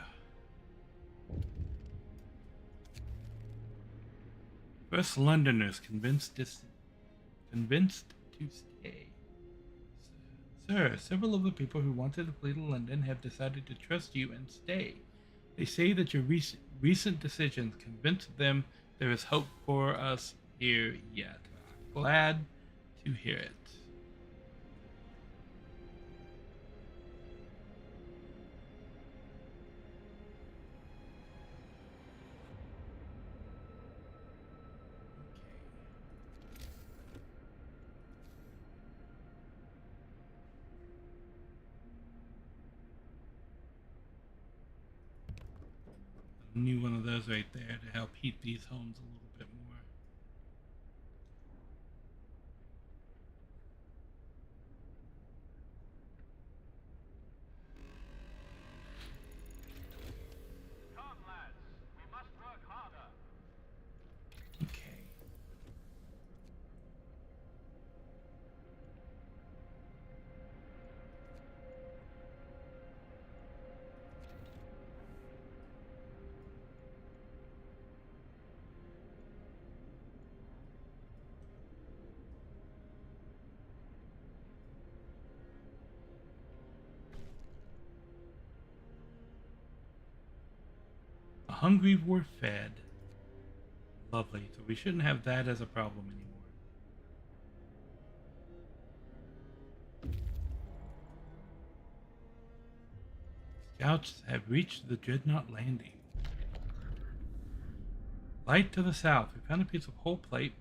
First Londoners convinced to stay. Sir, several of the people who wanted to flee to London have decided to trust you and stay. They say that your recent decisions convinced them there is hope for us here yet. Glad to hear it. A new one of those right there to help heat these homes a little bit more. Come, lads. We must work harder. Okay. The hungry were fed. Lovely. So we shouldn't have that as a problem anymore. Scouts have reached the Dreadnought landing. Light to the south, we found a piece of hull plate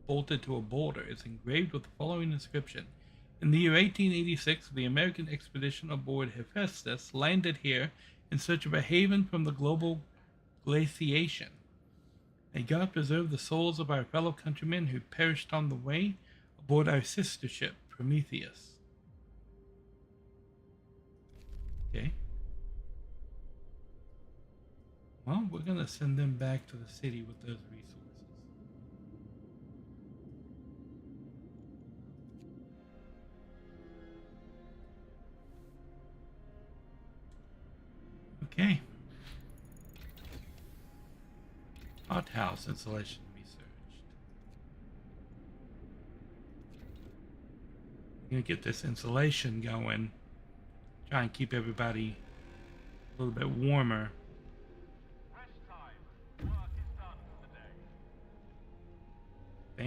bolted to a boulder. It's engraved with the following inscription. In the year 1886, the American expedition aboard Hephaestus landed here in search of a haven from the global glaciation. May God preserve the souls of our fellow countrymen who perished on the way aboard our sister ship, Prometheus. Okay. Well, we're going to send them back to the city with those resources. Okay. Hothouse insulation researched. I'm going to get this insulation going. Try and keep everybody a little bit warmer. Rest time. Work is done for the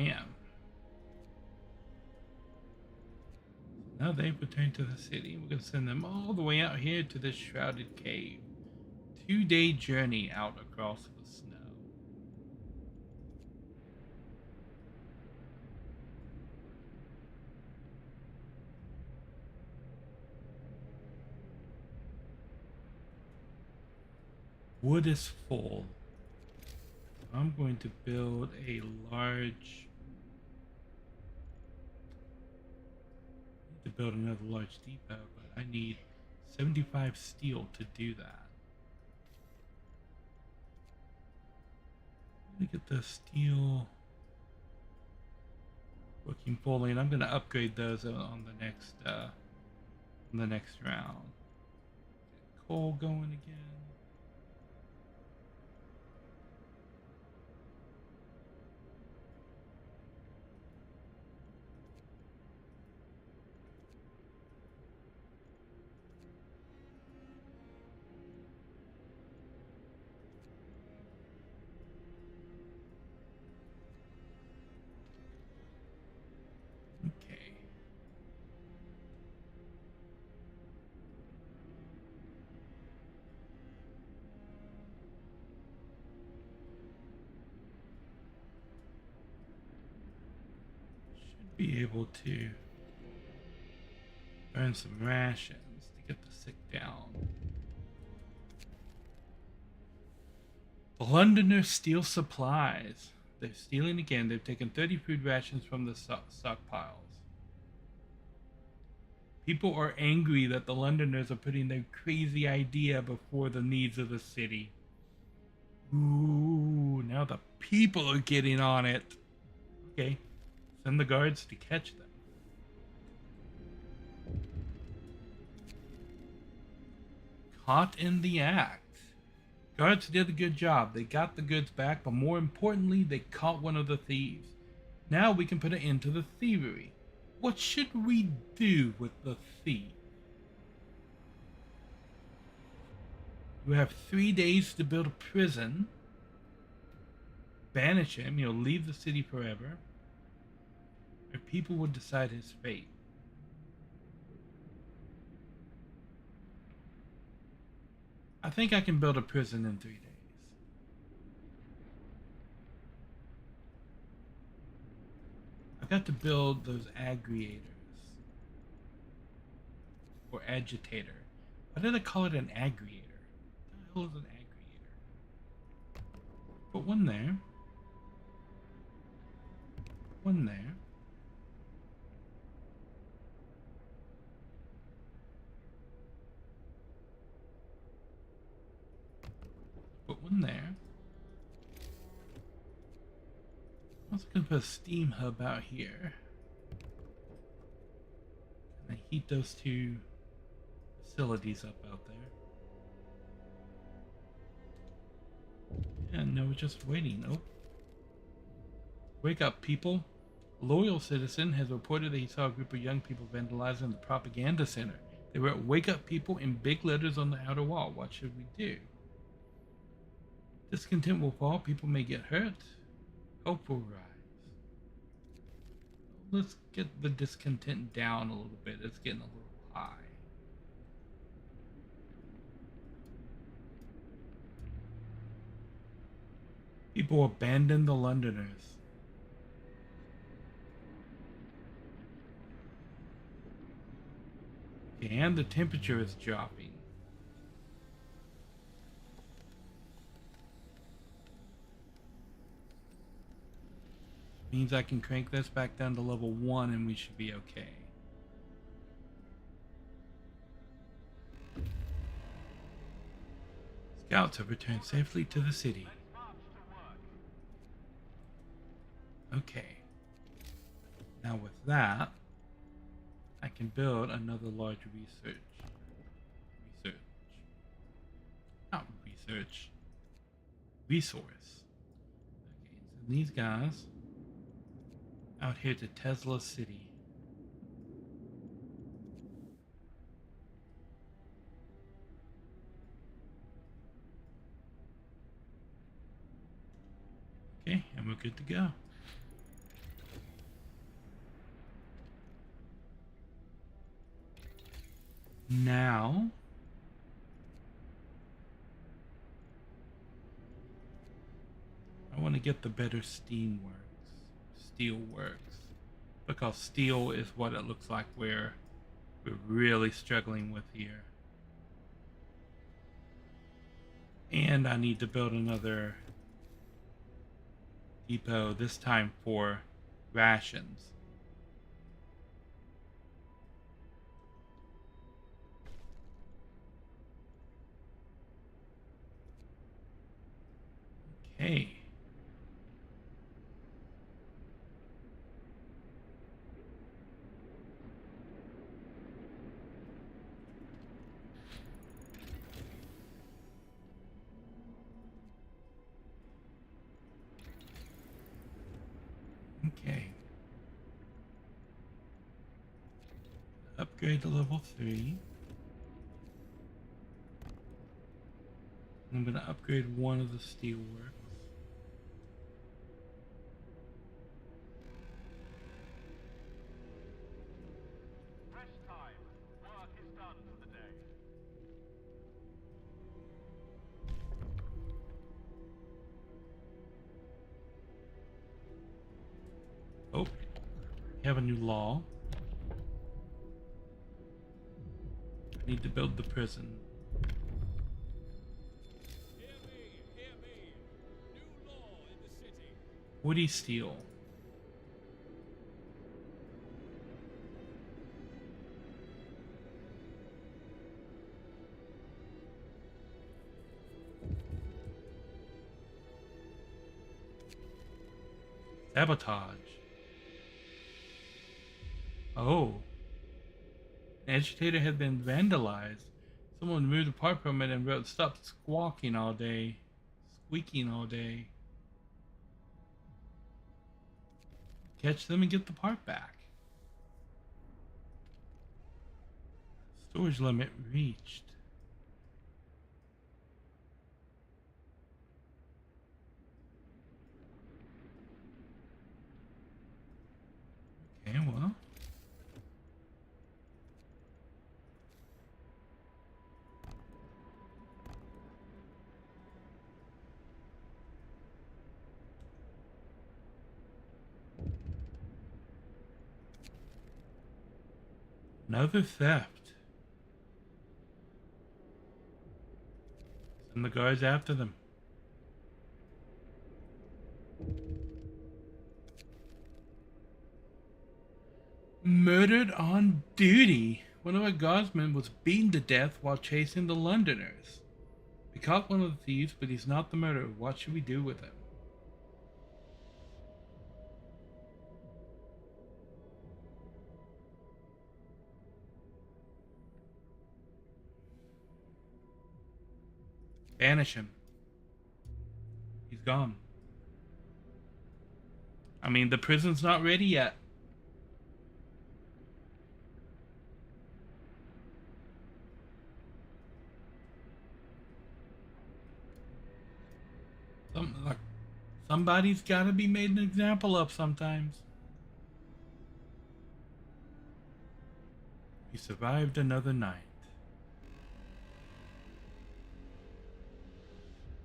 day. Bam. Now they've returned to the city. We're going to send them all the way out here to this shrouded cave. 2-day journey out across the snow. Wood is full. I'm going to build a large... to build another large depot, but I need 75 steel to do that. Let me get the steel working fully, and I'm going to upgrade those on the next round. Get coal going again. Okay. Should be able to burn some rations to get the sick down. The Londoners steal supplies. They're stealing again. They've taken 30 food rations from the stockpiles. People are angry that the Londoners are putting their crazy idea before the needs of the city. Ooh, now the people are getting on it. Okay, send the guards to catch them. Caught in the act. Guards did a good job. They got the goods back, but more importantly, they caught one of the thieves. Now we can put an end to the thievery. What should we do with the thief? We have 3 days to build a prison. Banish him, leave the city forever. Or people would decide his fate. I think I can build a prison in 3 days. I've got to build those aggregators. Or agitator. Why did I call it an aggregator? What the hell is an aggregator? one there. I'm also gonna put a steam hub out here. And I heat those two facilities up out there. And now we're just waiting. Oh. Wake up, people. A loyal citizen has reported that he saw a group of young people vandalizing the propaganda center. They wrote "Wake up, people" in big letters on the outer wall. What should we do? Discontent will fall. People may get hurt. Hope will rise. Let's get the discontent down a little bit. It's getting a little high. People abandon the Londoners. Okay, and the temperature is dropping. Means I can crank this back down to level 1 and we should be okay. Scouts have returned safely to the city. Okay. Now with that, I can build another large resource. Okay, so these guys out here to Tesla City. Okay, and we're good to go. Now, I want to get the better steel works, because steel is what it looks like we're really struggling with here. And I need to build another depot, this time for rations. Okay. Okay. Upgrade to level 3. I'm going to upgrade one of the steel works. Rest time. Work is done for the day. Oh, we have a new law. I need to build the prison. Hear me. New law in the city. Woody steel. Sabotage. Oh. An agitator had been vandalized. Someone removed the part from it and wrote "Stop squawking all day. Squeaking all day." Catch them and get the part back. Storage limit reached. Okay, well. Another theft. Send the guards after them. Murdered on duty. One of our guardsmen was beaten to death while chasing the Londoners. caught one of the thieves, but he's not the murderer. What should we do with him? Banish him. He's gone. I mean, the prison's not ready yet. Somebody's got to be made an example of sometimes. He survived another night.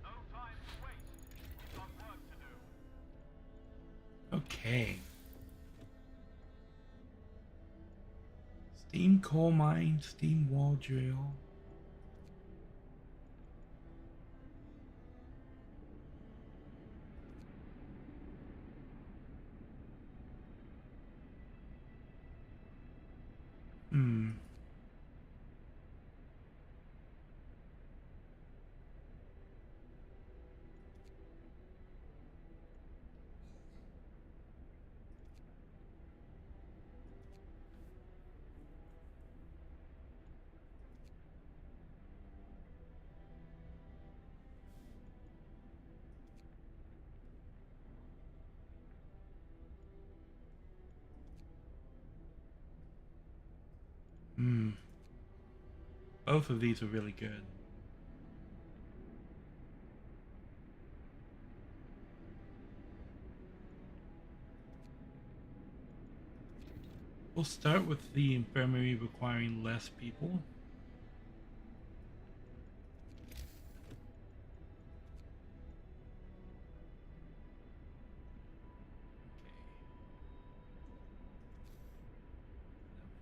No time to waste. We've got work to do. Okay. Steam coal mine, steam wall drill. Hmm. Hmm. Both of these are really good. We'll start with the infirmary requiring less people.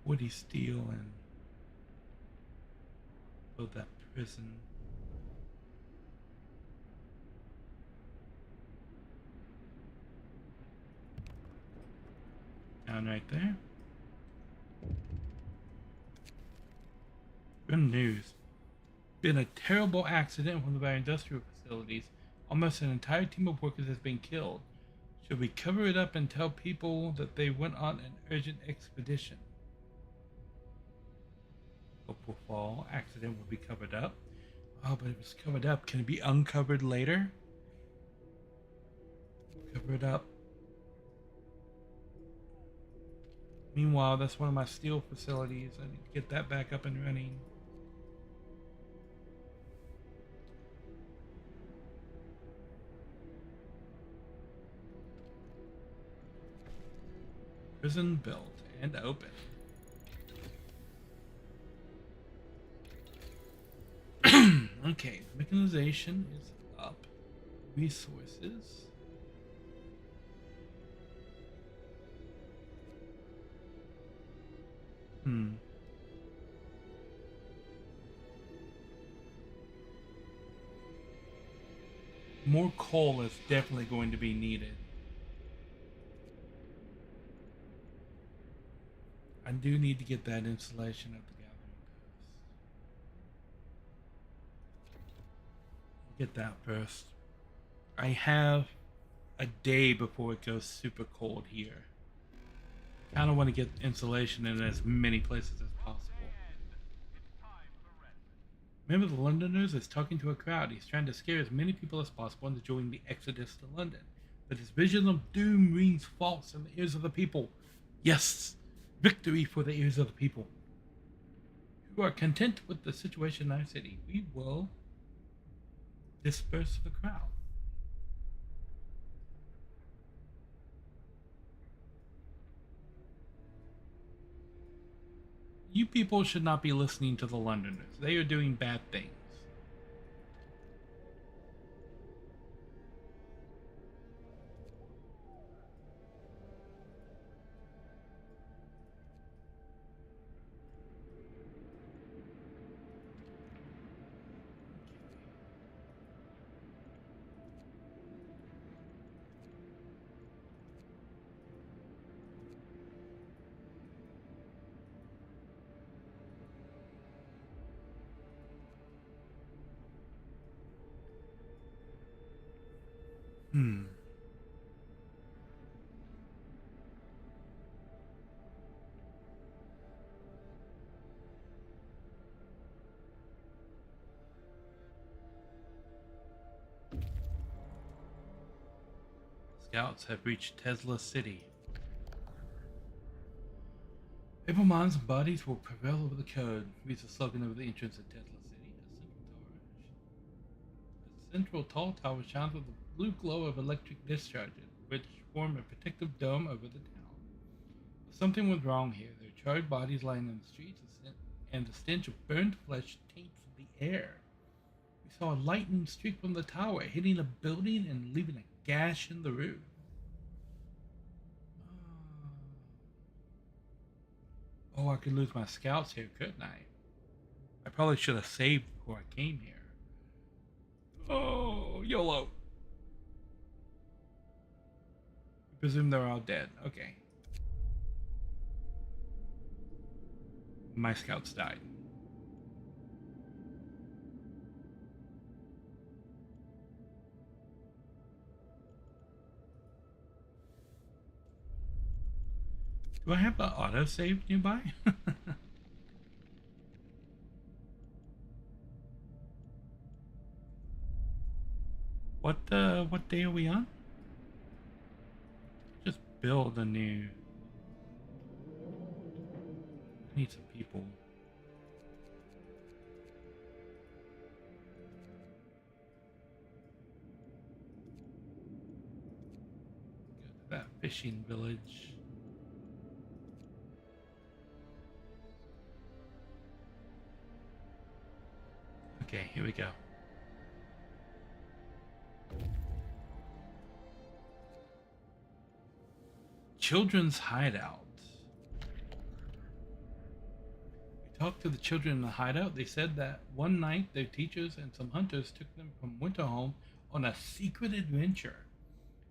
Woody steel and build that prison. Down right there. Good news. Been a terrible accident in one of our industrial facilities. Almost an entire team of workers has been killed. Should we cover it up and tell people that they went on an urgent expedition? Hopeful fall. Accident will be covered up. Oh, but it was covered up. Can it be uncovered later? Cover it up. Meanwhile, that's one of my steel facilities. I need to get that back up and running. Prison built and open. Okay, mechanization is up. Resources. More coal is definitely going to be needed. I do need to get that installation of the gathering post. Get that first. I have a day before it goes super cold here. I kind of want to get insulation in as many places as possible. It's time for rest. Remember, the Londoners is talking to a crowd. He's trying to scare as many people as possible into joining the exodus to London. But his vision of doom rings false in the ears of the people. Yes, victory for the ears of the people who are content with the situation in our city. We will disperse the crowd. You people should not be listening to the Londoners. They are doing bad things. Hmm. Scouts have reached Tesla City. Able minds and bodies will prevail over the code. Reads the slogan over the entrance of Tesla City. A central tall tower shines with a blue glow of electric discharges, which form a protective dome over the town. But something was wrong here. There are charred bodies lying in the streets, and the stench of burned flesh taints the air. We saw a lightning streak from the tower, hitting a building and leaving a gash in the roof. Oh, I could lose my scouts here, couldn't I? I probably should have saved before I came here. Oh, YOLO. I presume they're all dead. Okay. My scouts died. Do I have an autosave nearby? What day are we on? Just build a new. I need some people. Go to that fishing village. Okay, here we go. Children's hideout. We talked to the children in the hideout. They said that one night their teachers and some hunters took them from Winterholm on a secret adventure.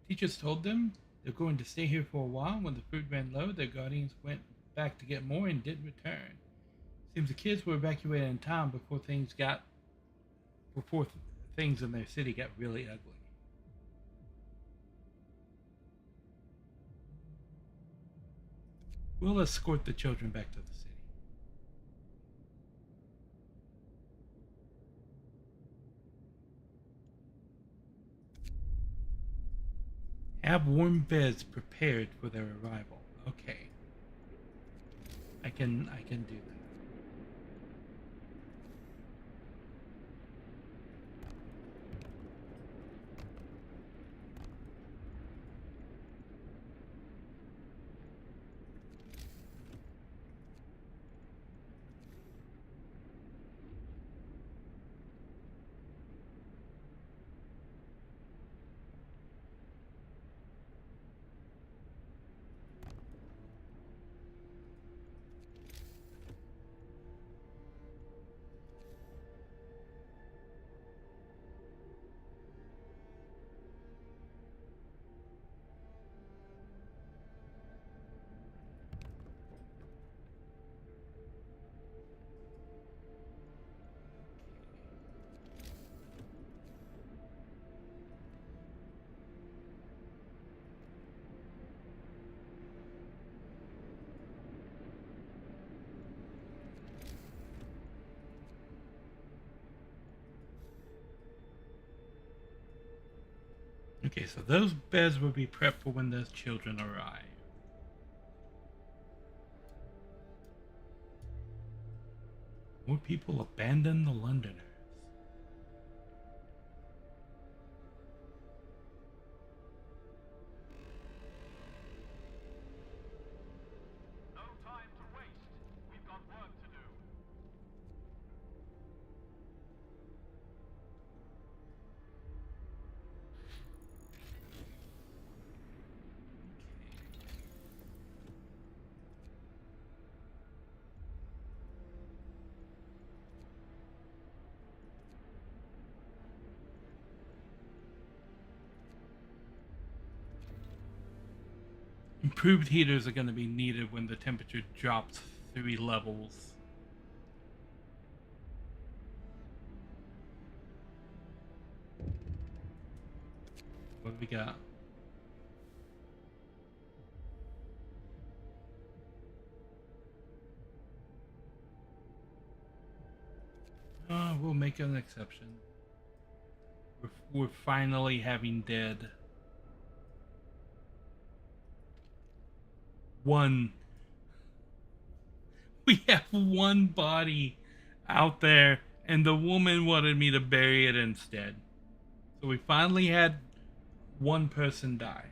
Teachers told them they're going to stay here for a while. When the food ran low, their guardians went back to get more and didn't return. Seems the kids were evacuated in time before things in their city got really ugly. We'll escort the children back to the city. Have warm beds prepared for their arrival. Okay. I can do that. Okay, so those beds will be prepped for when those children arrive. More people abandon the Londoners. No time to waste. We've got work to do. Improved heaters are going to be needed when the temperature drops 3 levels. What do we got? We'll make an exception. We're finally having dead. One. We have one body out there, and the woman wanted me to bury it instead. So we finally had one person die.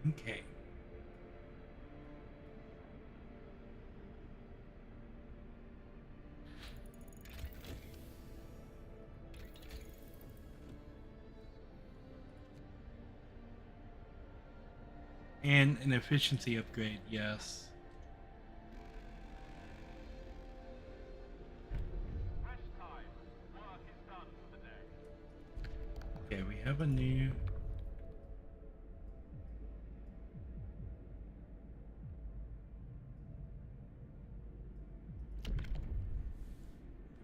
Okay. And an efficiency upgrade, yes. Rest time. Work is done for the day. Okay, we have a new.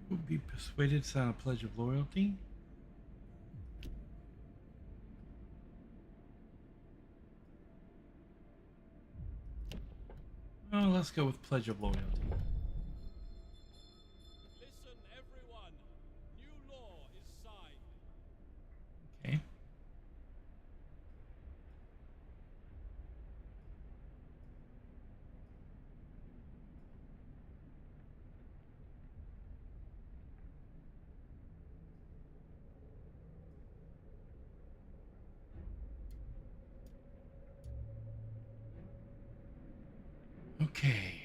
Would be persuaded to sign a pledge of loyalty. Oh, let's go with pledge of loyalty. Listen, everyone. New law is signed. Okay. Okay.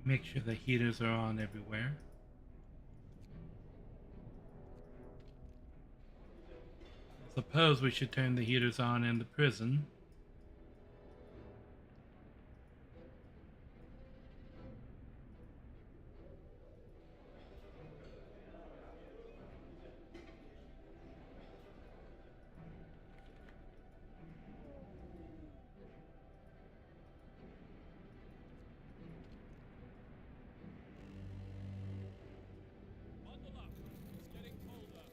Make sure the heaters are on everywhere. I suppose we should turn the heaters on in the prison. Bundle up. It's getting colder.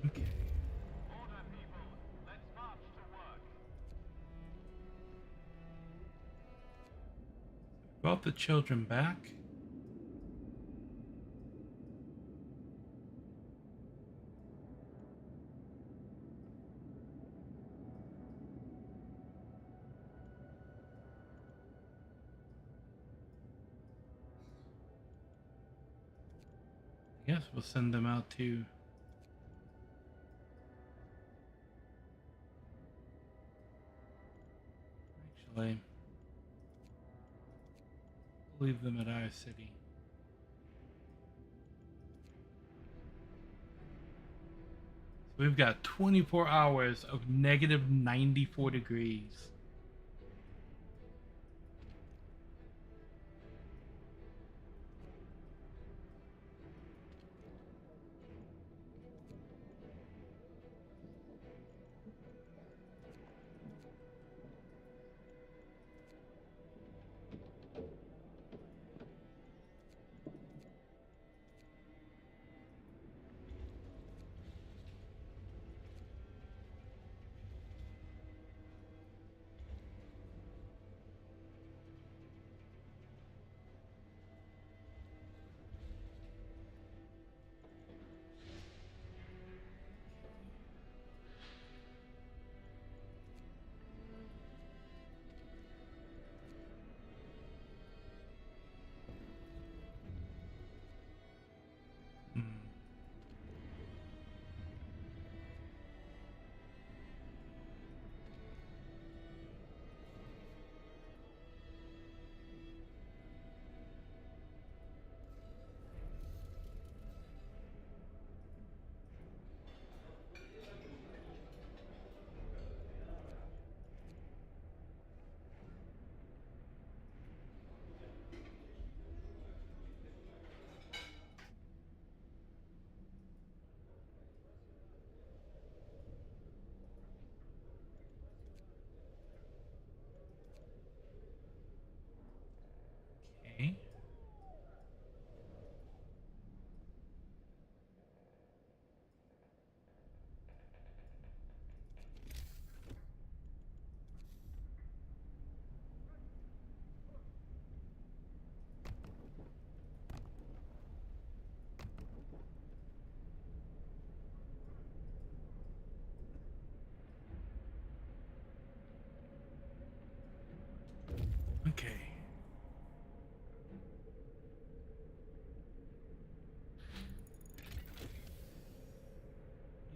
Okay. Order, people. Let's march to work. Brought the children back. I guess we'll send them out too. Actually, we'll leave them at our city. So we've got 24 hours of negative 94 degrees.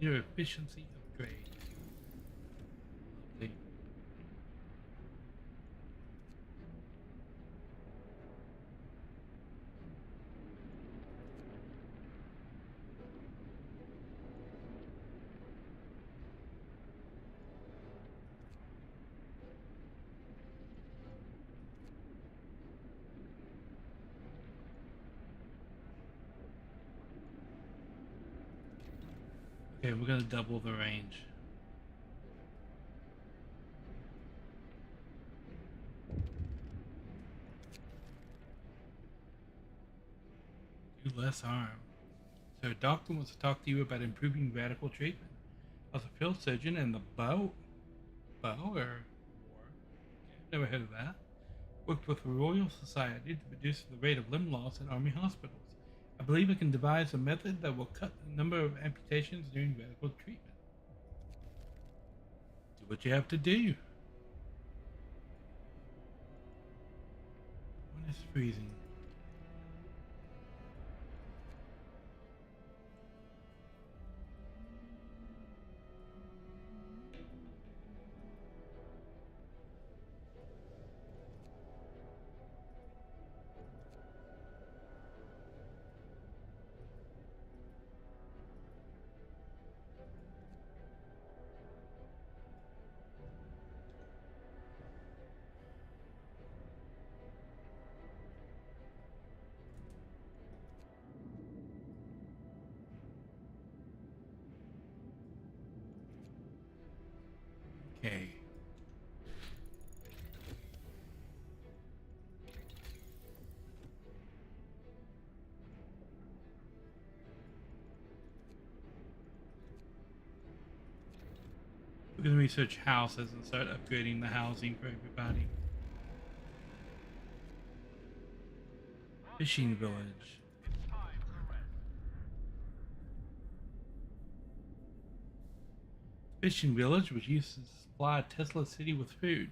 Your efficiency upgrade. Lovely. Okay, we're gonna double the range. Do less harm. So a doctor wants to talk to you about improving radical treatment. I was a field surgeon in the bow or war. Okay, never heard of that. Worked with the Royal Society to reduce the rate of limb loss in army hospitals. I believe I can devise a method that will cut the number of amputations during radical treatment. Do what you have to do. When it's freezing. Okay. We're going to research houses and start upgrading the housing for everybody. Fishing village. It's time for rest. Fishing village was used to supply Tesla City with food.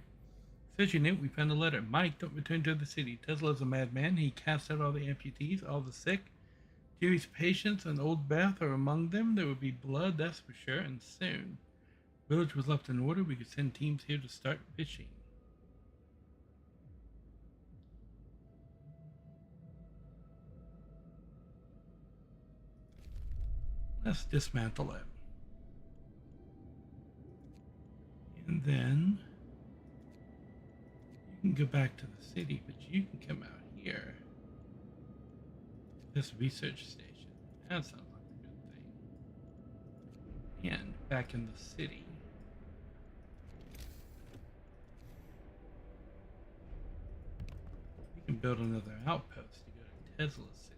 Searching it, we found a letter. Mike, don't return to the city. Tesla's a madman. He cast out all the amputees, all the sick. Jerry's patients and Old Beth are among them. There will be blood, that's for sure, and soon. Village was left in order. We could send teams here to start fishing. Let's dismantle it. And then you can go back to the city, but you can come out here. This research station. That sounds like a good thing. And back in the city. We can build another outpost to go to Tesla City.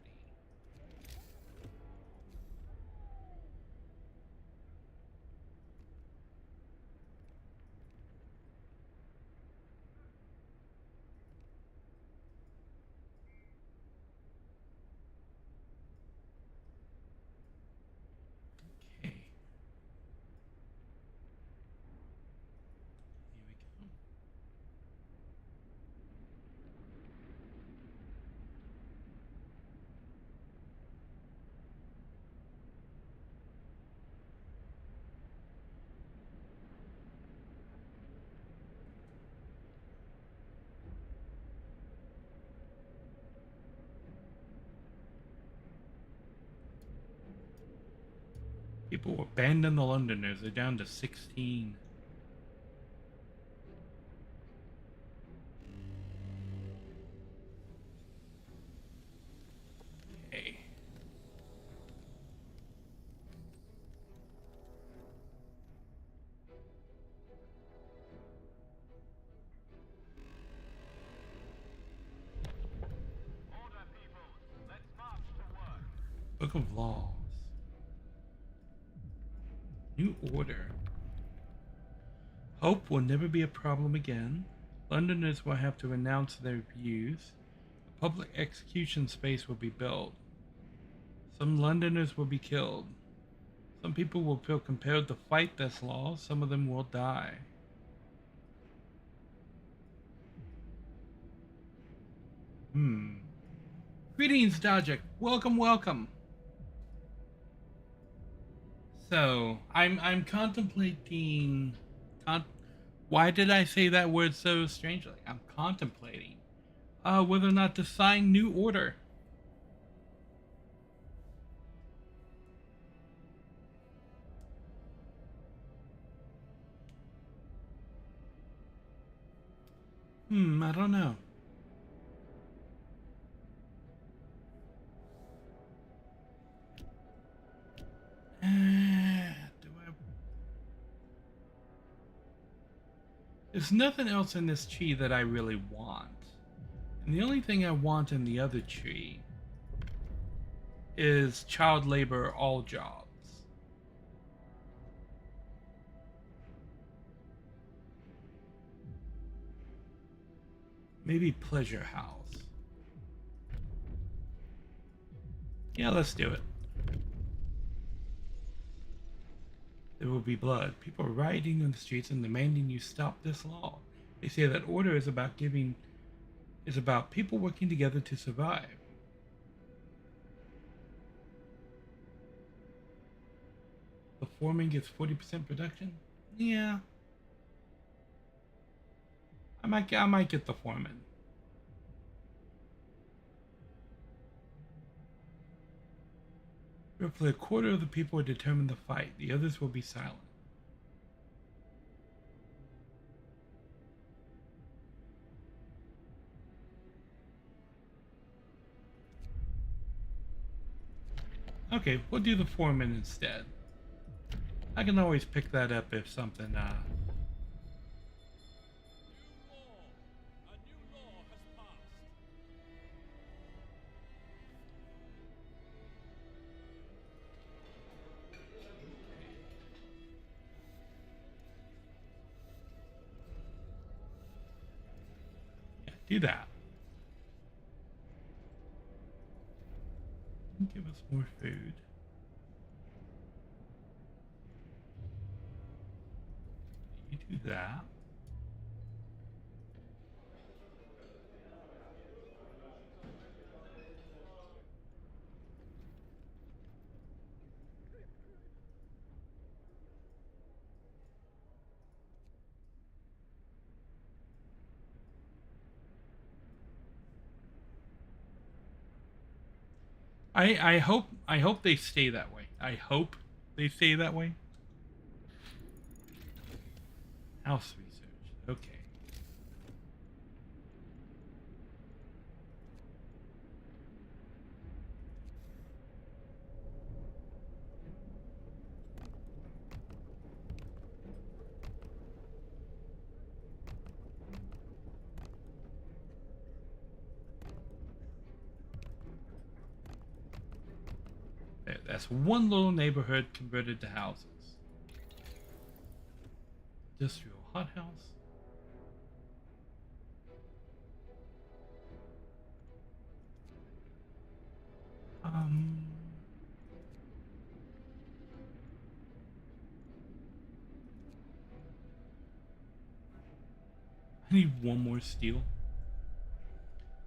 Okay. Here we go. People abandon the Londoners. They're down to 16. Okay. Order, people. Let's march to work. Book of Laws. New order. Hope will never be a problem again. Londoners will have to renounce their views. A public execution space will be built. Some Londoners will be killed. Some people will feel compelled to fight this law. Some of them will die. Greetings, Dodgic. Welcome, welcome. So I'm contemplating. Con- Why did I say that word so strangely? I'm contemplating whether or not to sign new order. I don't know. Do I? There's nothing else in this tree that I really want. And the only thing I want in the other tree is child labor all jobs. Maybe pleasure house. Yeah, let's do it. There will be blood. People are rioting in the streets and demanding you stop this law. They say that order is about people working together to survive. The foreman gets 40% production? Yeah. I might get the foreman. Roughly a quarter of the people are determined to fight. The others will be silent. Okay, we'll do the foreman instead. I can always pick that up if something, New law! A new law has passed. yeah, do that. Give us more food. You do that. I hope they stay that way. I hope they stay that way. House research. Okay. There, that's one little neighborhood converted to houses. Industrial hothouse. Um, I need one more steel.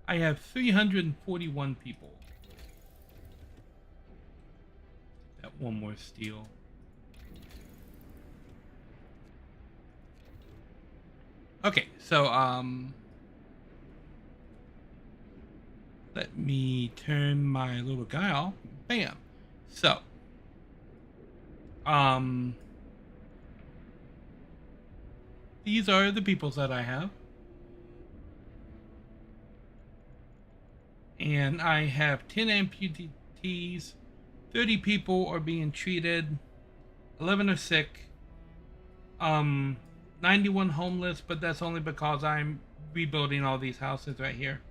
I have 341 people. That one more steel. Okay, so let me turn my little guy off. Bam. So these are the peoples that I have. And I have 10 amputees, 30 people are being treated, 11 are sick, 91 homeless, but that's only because I'm rebuilding all these houses right here.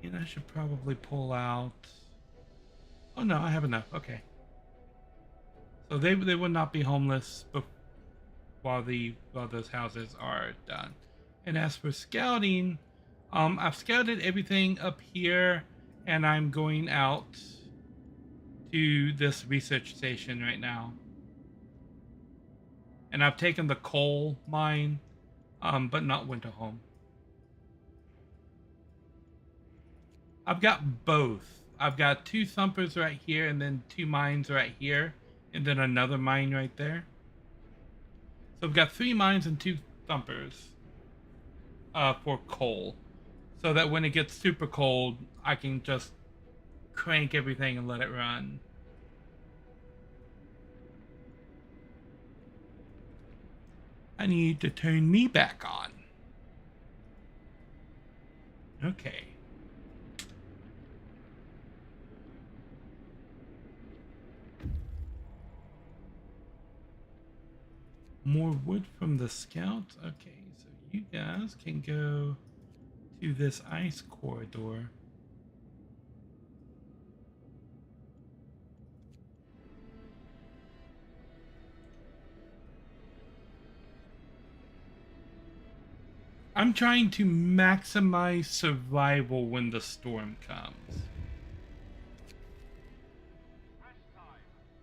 And I should probably pull out. Oh no, I have enough. Okay. So they will not be homeless while those houses are done. And as for scouting, I've scouted everything up here, and I'm going out to this research station right now. And I've taken the coal mine, but not Winterholm. I've got both I've got 2 thumpers right here, and then 2 mines right here, and then another mine right there. So I've got 3 mines and 2 thumpers for coal, so that when it gets super cold, I can just crank everything and let it run. I need to turn me back on. Okay. More wood from the scouts. Okay, so you guys can go to this ice corridor. I'm trying to maximize survival when the storm comes. Rest time.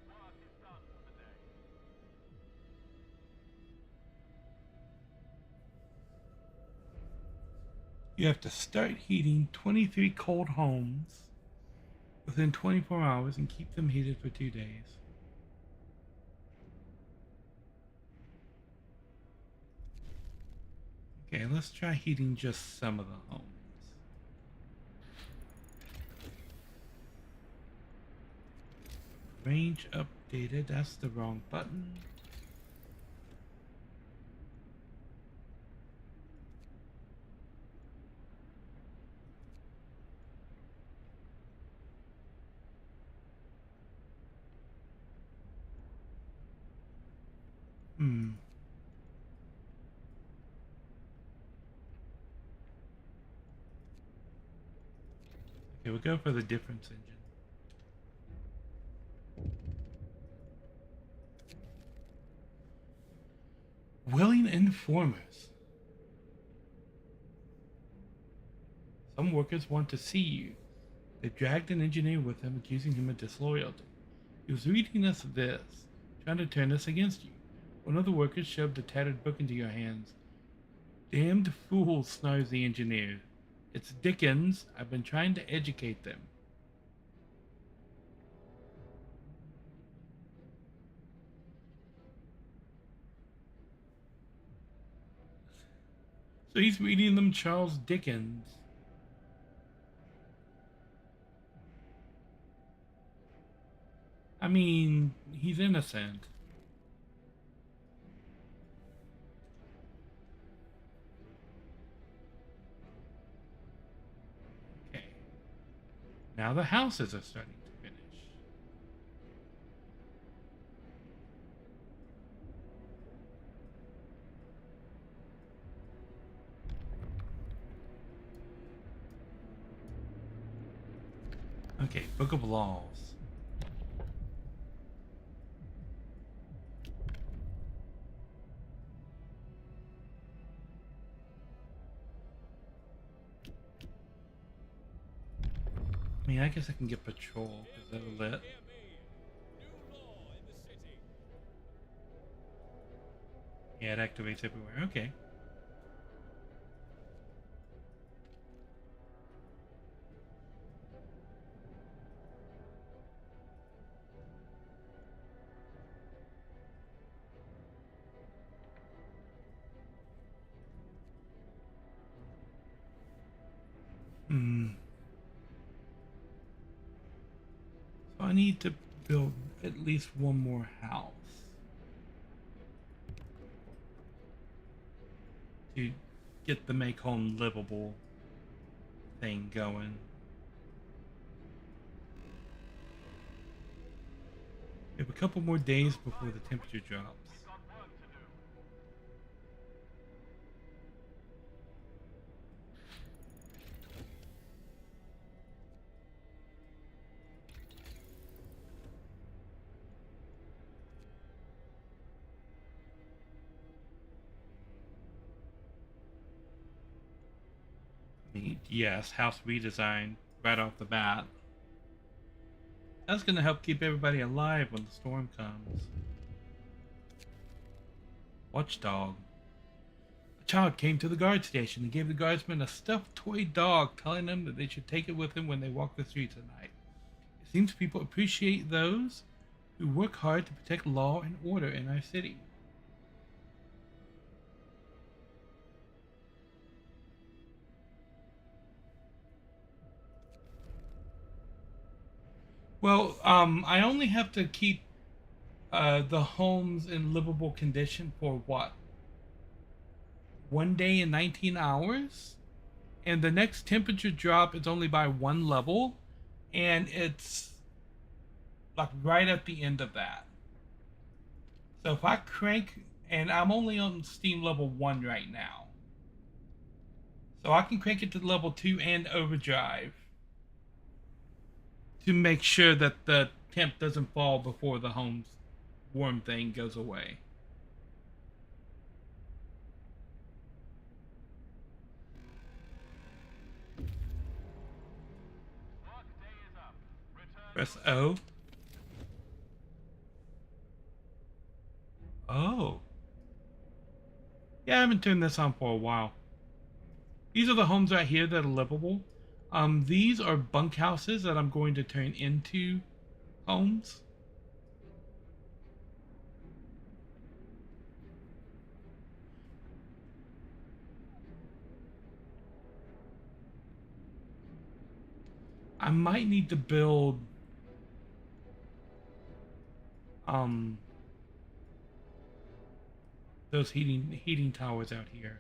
Work is done for the day. You have to start heating 23 cold homes within 24 hours and keep them heated for 2 days. Okay, let's try heating just some of the homes. Range updated, that's the wrong button. Okay, we'll go for the difference engine. Willing informers. Some workers want to see you. They dragged an engineer with them, accusing him of disloyalty. He was reading us this, trying to turn us against you. One of the workers shoved a tattered book into your hands. Damned fool, snarls the engineer. It's Dickens. I've been trying to educate them. So he's reading them Charles Dickens. I mean, he's innocent. Okay. Now the houses are starting to finish. Okay, Book of Laws. I mean, I guess I can get patrol because they're lit. Hear me. New law in the city. Yeah, it activates everywhere. Okay. So I need to build at least one more house to get the make home livable thing going. We have a couple more days before the temperature drops. We've got work to do. I mean, yes, house redesign right off the bat. That's going to help keep everybody alive when the storm comes. Watchdog. A child came to the guard station and gave the guardsmen a stuffed toy dog, telling them that they should take it with them when they walk the streets at night. Seems people appreciate those who work hard to protect law and order in our city. Well, I only have to keep the homes in livable condition for what? 1 day and 19 hours? And the next temperature drop is only by 1 level, and it's like right at the end of that. So if I crank, and I'm only on Steam level 1 right now, so I can crank it to level 2 and overdrive to make sure that the temp doesn't fall before the home's warm thing goes away. Work day is up. Return Press to O. Oh. Yeah, I haven't turned this on for a while. These are the homes right here that are livable. These are bunkhouses that I'm going to turn into homes. I might need to build um those heating towers out here.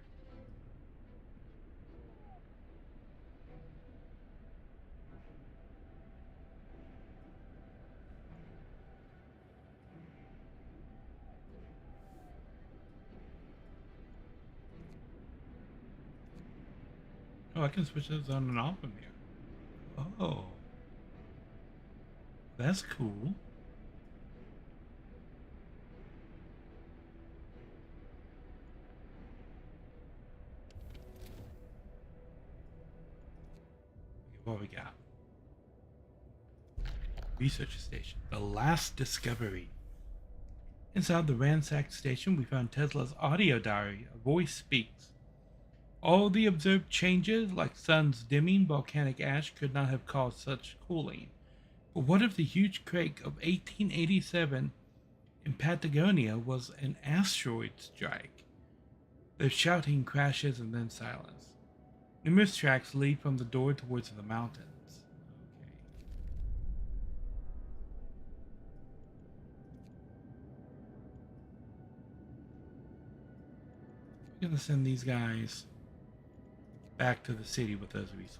Oh, I can switch those on and off from here. Oh, that's cool. What we got? Research station. The last discovery. Inside the ransacked station, we found Tesla's audio diary. A voice speaks. All the observed changes, like suns dimming, volcanic ash, could not have caused such cooling. But what if the huge quake of 1887 in Patagonia was an asteroid strike? There's shouting, crashes, and then silence. Numerous tracks lead from the door towards the mountains. Okay. We're gonna send these guys back to the city with those resources.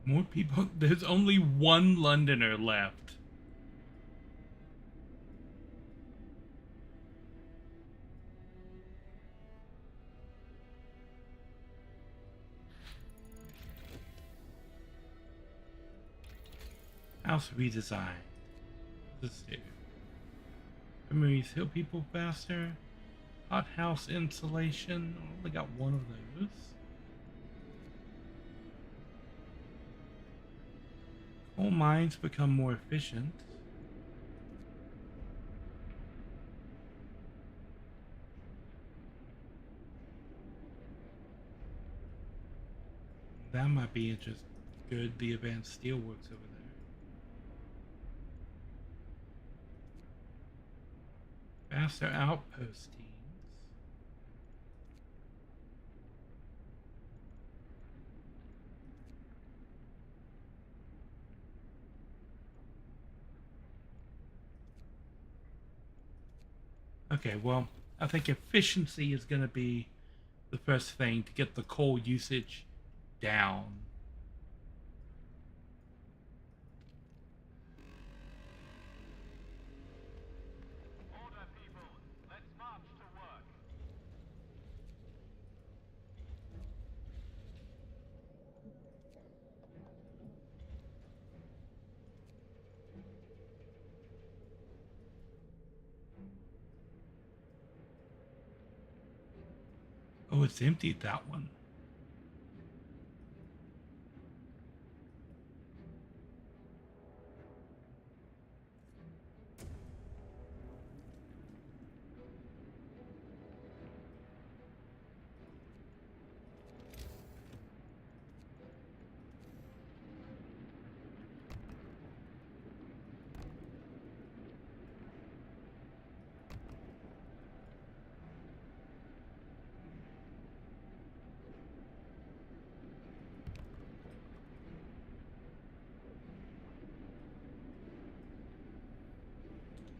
More people. There's only one Londoner left. House redesign. Let's do. Memories heal people faster. Hot house insulation. I only got one of those. Coal mines become more efficient. That might be just good. The advanced steelworks over there. Faster outpost teams. Okay, well, I think efficiency is going to be the first thing to get the coal usage down. Oh, it's empty, that one.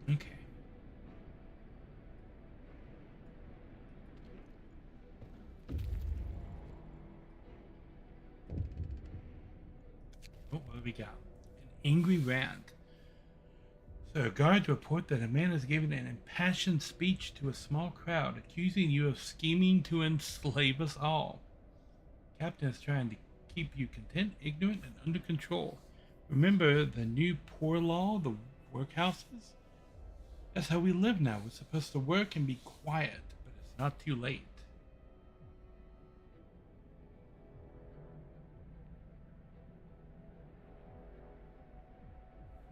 Okay. Oh, what do we got? An angry rant. Sir, guards report that a man has given an impassioned speech to a small crowd, accusing you of scheming to enslave us all. Captain is trying to keep you content, ignorant, and under control. Remember the new poor law, the workhouses? That's how we live now. We're supposed to work and be quiet, but it's not too late.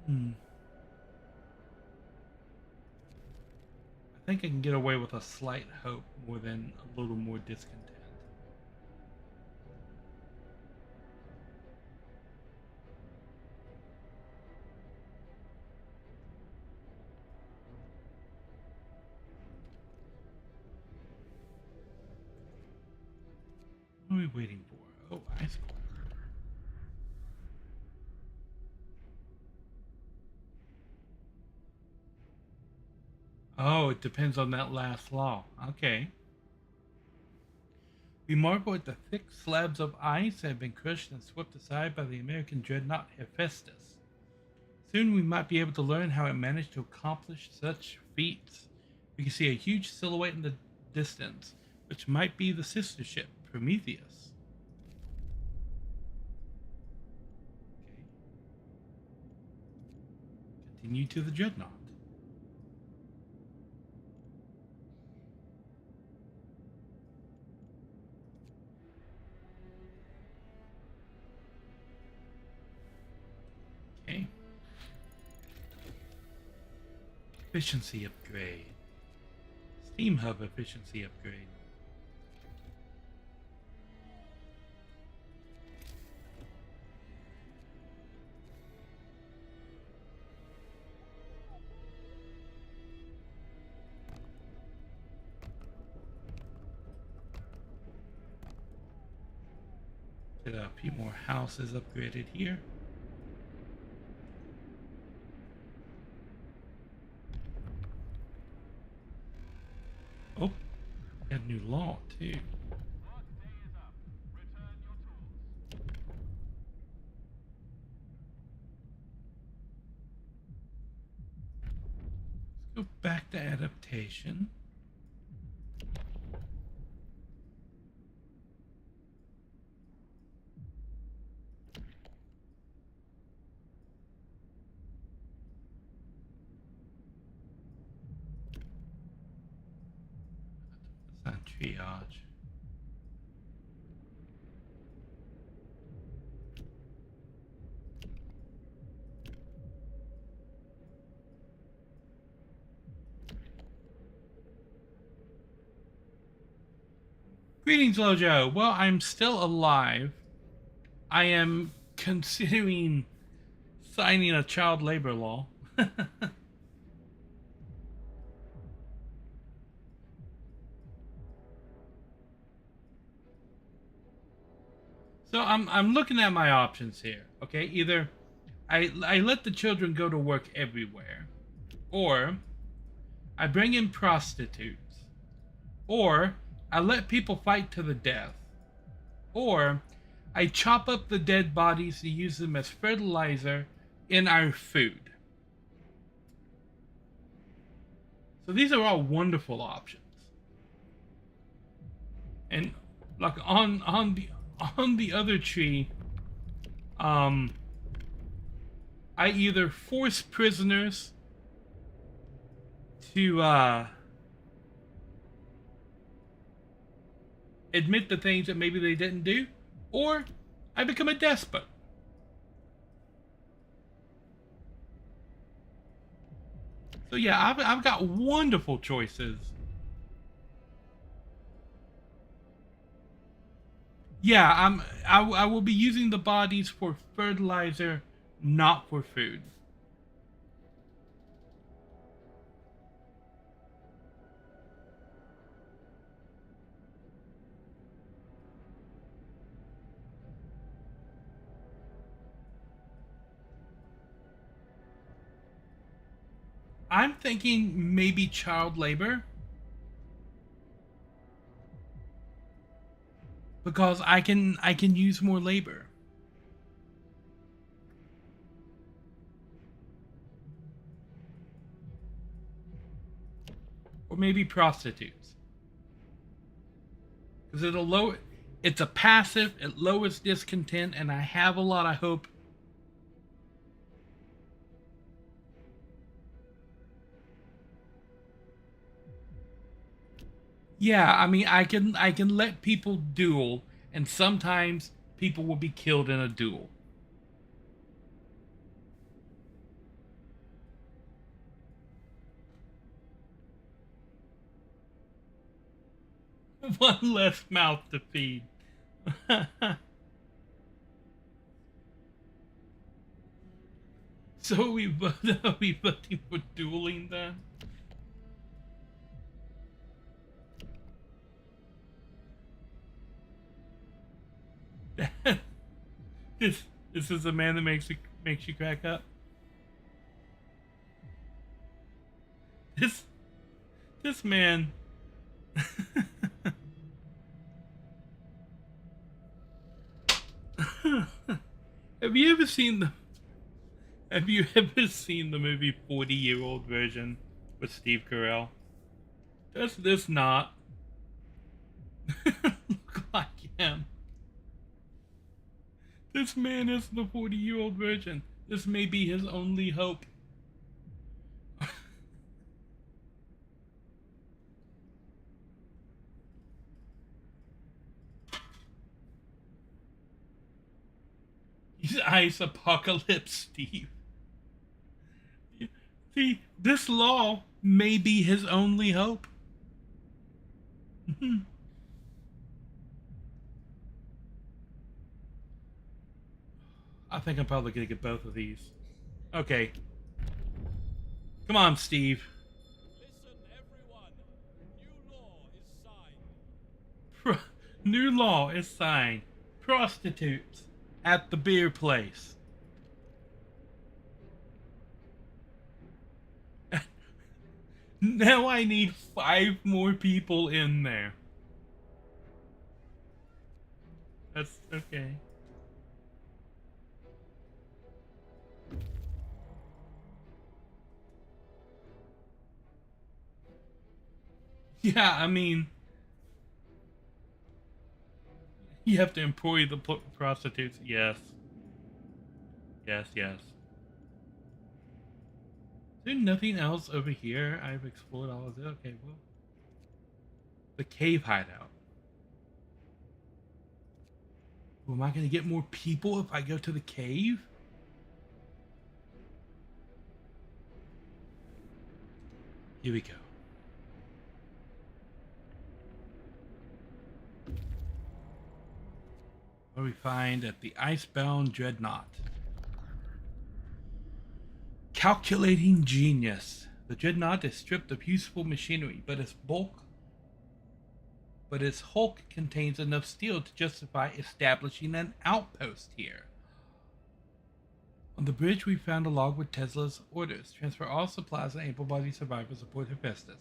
I think I can get away with a slight hope more than a little more discontent. What are we waiting for? Oh, ice cold. Oh, it depends on that last law. Okay. We marvel at the thick slabs of ice that have been crushed and swept aside by the American dreadnought Hephaestus. Soon we might be able to learn how it managed to accomplish such feats. We can see a huge silhouette in the distance, which might be the sister ship, Prometheus. Okay. Continue to the dreadnought. Okay. Efficiency upgrade. Steam hub efficiency upgrade. Get a few more houses upgraded here. Oh, got a new law too. Work day is up. Return your tools. Let's go back to adaptation. It's not triage. Greetings, Lojo. Well, I'm still alive. I am considering signing a child labor law. So I'm looking at my options here. Okay, either I let the children go to work everywhere, or I bring in prostitutes, or I let people fight to the death, or I chop up the dead bodies to use them as fertilizer in our food. So these are all wonderful options. And like on the other tree, I either force prisoners to admit the things that maybe they didn't do, or I become a despot. So yeah, I've got wonderful choices. Yeah, I will be using the bodies for fertilizer, not for food. I'm thinking maybe child labor. Because I can use more labor. Or maybe prostitutes. Because it'll lower, it's a passive, it lowers discontent, and I have a lot of hope. Yeah, I mean I can let people duel, and sometimes people will be killed in a duel. One less mouth to feed. So are we voting for dueling then? this is a man that makes you crack up. This man. Have you ever seen the Have you ever seen the movie 40-Year-Old Version with Steve Carell? Does this not look like him? This man is the 40-year-old virgin. This may be his only hope. He's ice apocalypse Steve. See, this law may be his only hope. I think I'm probably gonna get both of these. Okay. Come on, Steve. Listen, everyone. New New law is signed. law is signed. Prostitutes at the beer place. Now I need 5 more people in there. That's okay. Yeah, I mean, you have to employ the prostitutes. Yes. Yes, yes. Is there nothing else over here? I've explored all of it. Okay, well. The cave hideout. Well, am I going to get more people if I go to the cave? Here we go. What do we find at the Icebound Dreadnought? Calculating genius. The Dreadnought is stripped of useful machinery, but its hulk contains enough steel to justify establishing an outpost here. On the bridge, we found a log with Tesla's orders. Transfer all supplies and able-bodied survivors aboard Hephaestus.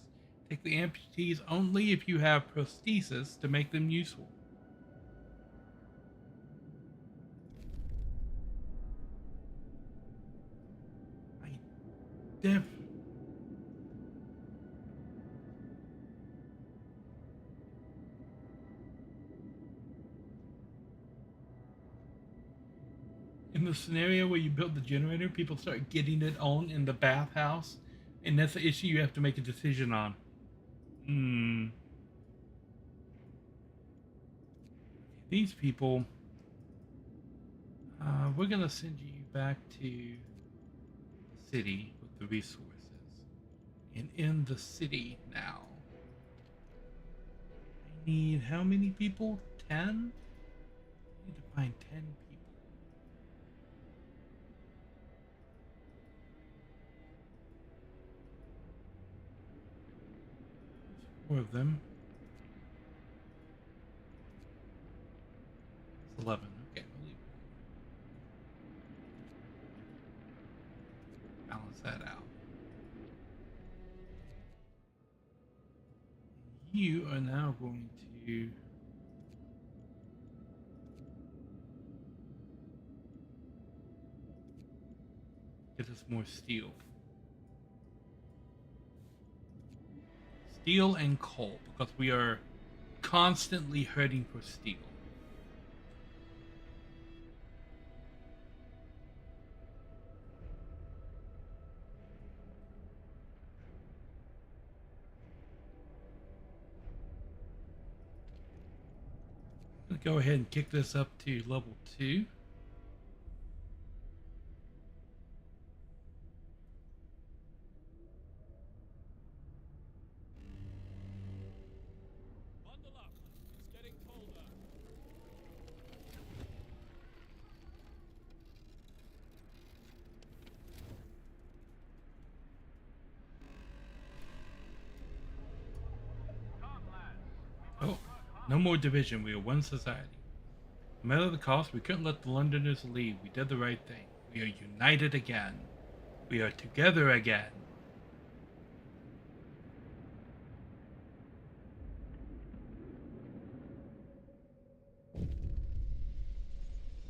Take the amputees only if you have prosthesis to make them useful. In the scenario where you build the generator, people start getting it on in the bathhouse, and that's the issue you have to make a decision on. these people, we're gonna send you back to the city with the resources. And in the city now, I need how many people? 10? I need to find 10 people. There's 4 of them. It's 11. Okay, we'll leave it. Balance that out. You are now going to get us more steel. Steel and coal, because we are constantly hurting for steel. I'm gonna go ahead and kick this up to level 2. Bundle up. It's getting colder. Come, lads. Oh, no more division. We are one society. No matter the cost, we couldn't let the Londoners leave. We did the right thing. We are united again. We are together again.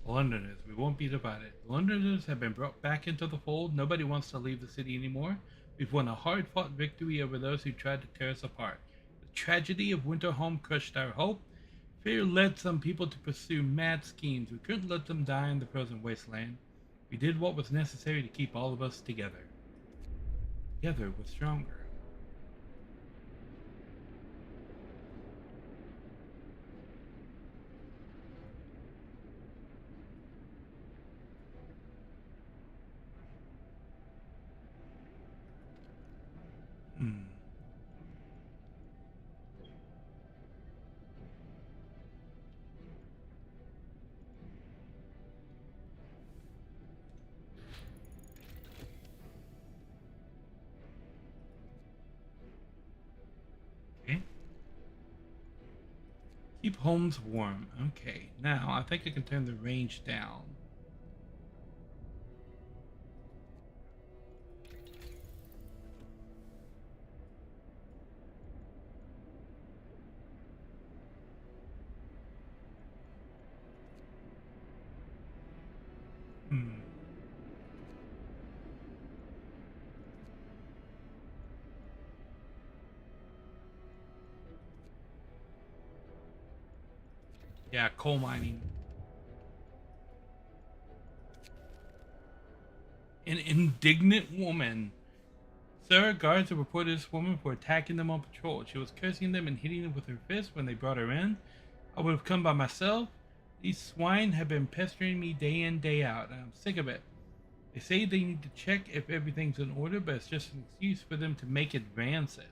The Londoners, we won't be divided. The Londoners have been brought back into the fold. Nobody wants to leave the city anymore. We've won a hard-fought victory over those who tried to tear us apart. The tragedy of Winterholm crushed our hope. Fear led some people to pursue mad schemes. We couldn't let them die in the frozen wasteland. We did what was necessary to keep all of us together. Together, we're stronger. Hmm. Okay. Keep homes warm. Okay, now I think I can turn the range down. Hmm. Yeah, coal mining. An indignant woman. Sir, guards have reported this woman for attacking them on patrol. She was cursing them and hitting them with her fist when they brought her in. I would have come by myself. These swine have been pestering me day in, day out, and I'm sick of it. They say they need to check if everything's in order, but it's just an excuse for them to make advances.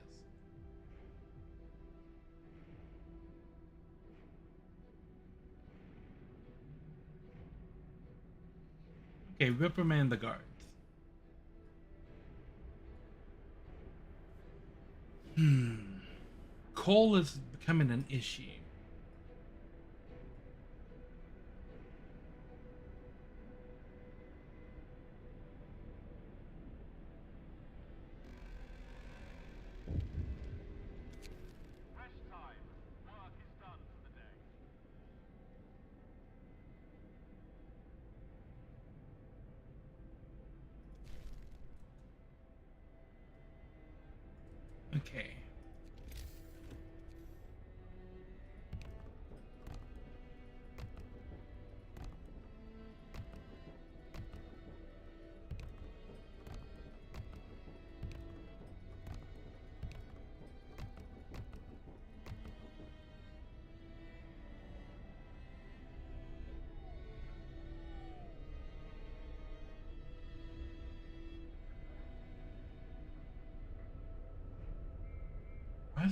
Okay, reprimand the guards. Coal is becoming an issue. Rest time. Work is done for the day. Okay.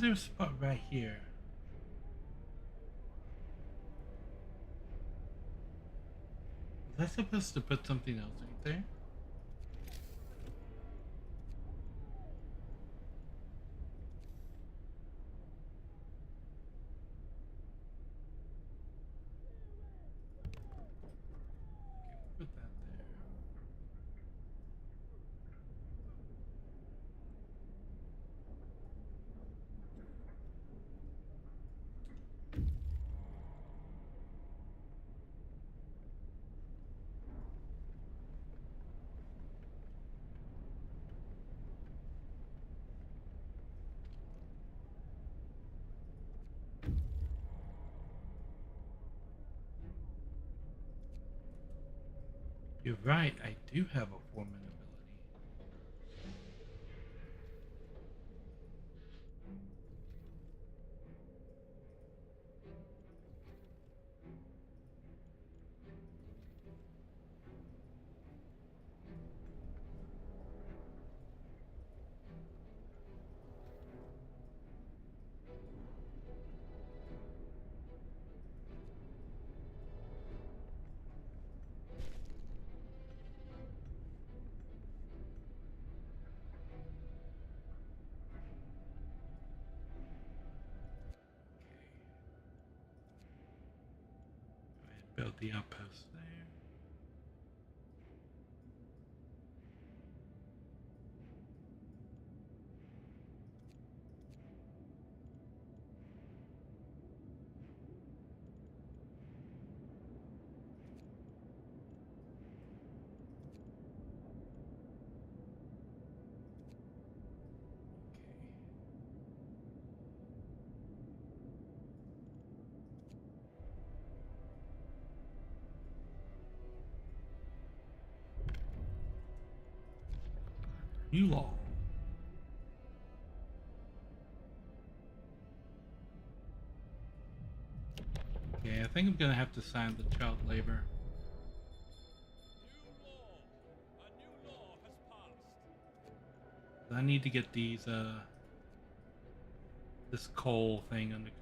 is there a spot right here? Was I supposed to put something else right there? Okay, we'll put that there. You're right, I do have a foreman ability. Go ahead and build the outpost there. New law. Okay, I think I'm gonna have to sign the child labor. New law has passed. I need to get these this coal thing under control.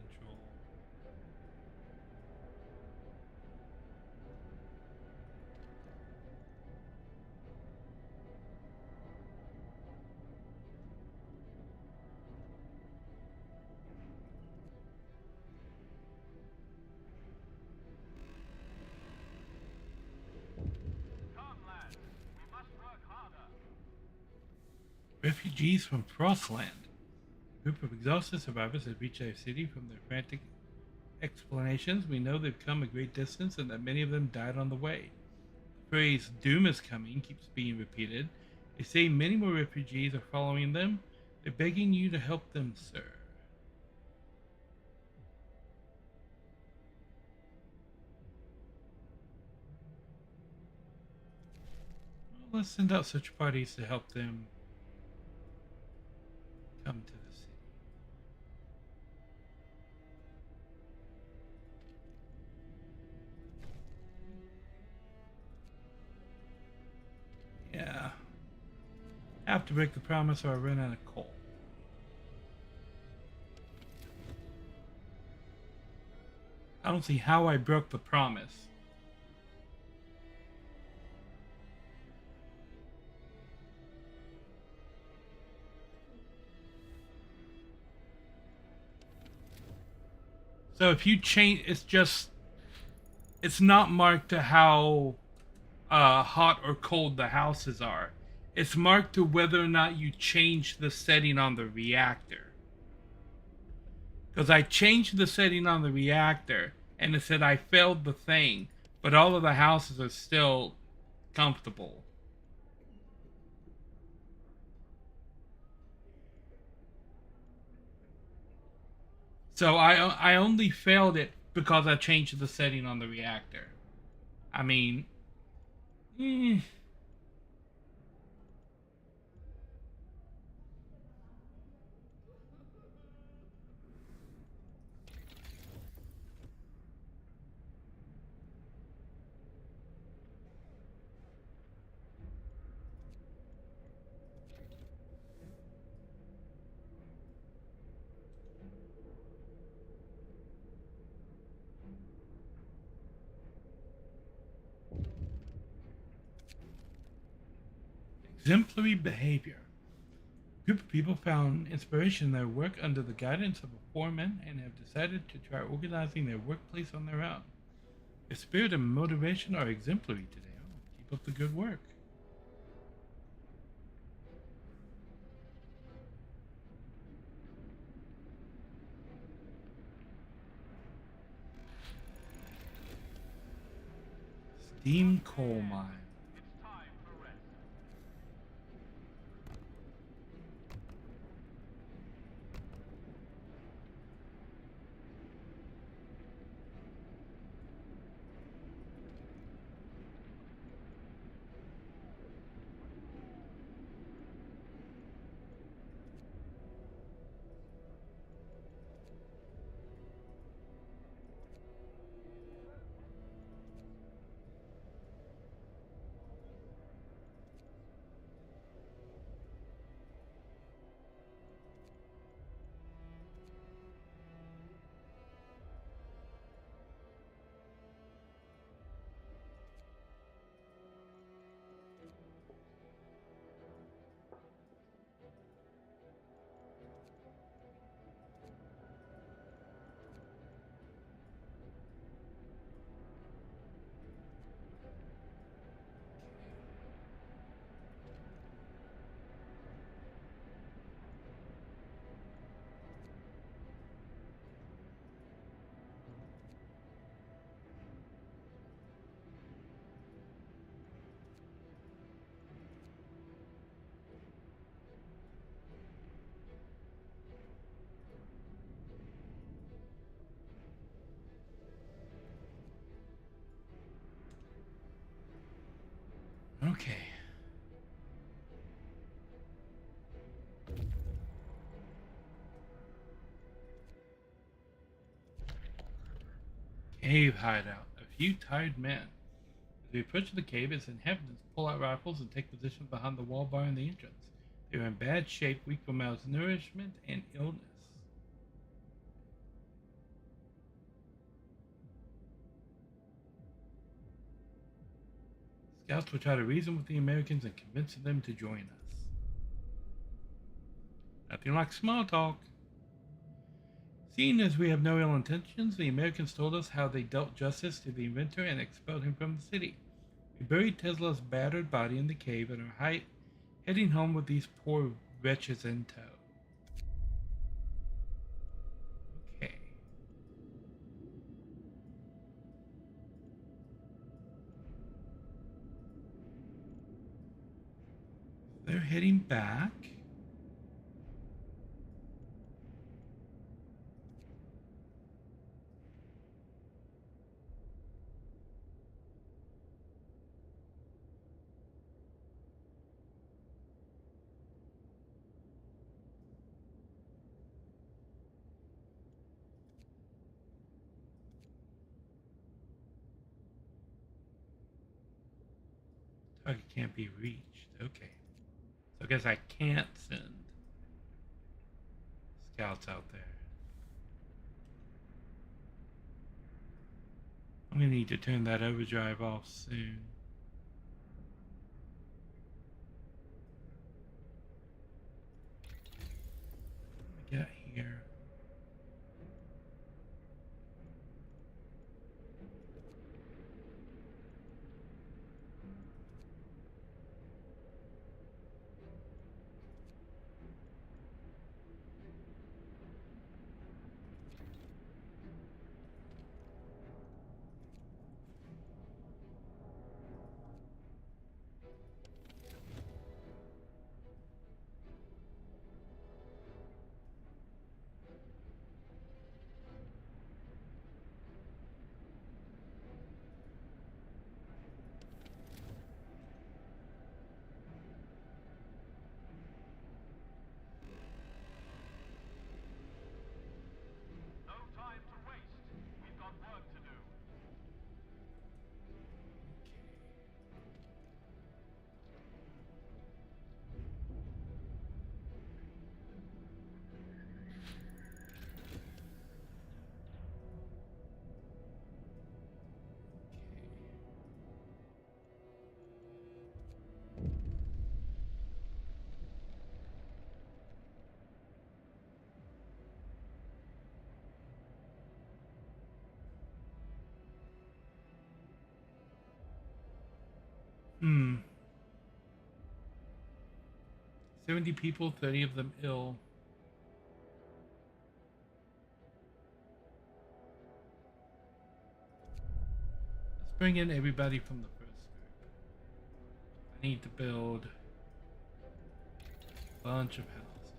Come, lads. We must work harder. Refugees from Frostland. A group of exhausted survivors has reached our city. From their frantic explanations, we know they've come a great distance and that many of them died on the way. The phrase "doom is coming" keeps being repeated. They say many more refugees are following them. They're begging you to help them, sir. Well, let's send out search parties to help them come to the city. Yeah. I have to break the promise or I run out of coal. I don't see how I broke the promise. So if you change, it's not marked to how hot or cold the houses are. It's marked to whether or not you change the setting on the reactor. Because I changed the setting on the reactor and it said I failed the thing, but all of the houses are still comfortable. So I only failed it because I changed the setting on the reactor. I mean, Exemplary behavior. A group of people found inspiration in their work under the guidance of a foreman and have decided to try organizing their workplace on their own. Their spirit and motivation are exemplary today. Oh, keep up the good work. Steam coal mine. It's time for rest. Okay. Cave hideout. A few tired men. As we approach the cave, its inhabitants pull out rifles and take position behind the wall barring the entrance. They are in bad shape, weak from malnourishment and illness. Scouts will try to reason with the Americans and convince them to join us. Nothing like small talk. Seeing as we have no ill intentions, the Americans told us how they dealt justice to the inventor and expelled him from the city. We buried Tesla's battered body in the cave and are heading home with these poor wretches in tow. Okay. They're heading back. Target can't be reached. Okay. So I guess I can't send scouts out there. I'm going to need to turn that overdrive off soon. Get here. 70 people, 30 of them ill. Let's bring in everybody from the first group. I need to build a bunch of houses.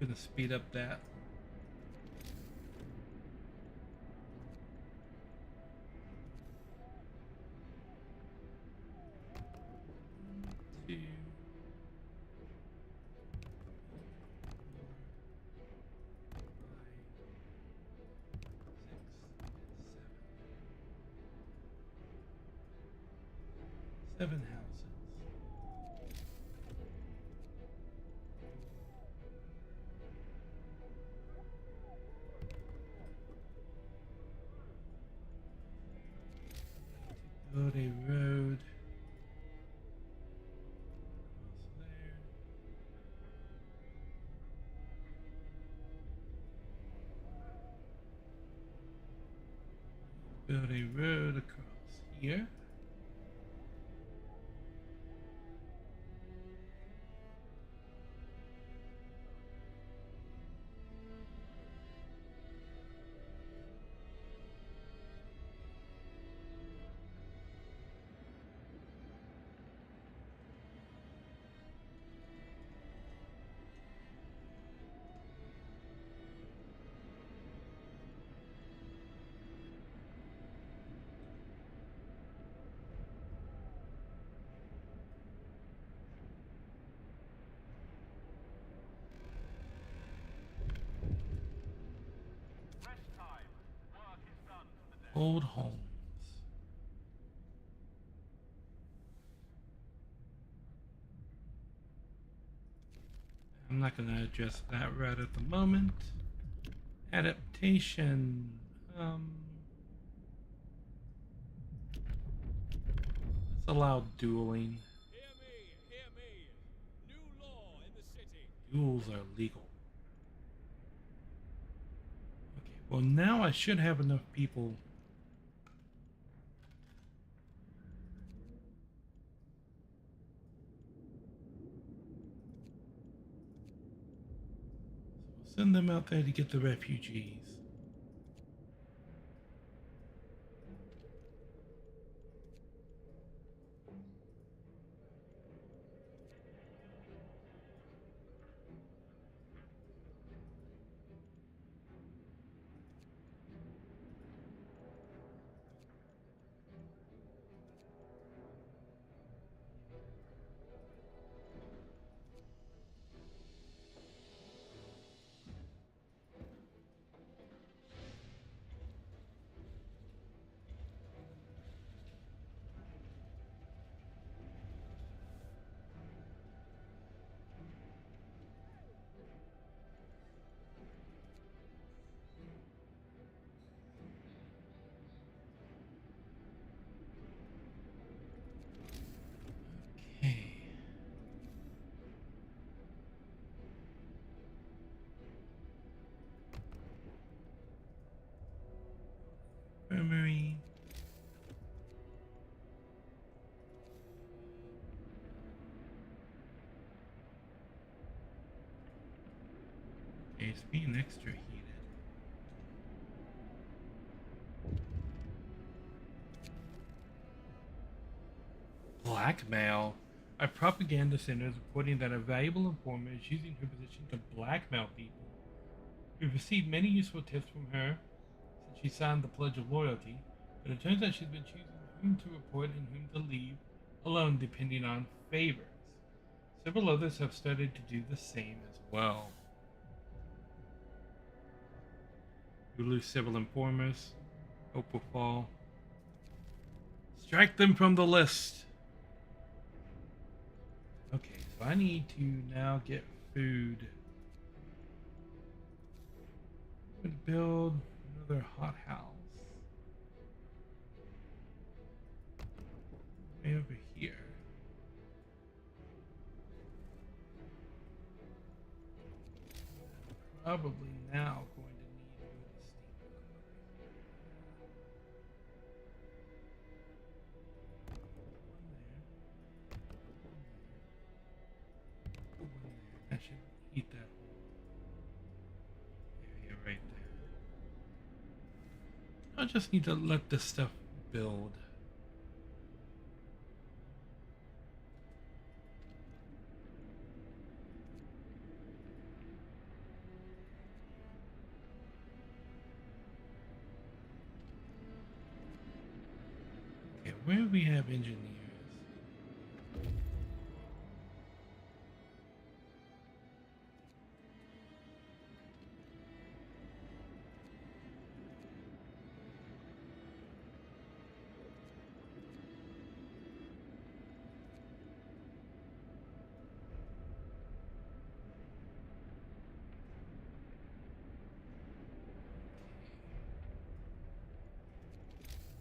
I'm gonna speed up that. Two. 7 houses. Build a road. Build a road across here. Rest time. Work is done for the day. Old homes. I'm not going to address that right at the moment. Adaptation. Let's allow dueling. Hear me, hear me. New law in the city. Duels are legal. Okay, well now I should have enough people. So we'll send them out there to get the refugees. Okay. Infirmary. Okay, it's being extra heated. Blackmail. A propaganda center is reporting that a valuable informant is using her position to blackmail people. We've received many useful tips from her since she signed the Pledge of Loyalty, but it turns out she's been choosing whom to report and whom to leave alone depending on favors. Several others have started to do the same as well. We lose several informers. Hope will fall. Strike them from the list. Okay, so I need to now get food. I'm going to build another hothouse. Way over here. Probably now going to need wood steam. One right there. I just need to let this stuff build. Okay, where do we have engineers?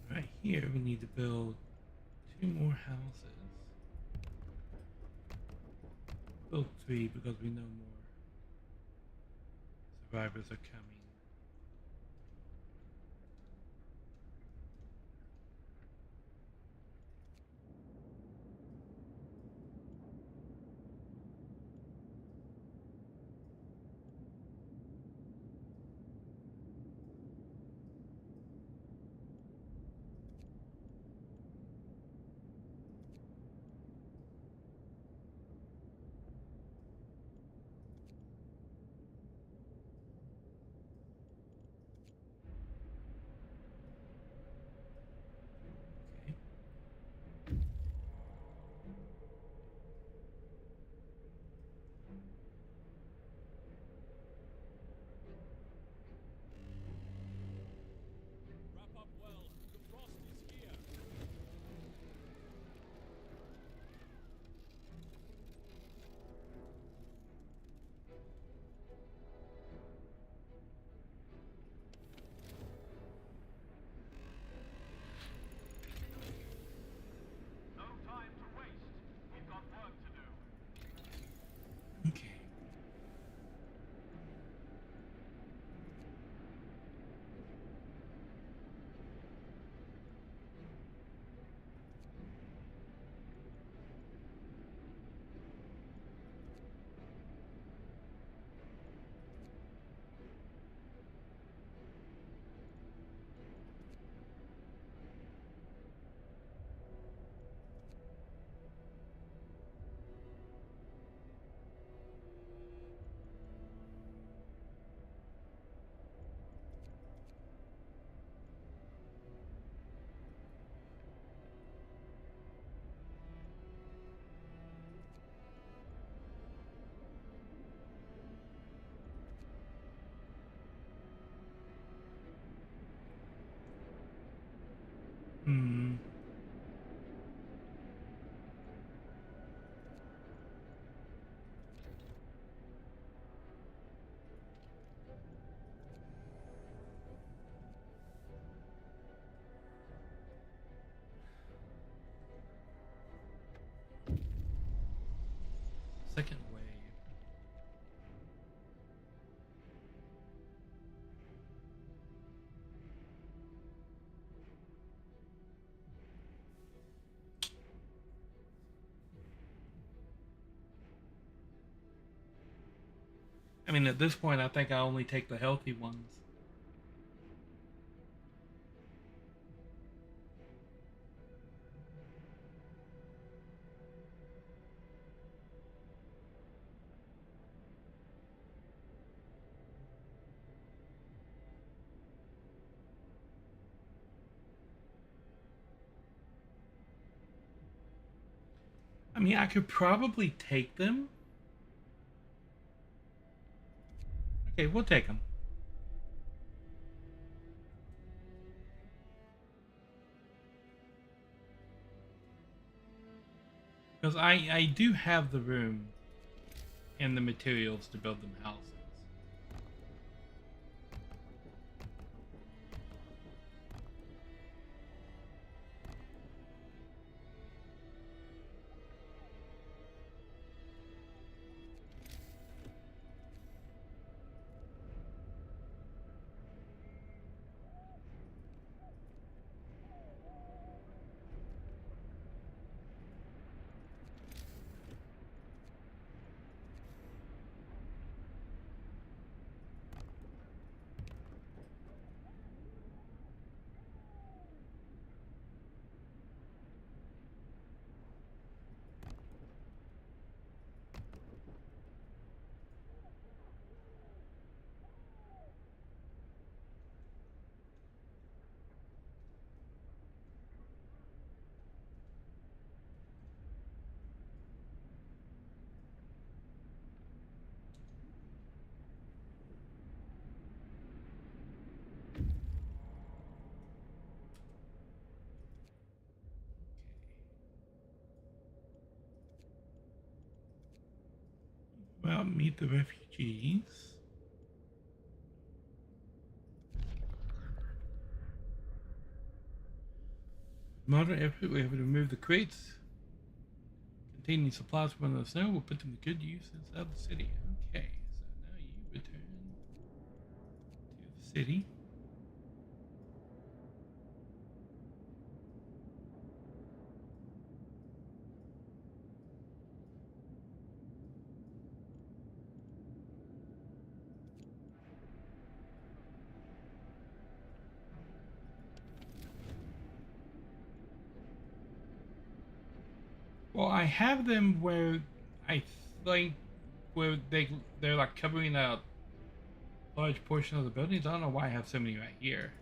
Right here, we need to build 2 more houses. Build 3 because we know more survivors are coming. Okay. Wrap up well. The frost is here. No time to waste. We've got work to do. Okay. Hmm. Second wave. I mean, at this point, I think I only take the healthy ones. I mean, I could probably take them. Okay, we'll take them. Because I do have the room and the materials to build them houses. meet the refugees. Modern effort, we have to remove the crates containing supplies from under the snow. We'll put them to good use inside the city. Okay, so now you return to the city. Well, I have them where I think where they're like covering a large portion of the buildings. I don't know why I have so many right here.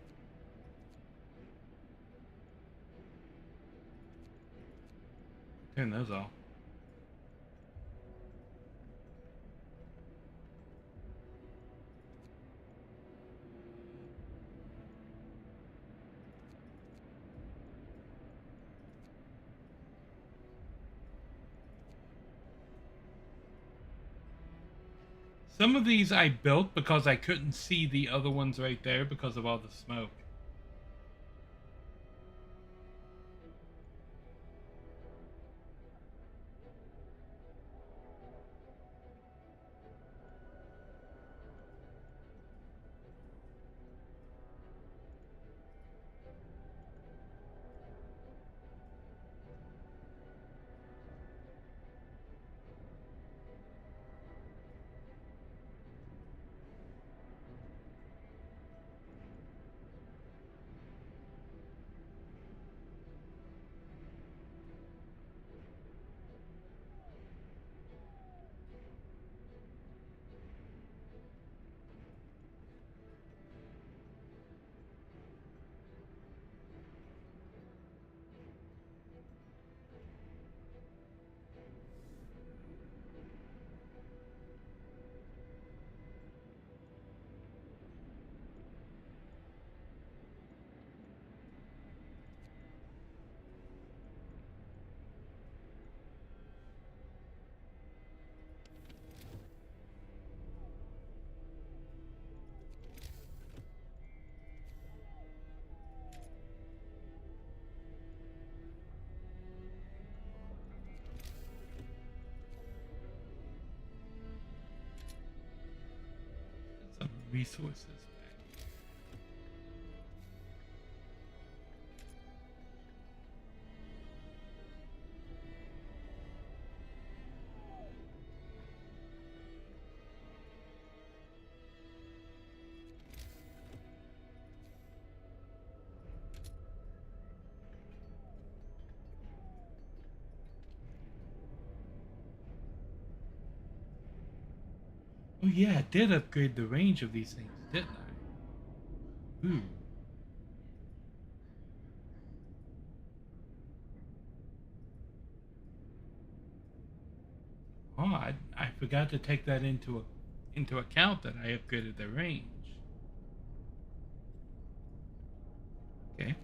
Turn those off. Some of these I built because I couldn't see the other ones right there because of all the smoke. Some resources back. Oh yeah, I did upgrade the range of these things, didn't I? Ooh. Oh, I forgot to take that into account that I upgraded the range. Okay.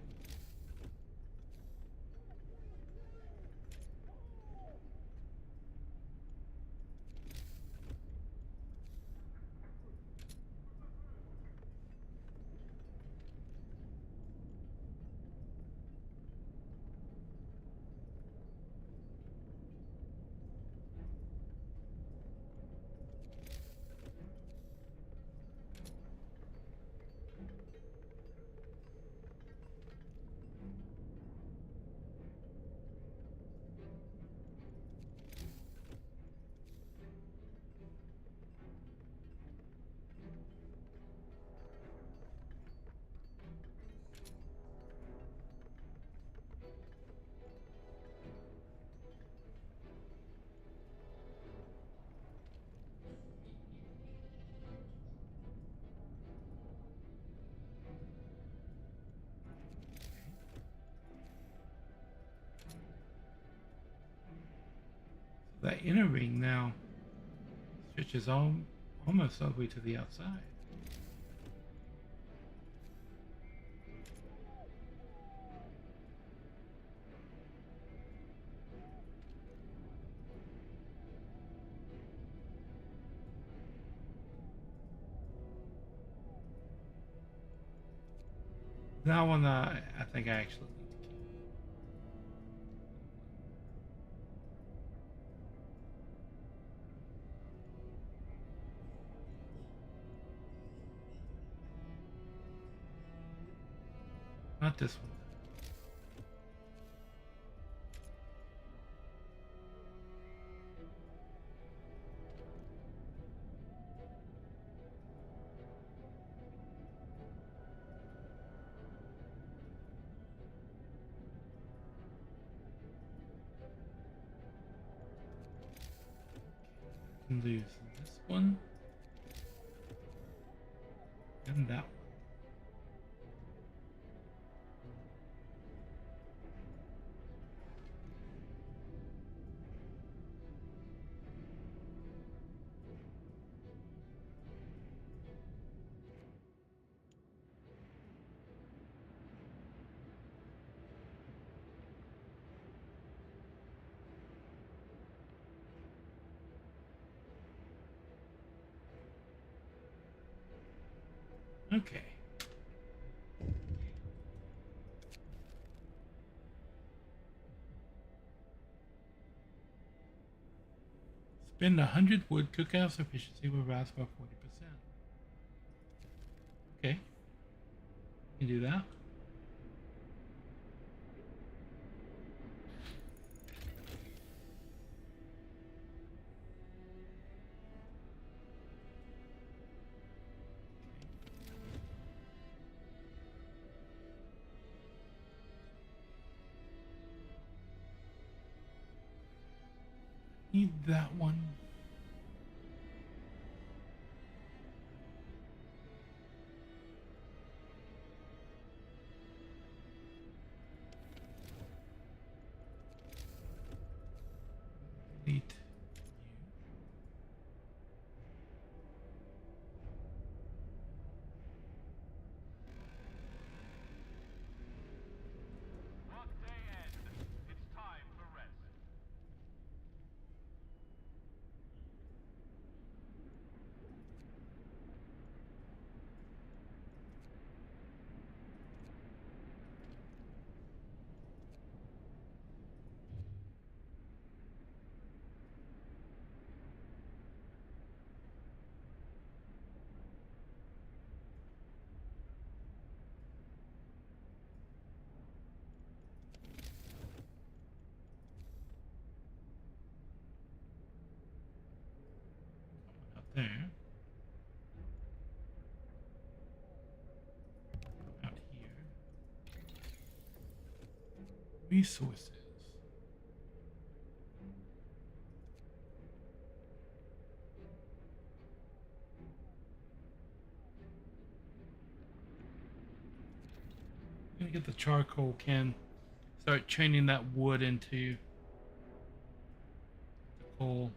So that inner ring now stretches almost all the way to the outside. That one, I think I actually need to keep. Not this one. I can lose this one and that one. Okay. Spend 100 wood, cookhouse efficiency will rise by 40%. Okay. You can do that. Need that one. Delete you. Workday end. It's time for rest. Out there. Out here. Resources. I'm gonna get the charcoal can. Start chaining that wood into the coal.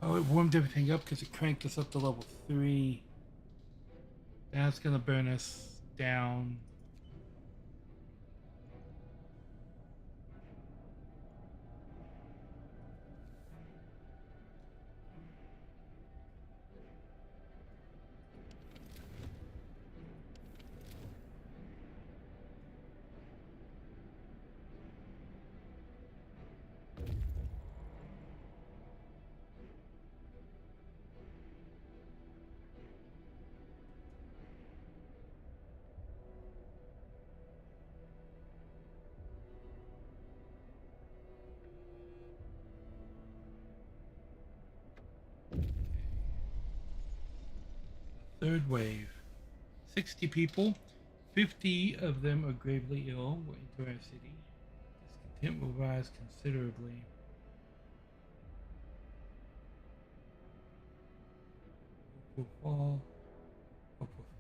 Oh, it warmed everything up because it cranked us up to level 3. That's gonna burn us down. Third wave. 60 people. 50 of them are gravely ill. Will enter our city. Discontent will rise considerably. Hope will fall. Hope will fall.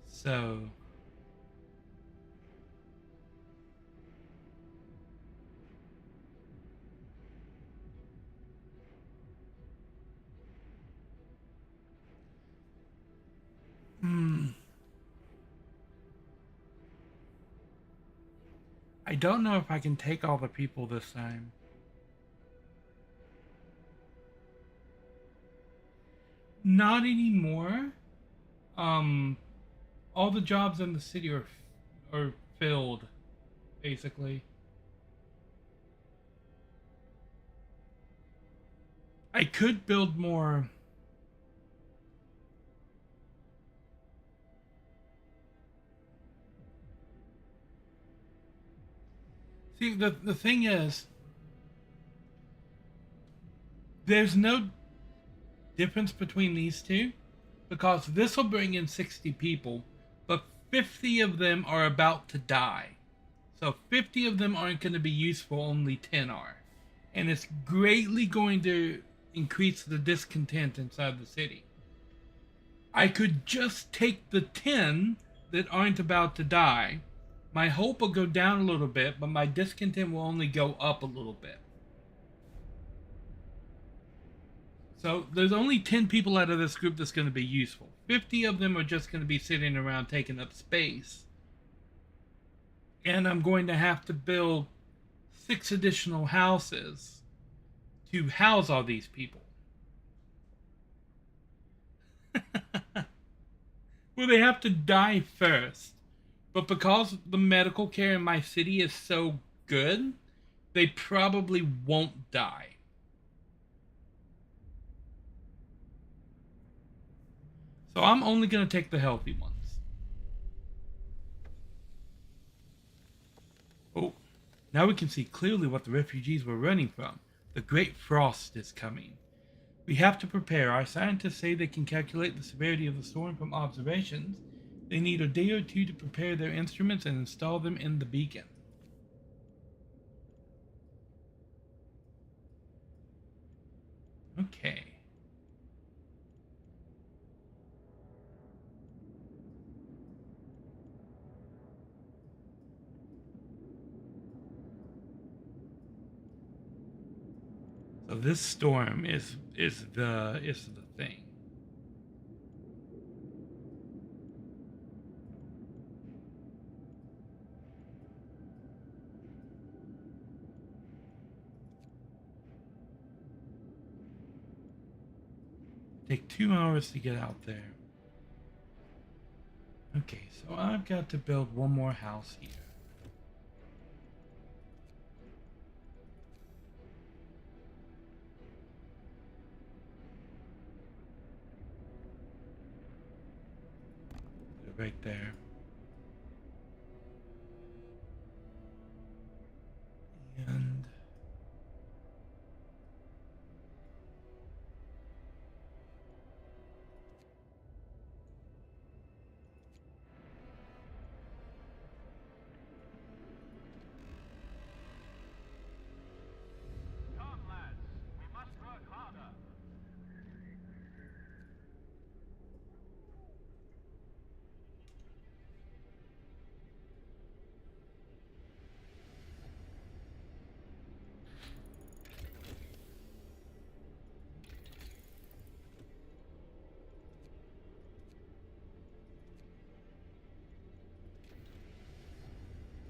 So I don't know if I can take all the people this time. Not anymore. All the jobs in the city are filled, basically. I could build more. See, the thing is, there's no difference between these two because this will bring in 60 people, but 50 of them are about to die. So 50 of them aren't going to be useful, only 10 are. And it's greatly going to increase the discontent inside the city. I could just take the 10 that aren't about to die. My hope will go down a little bit, but my discontent will only go up a little bit. So there's only 10 people out of this group that's going to be useful. 50 of them are just going to be sitting around taking up space. And I'm going to have to build 6 additional houses to house all these people. Well, they have to die first. But because the medical care in my city is so good, they probably won't die. So I'm only going to take the healthy ones. Oh, now we can see clearly what the refugees were running from. The Great Frost is coming. We have to prepare. Our scientists say they can calculate the severity of the storm from observations. They need a day or two to prepare their instruments and install them in the beacon. Okay. So this storm is the thing. Take 2 hours to get out there. Okay, so I've got to build one more house here. Put it right there. And Come, lads. We must work harder.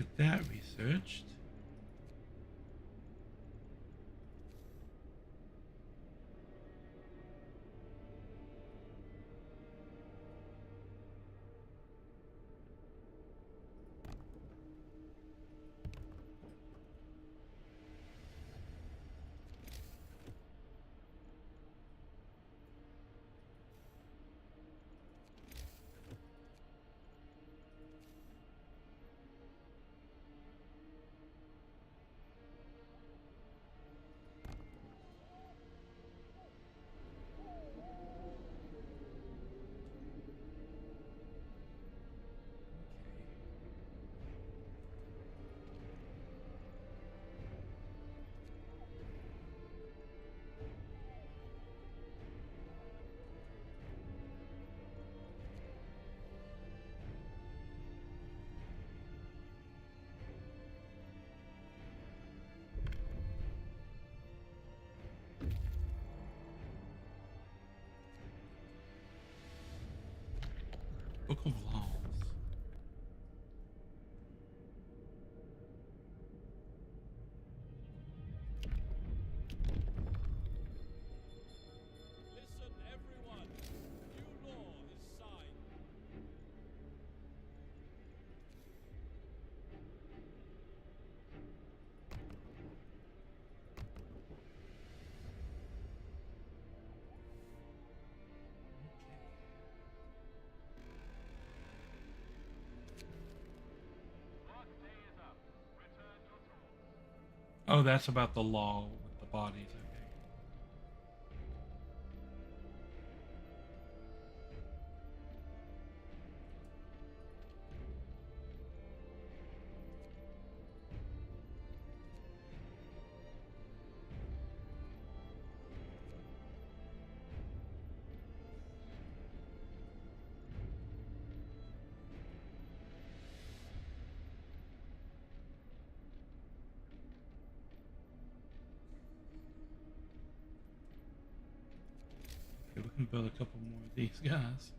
get that researched. Book of Laws. Oh, that's about the law with the bodies. Okay. Okay, we can build a couple more of these guys.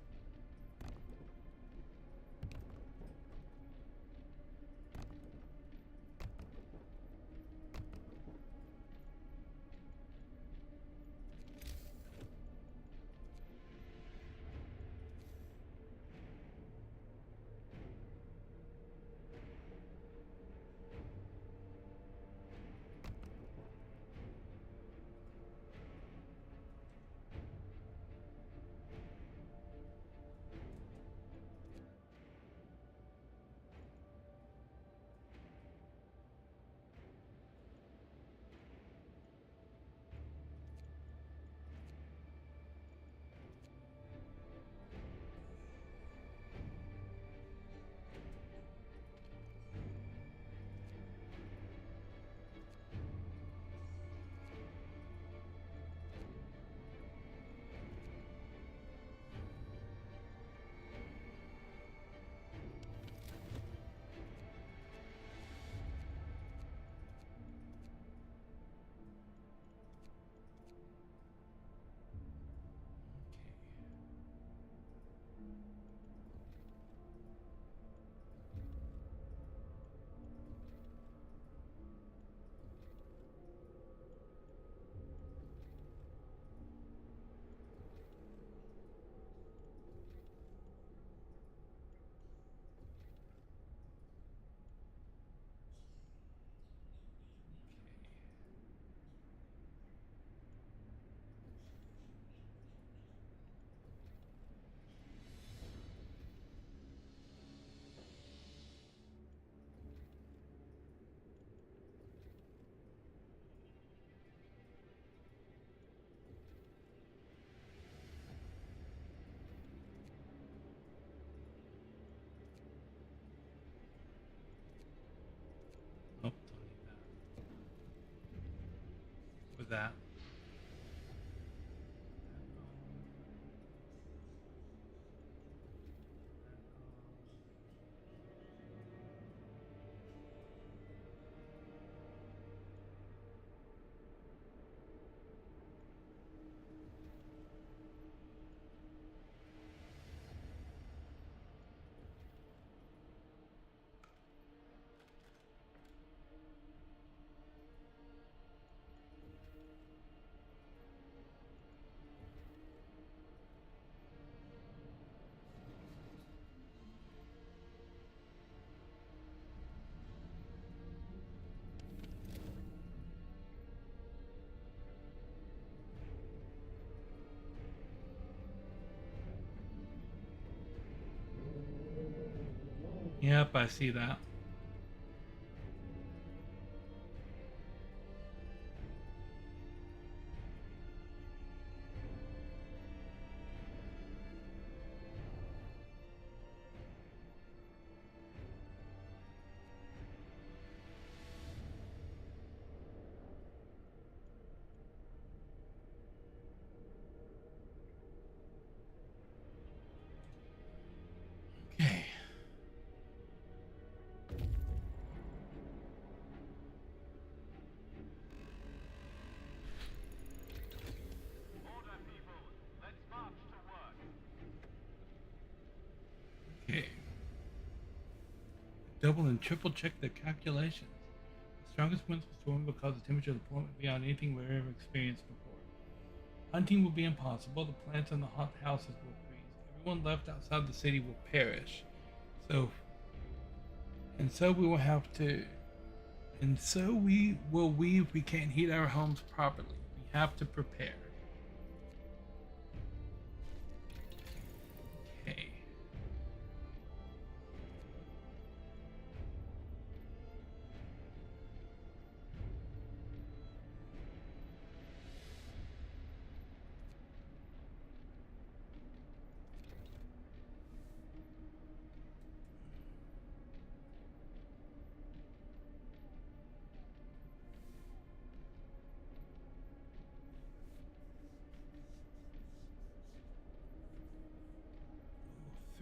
Oh, don't need that. With that. Yep, I see that. Okay. Order, people. Let's march to work. Okay. Double and triple check the calculations. The strongest winds of the storm will cause the temperature of the planet beyond anything we've ever experienced before. Hunting will be impossible. The plants in the hot houses will freeze. Everyone left outside the city will perish. So, and so we will have to, and so we will we if we can't heat our homes properly. We have to prepare. Okay.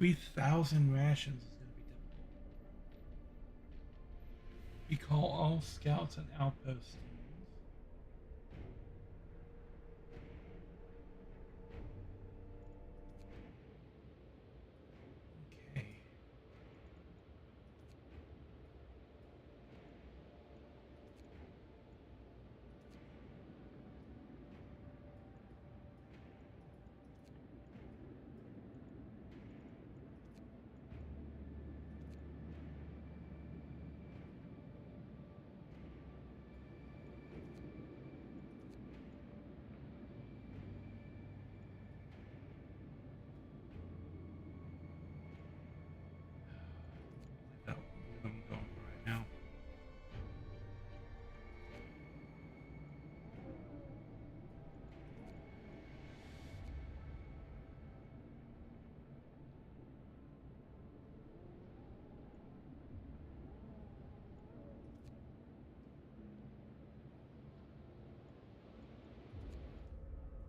3,000 rations is going to be difficult. We call all scouts and outpost teams. Okay. That what I'm going for right now.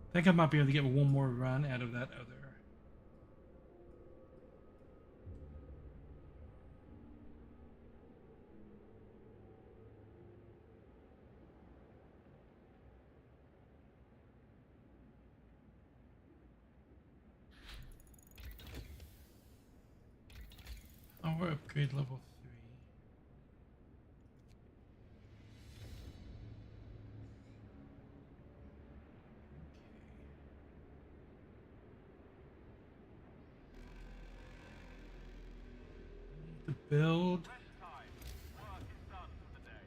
I think I might be able to get one more run out of that other. Power upgrade level 3. Need to build. Rest time. Work is done for the day.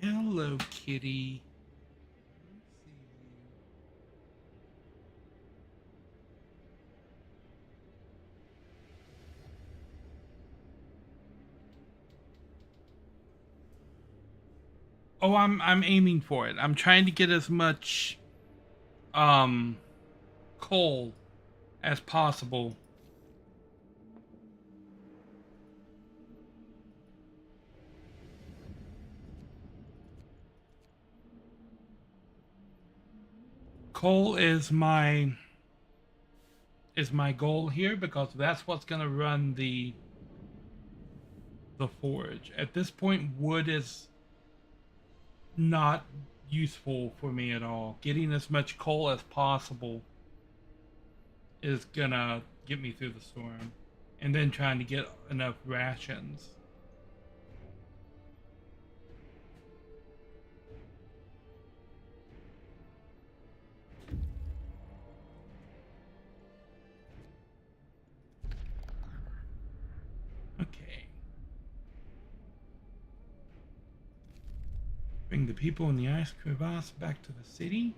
Hello, kitty. Oh, I'm aiming for it. I'm trying to get as much coal as possible. Coal is my goal here because that's what's going to run the forge. At this point, wood is not useful for me at all. Getting as much coal as possible is gonna get me through the storm, and then trying to get enough rations. Okay. Bring the people in the ice crevasse back to the city.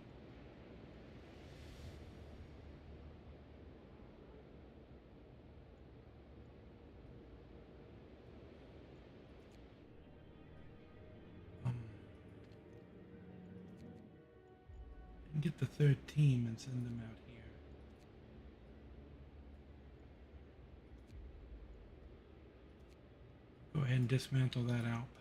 And get the third team and send them out here. Go ahead and dismantle that outpost.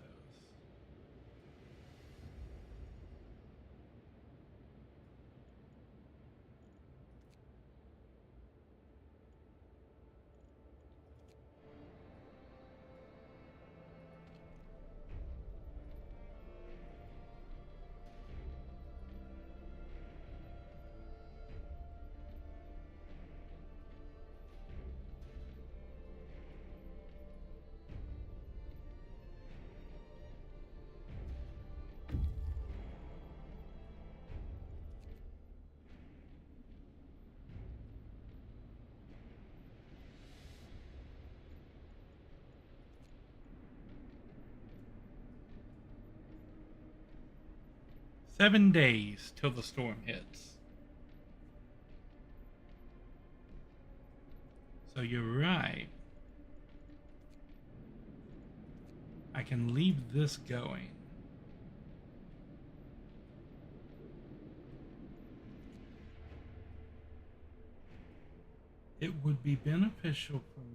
Seven days till the storm hits. So you're right. I can leave this going. It would be beneficial for me.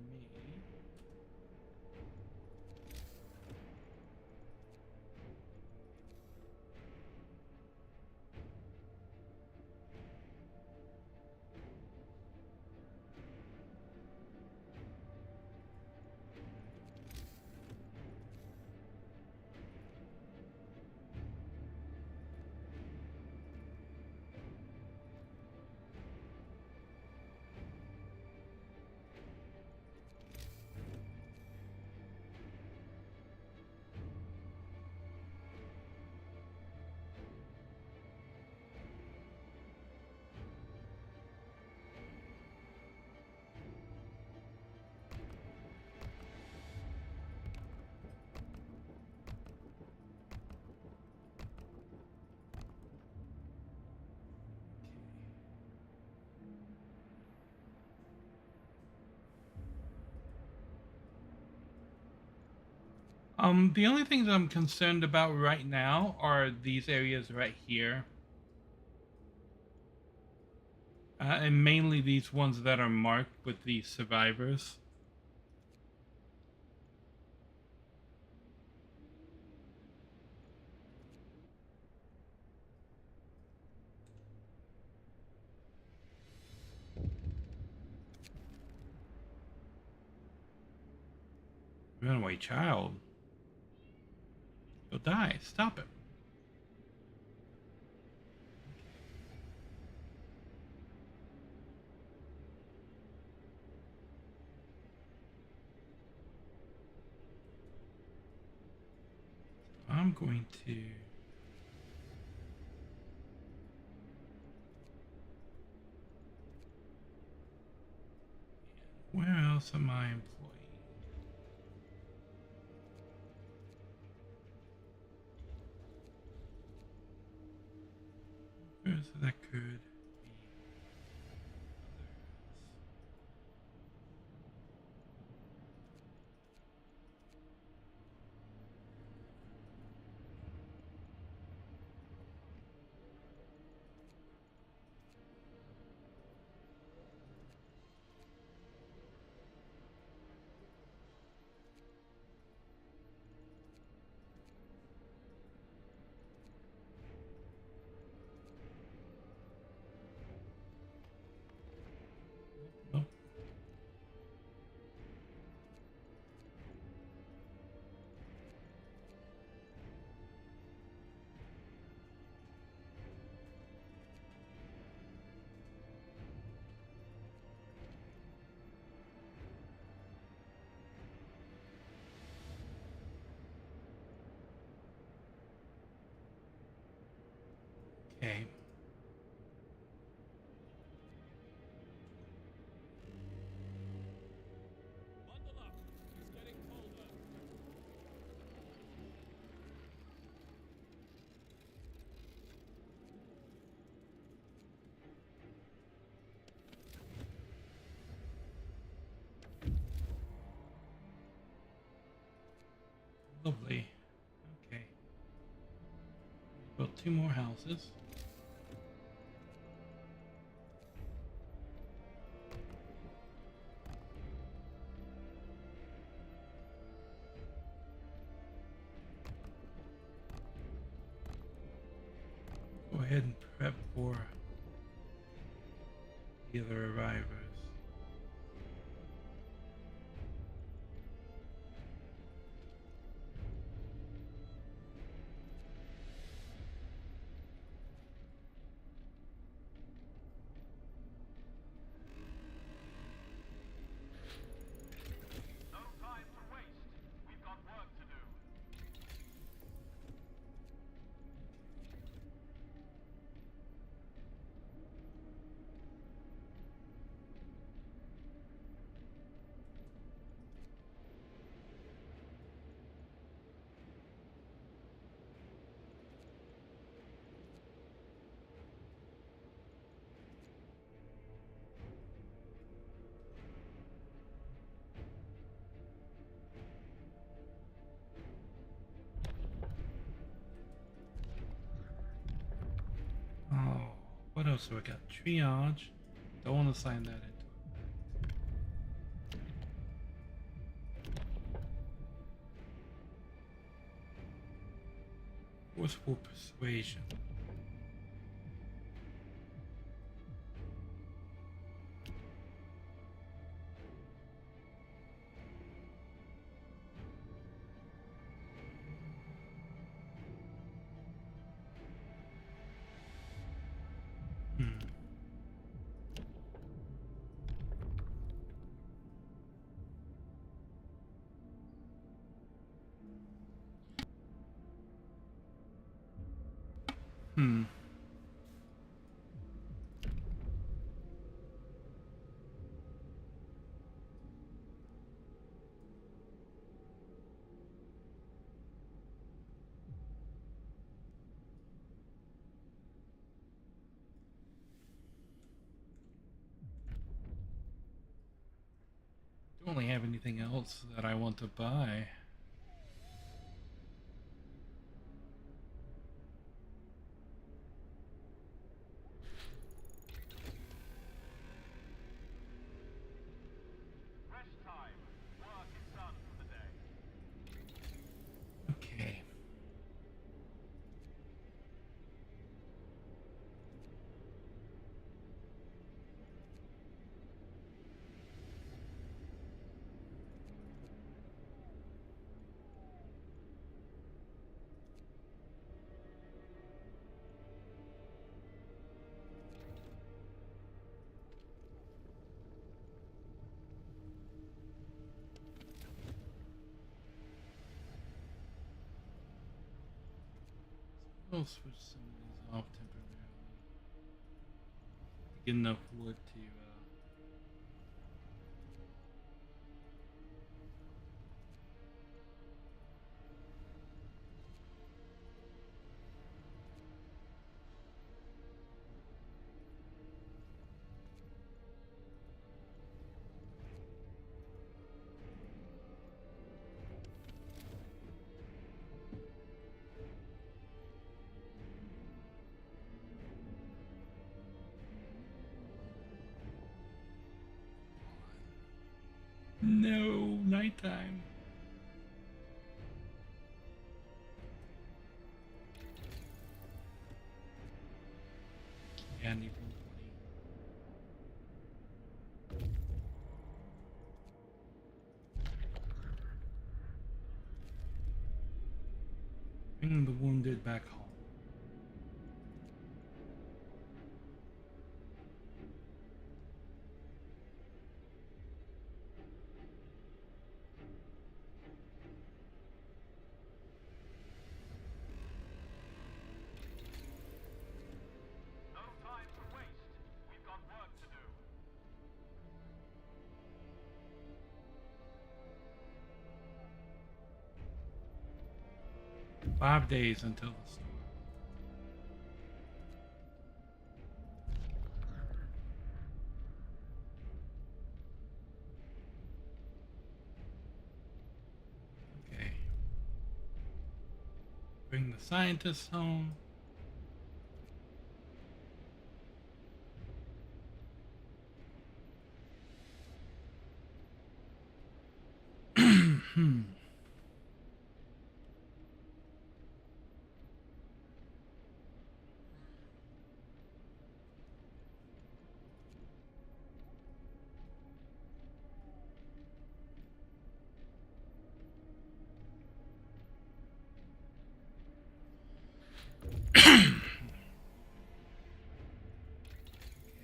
The only things I'm concerned about right now are these areas right here. And mainly these ones that are marked with the survivors. Runaway child. You'll die. Stop it. I'm going to... Where else am I employed? Where's that could be? Nope. Okay. Bundle up. It's getting colder. Lovely. Okay. Built 2 more houses. Go ahead and prep for the other arrivers. No time to waste. We've got work to do. Oh, what else do I got? Triage. Don't want to sign that into it. Forceful persuasion. Hmm. Hmm. Don't really have anything else that I want to buy. I'll switch some of these off temporarily to get enough wood to. No, nighttime. Yeah, I need 120. Bring the wounded back home. No time to waste. We've got work to do. 5 days until the storm. Okay. Bring the scientists home.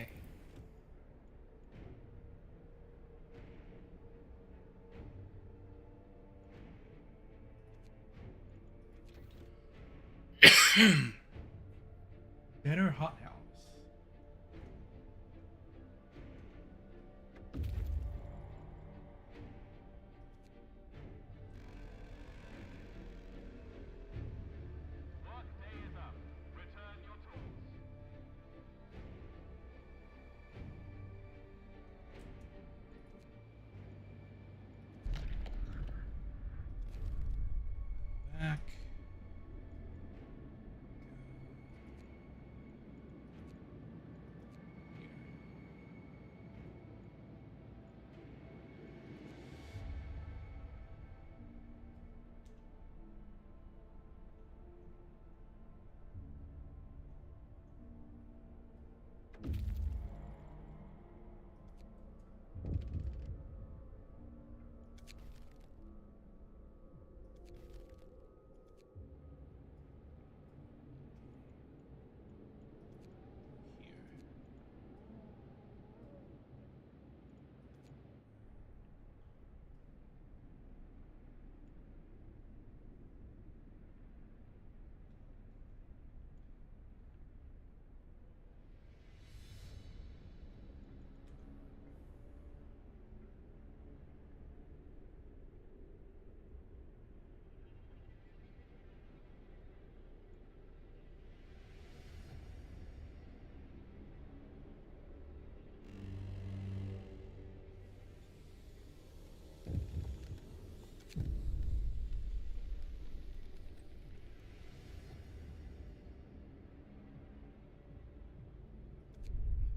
Okay. Better hothouse. Work day is up. Return your tools. Back.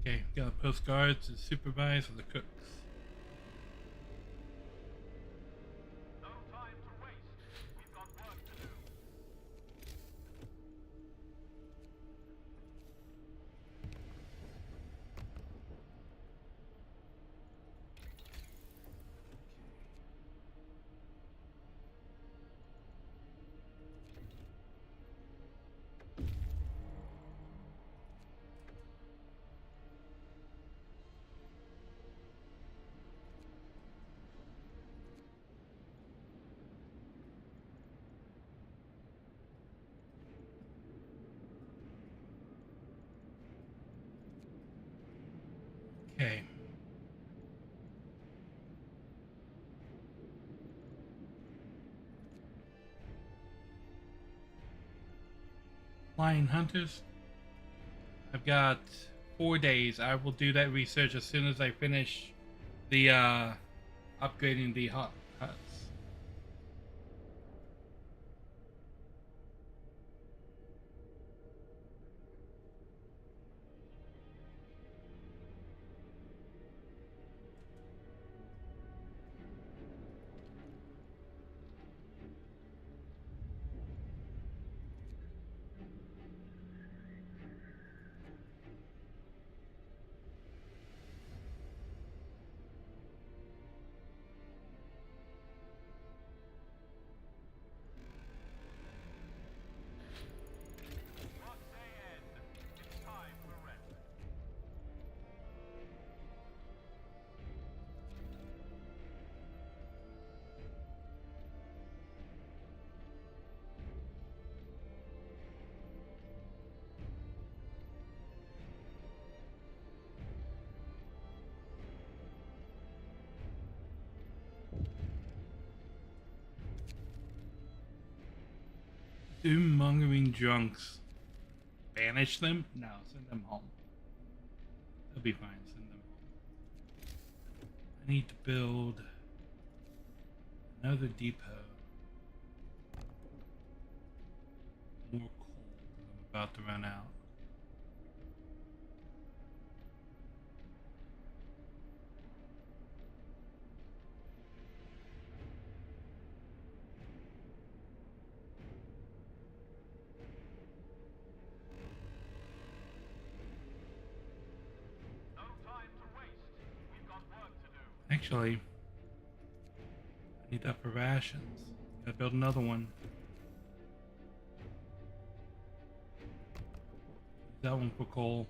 Here. Okay, got a postcards to supervise for the cooks. No time to waste. We've got work to do. Okay. Lion hunters. I've got 4 days. I will do that research as soon as I finish the upgrading the huts. Workday end. It's time for rest. Doom-mongering drunks. Banish them? No, send them home. They'll be fine. Send them home. I need to build another depot. More coal. I'm about to run out. No time to waste. We've got work to do. Actually, I need that for rations. Gotta build another one. Use that one for coal.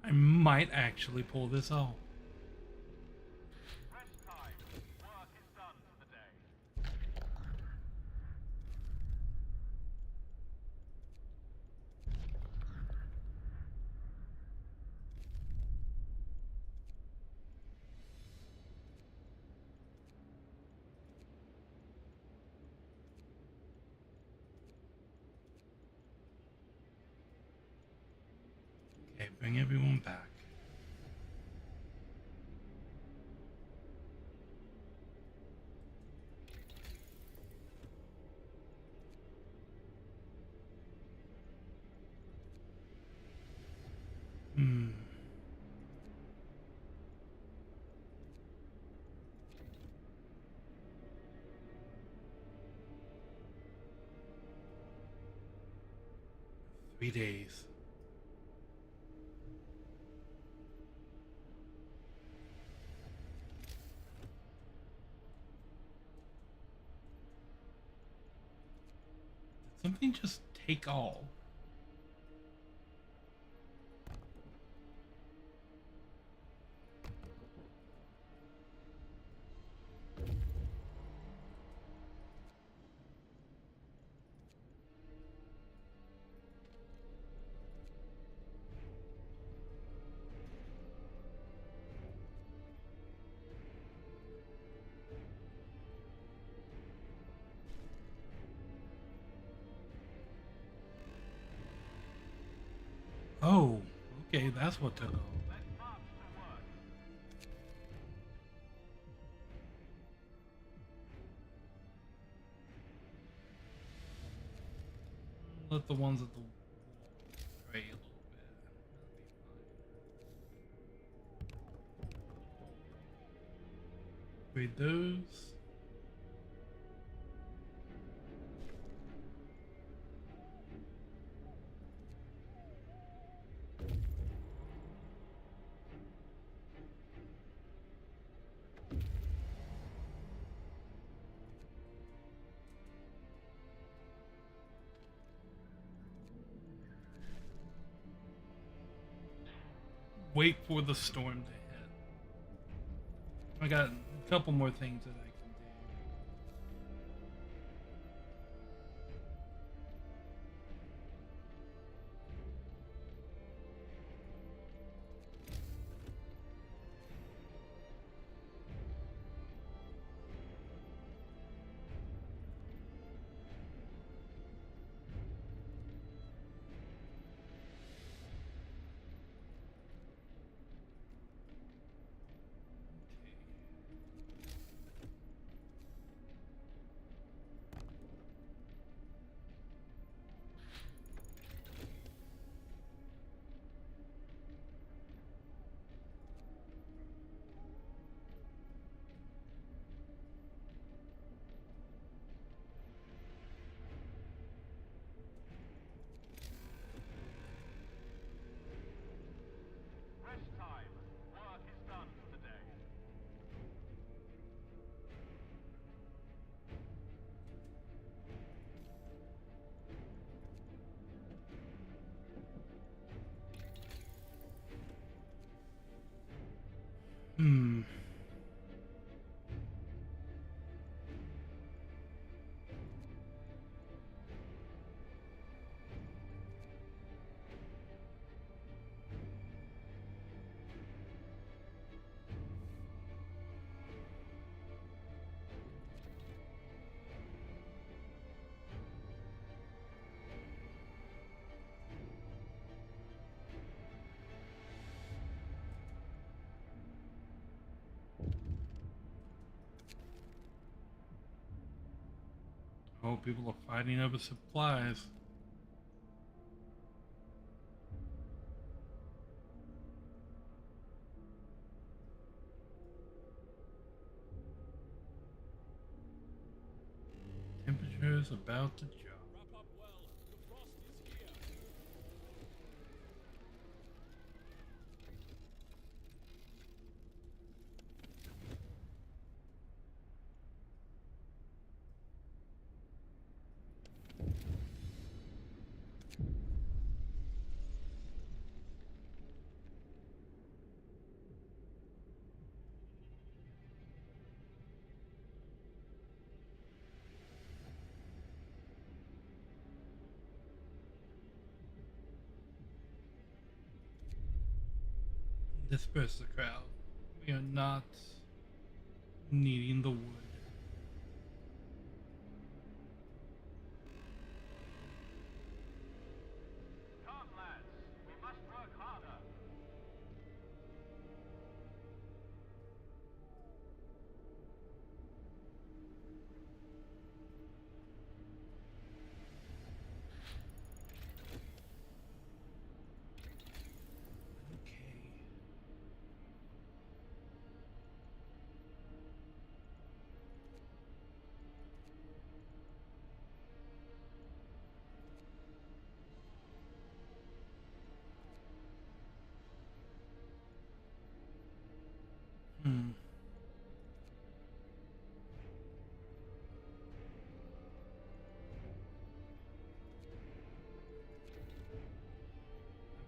I might actually pull this off. Rest time. Work is done for the day. Okay, bring everyone back. Hmm. Three days. Did something just take all? Oh, okay, that's what took all. Let's march to work. Let the ones at the wall pray a little bit. That'll be fine. Read those. Wait for the storm to hit. I got a couple more things that I can do. Rest time. Work is done for the day. Hmm. Oh, people are fighting over supplies. Temperatures about to drop. Wrap up well. The frost is here. Disperse the crowd. We are not needing the wood. Come, lads. We must work harder. Okay. Hmm.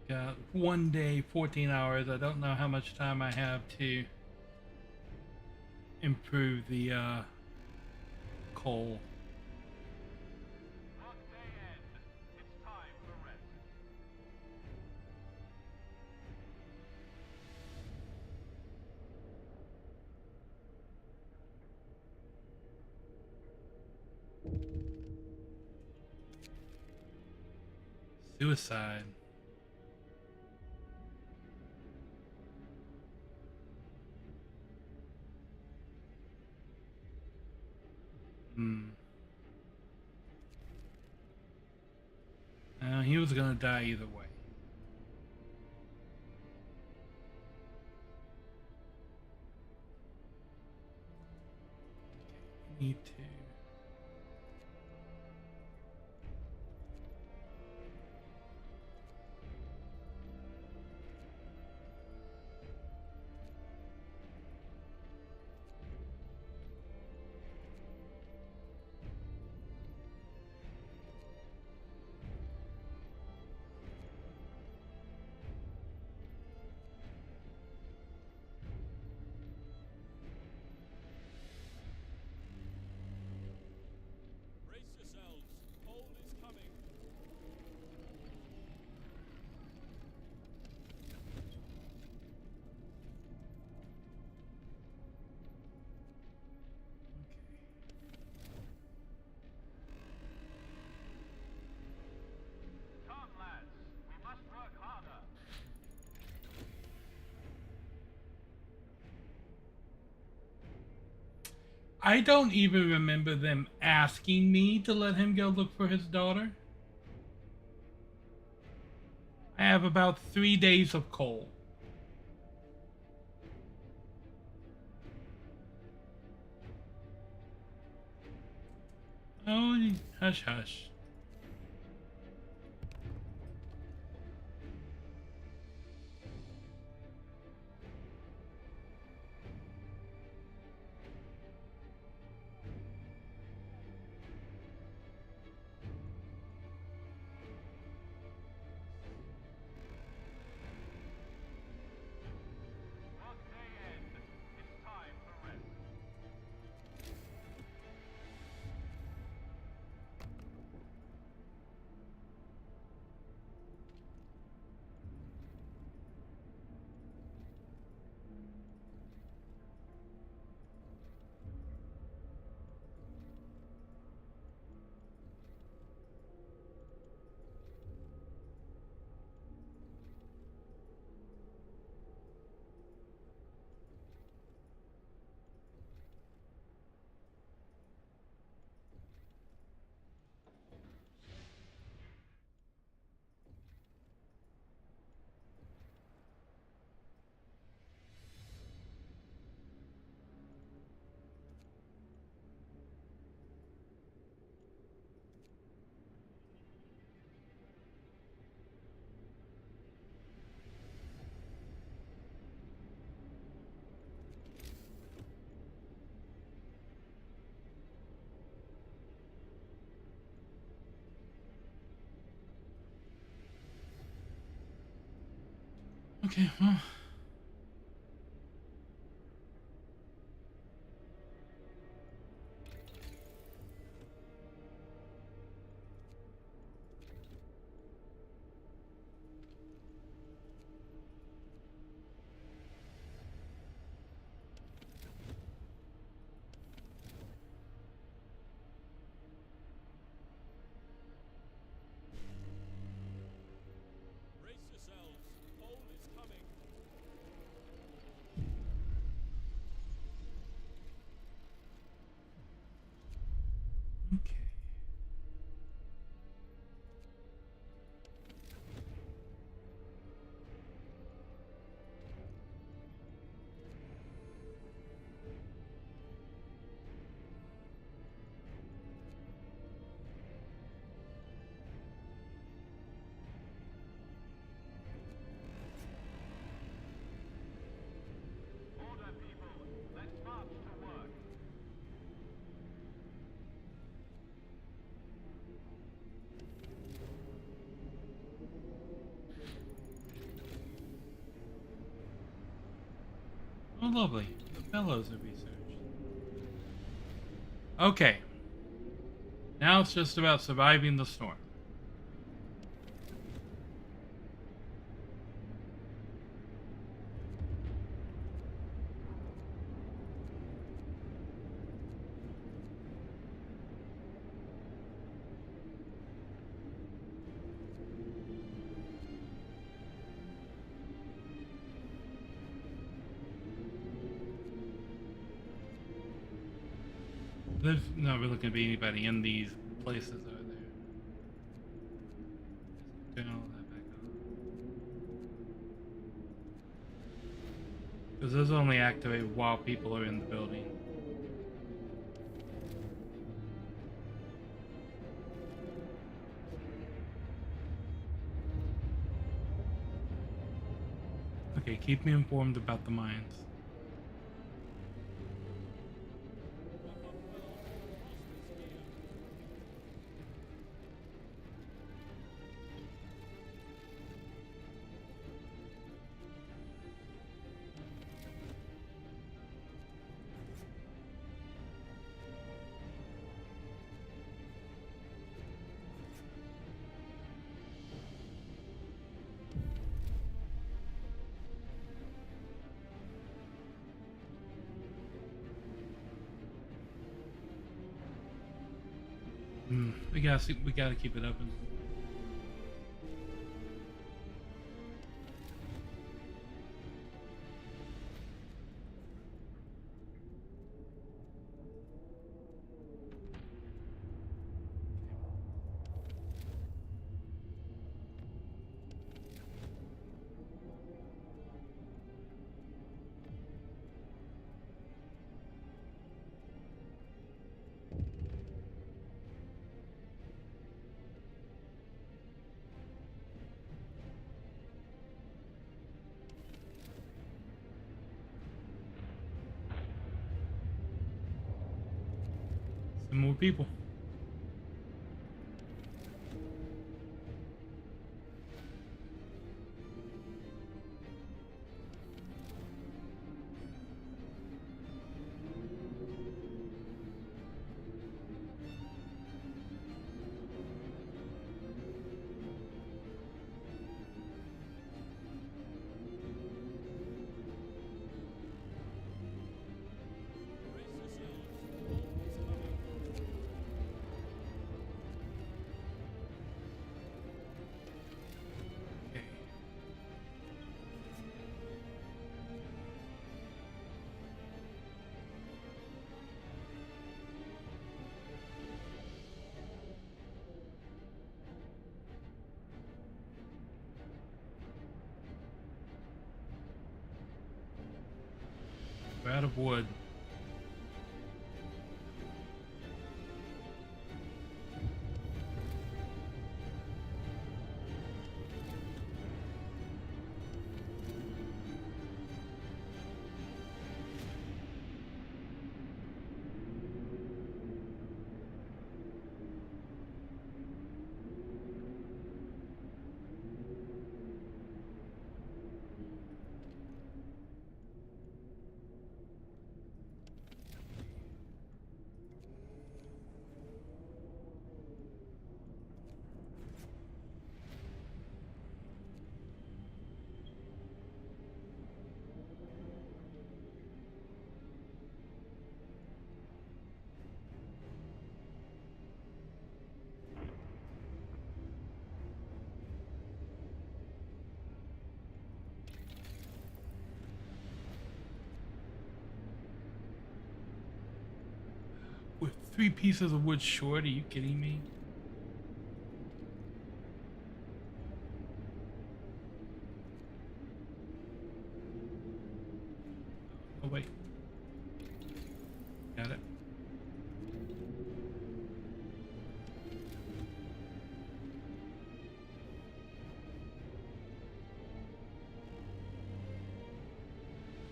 Got 1 day, 14 hours. I don't know how much time I have to improve the coal. Work day end. It's time for rest. Suicide. Hmm. He was gonna die either way. need to. Brace yourselves. Cold is coming. Come, lads. We must work harder. I don't even remember them asking me to let him go look for his daughter. I have about 3 days of coal. Oh, hush, hush. Workday end. It's time for rest. Okay, well. Brace yourselves. Cold is coming. Okay. Order, people. Let's march to work. Oh, lovely. The fellows are researched. Okay. Now it's just about surviving the storm. There's not really going to be anybody in these places, are there? Turn all that back on. Because those only activate while people are in the building. Okay, keep me informed about the mines. We gotta keep it open. Some more people. Okay. We're out of wood. We're 3 pieces of wood short. Are you kidding me? Oh wait. Got it.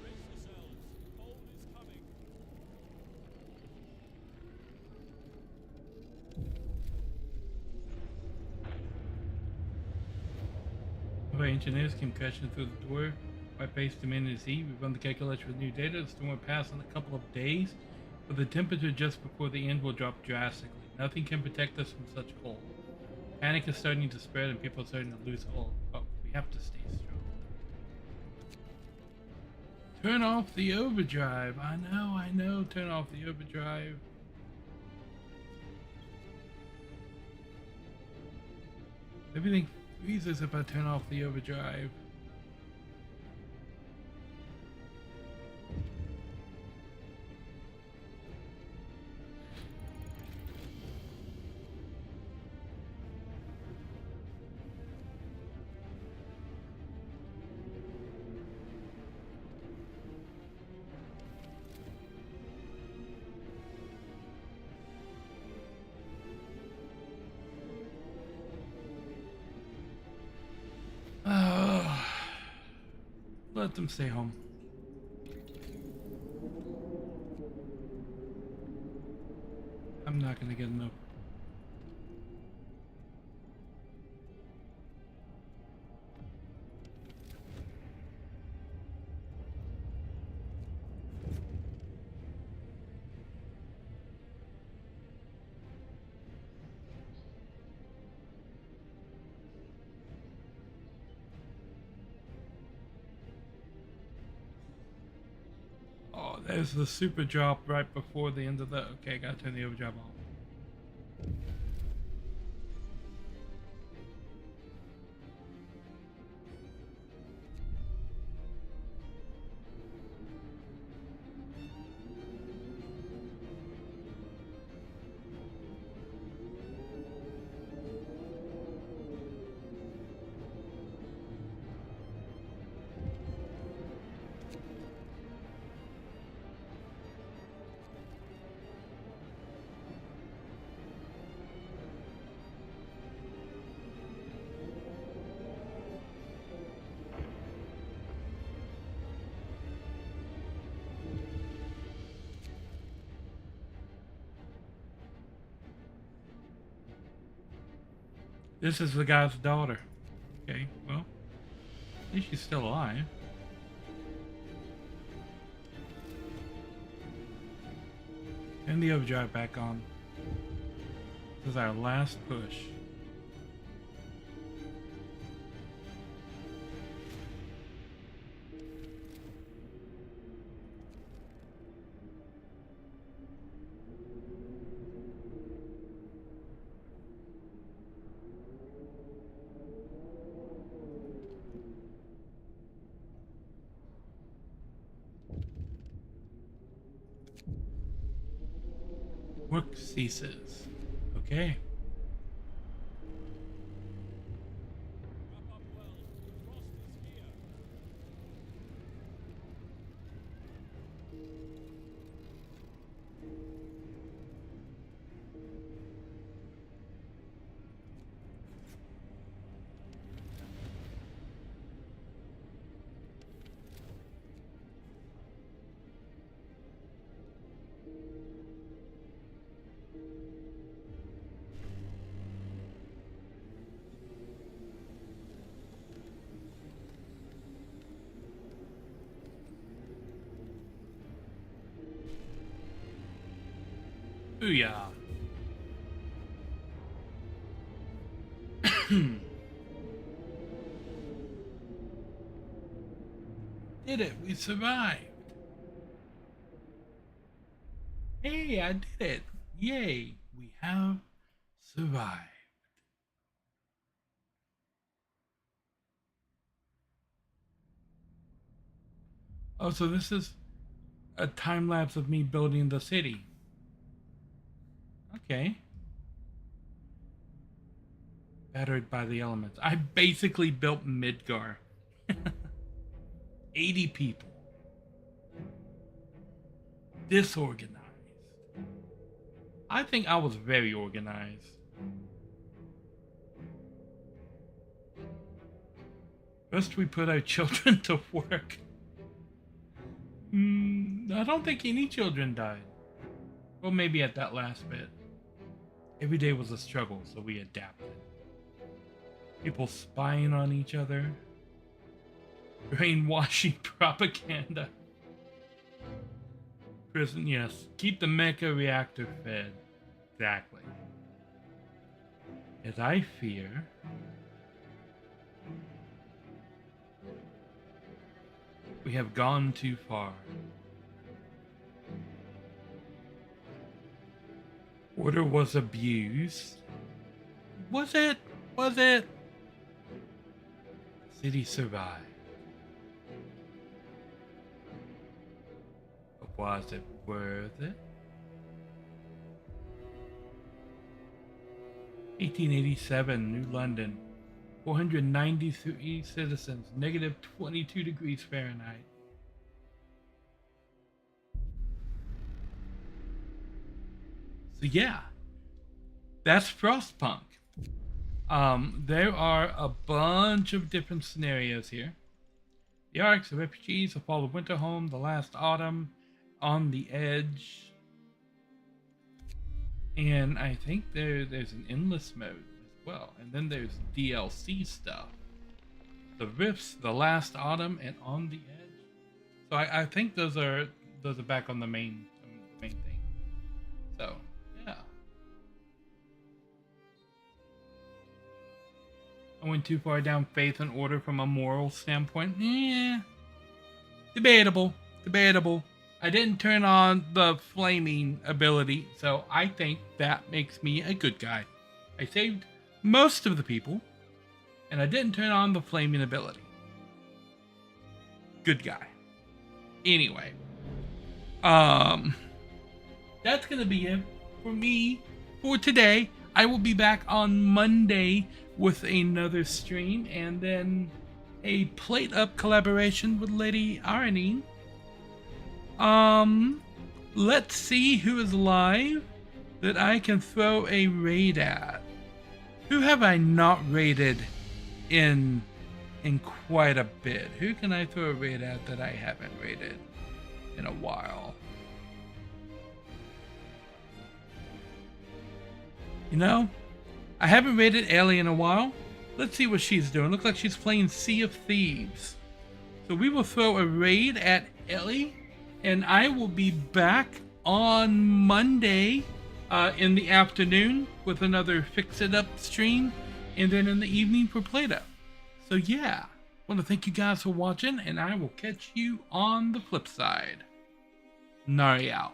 Brace yourselves. Cold is coming. Our engineers came crashing through the door. White base demanded Z. We run the calculator with new data. The storm will pass in a couple of days, but the temperature just before the end will drop drastically. Nothing can protect us from such cold. Panic is starting to spread and people are starting to lose hope. Oh, we have to stay strong. Turn off the overdrive. I know. Turn off the overdrive. Everything freezes if I turn off the overdrive. Let them stay home. I'm not gonna get enough. Oh, there's the super drop right before the end of the. Okay, gotta turn the overdrive off. This is the guy's daughter. Okay, well, at least she's still alive. Turn the overdrive back on. This is our last push. Work ceases. Okay. Wrap up well. Frost is here. Booyah. Did it. We survived. Hey, I did it. Yay. We have survived. Oh, so this is a time lapse of me building the city. Okay. Battered by the elements. I basically built Midgar. 80 people. Disorganized. I think I was very organized. First, we put our children to work. I don't think any children died. Well, maybe at that last bit. Every day was a struggle, so we adapted. People spying on each other. Brainwashing propaganda. Prison, yes. Keep the mecha reactor fed. Exactly. As I fear, we have gone too far. Order was abused. Was it? Was it? City survived. But was it worth it? 1887, New London. 493 citizens, negative 22 degrees Fahrenheit. So yeah, that's Frostpunk. There are a bunch of different scenarios here. The Arcs, the Refugees, the Fall of Winterhome, The Last Autumn, On the Edge. And I think there's an endless mode as well. And then there's DLC stuff. The Rifts, The Last Autumn, and On the Edge. So I think those are back on the main thing. So yeah. I went too far down Faith and Order from a moral standpoint. Yeah. Debatable. I didn't turn on the flaming ability, so I think that makes me a good guy. I saved most of the people, and I didn't turn on the flaming ability. Good guy. Anyway. That's gonna be it for me for today. I will be back on Monday with another stream, and then a Plate Up collaboration with Lady Aranine. Let's see who is live that I can throw a raid at. Who have I not raided in quite a bit? Who can I throw a raid at that I haven't raided in a while? You know, I haven't raided Ellie in a while. Let's see what she's doing. Looks like she's playing Sea of Thieves. So we will throw a raid at Ellie, and I will be back on Monday in the afternoon with another Fix It Up stream, and then in the evening for Plate Up. So yeah, I want to thank you guys for watching, and I will catch you on the flip side. Nari out.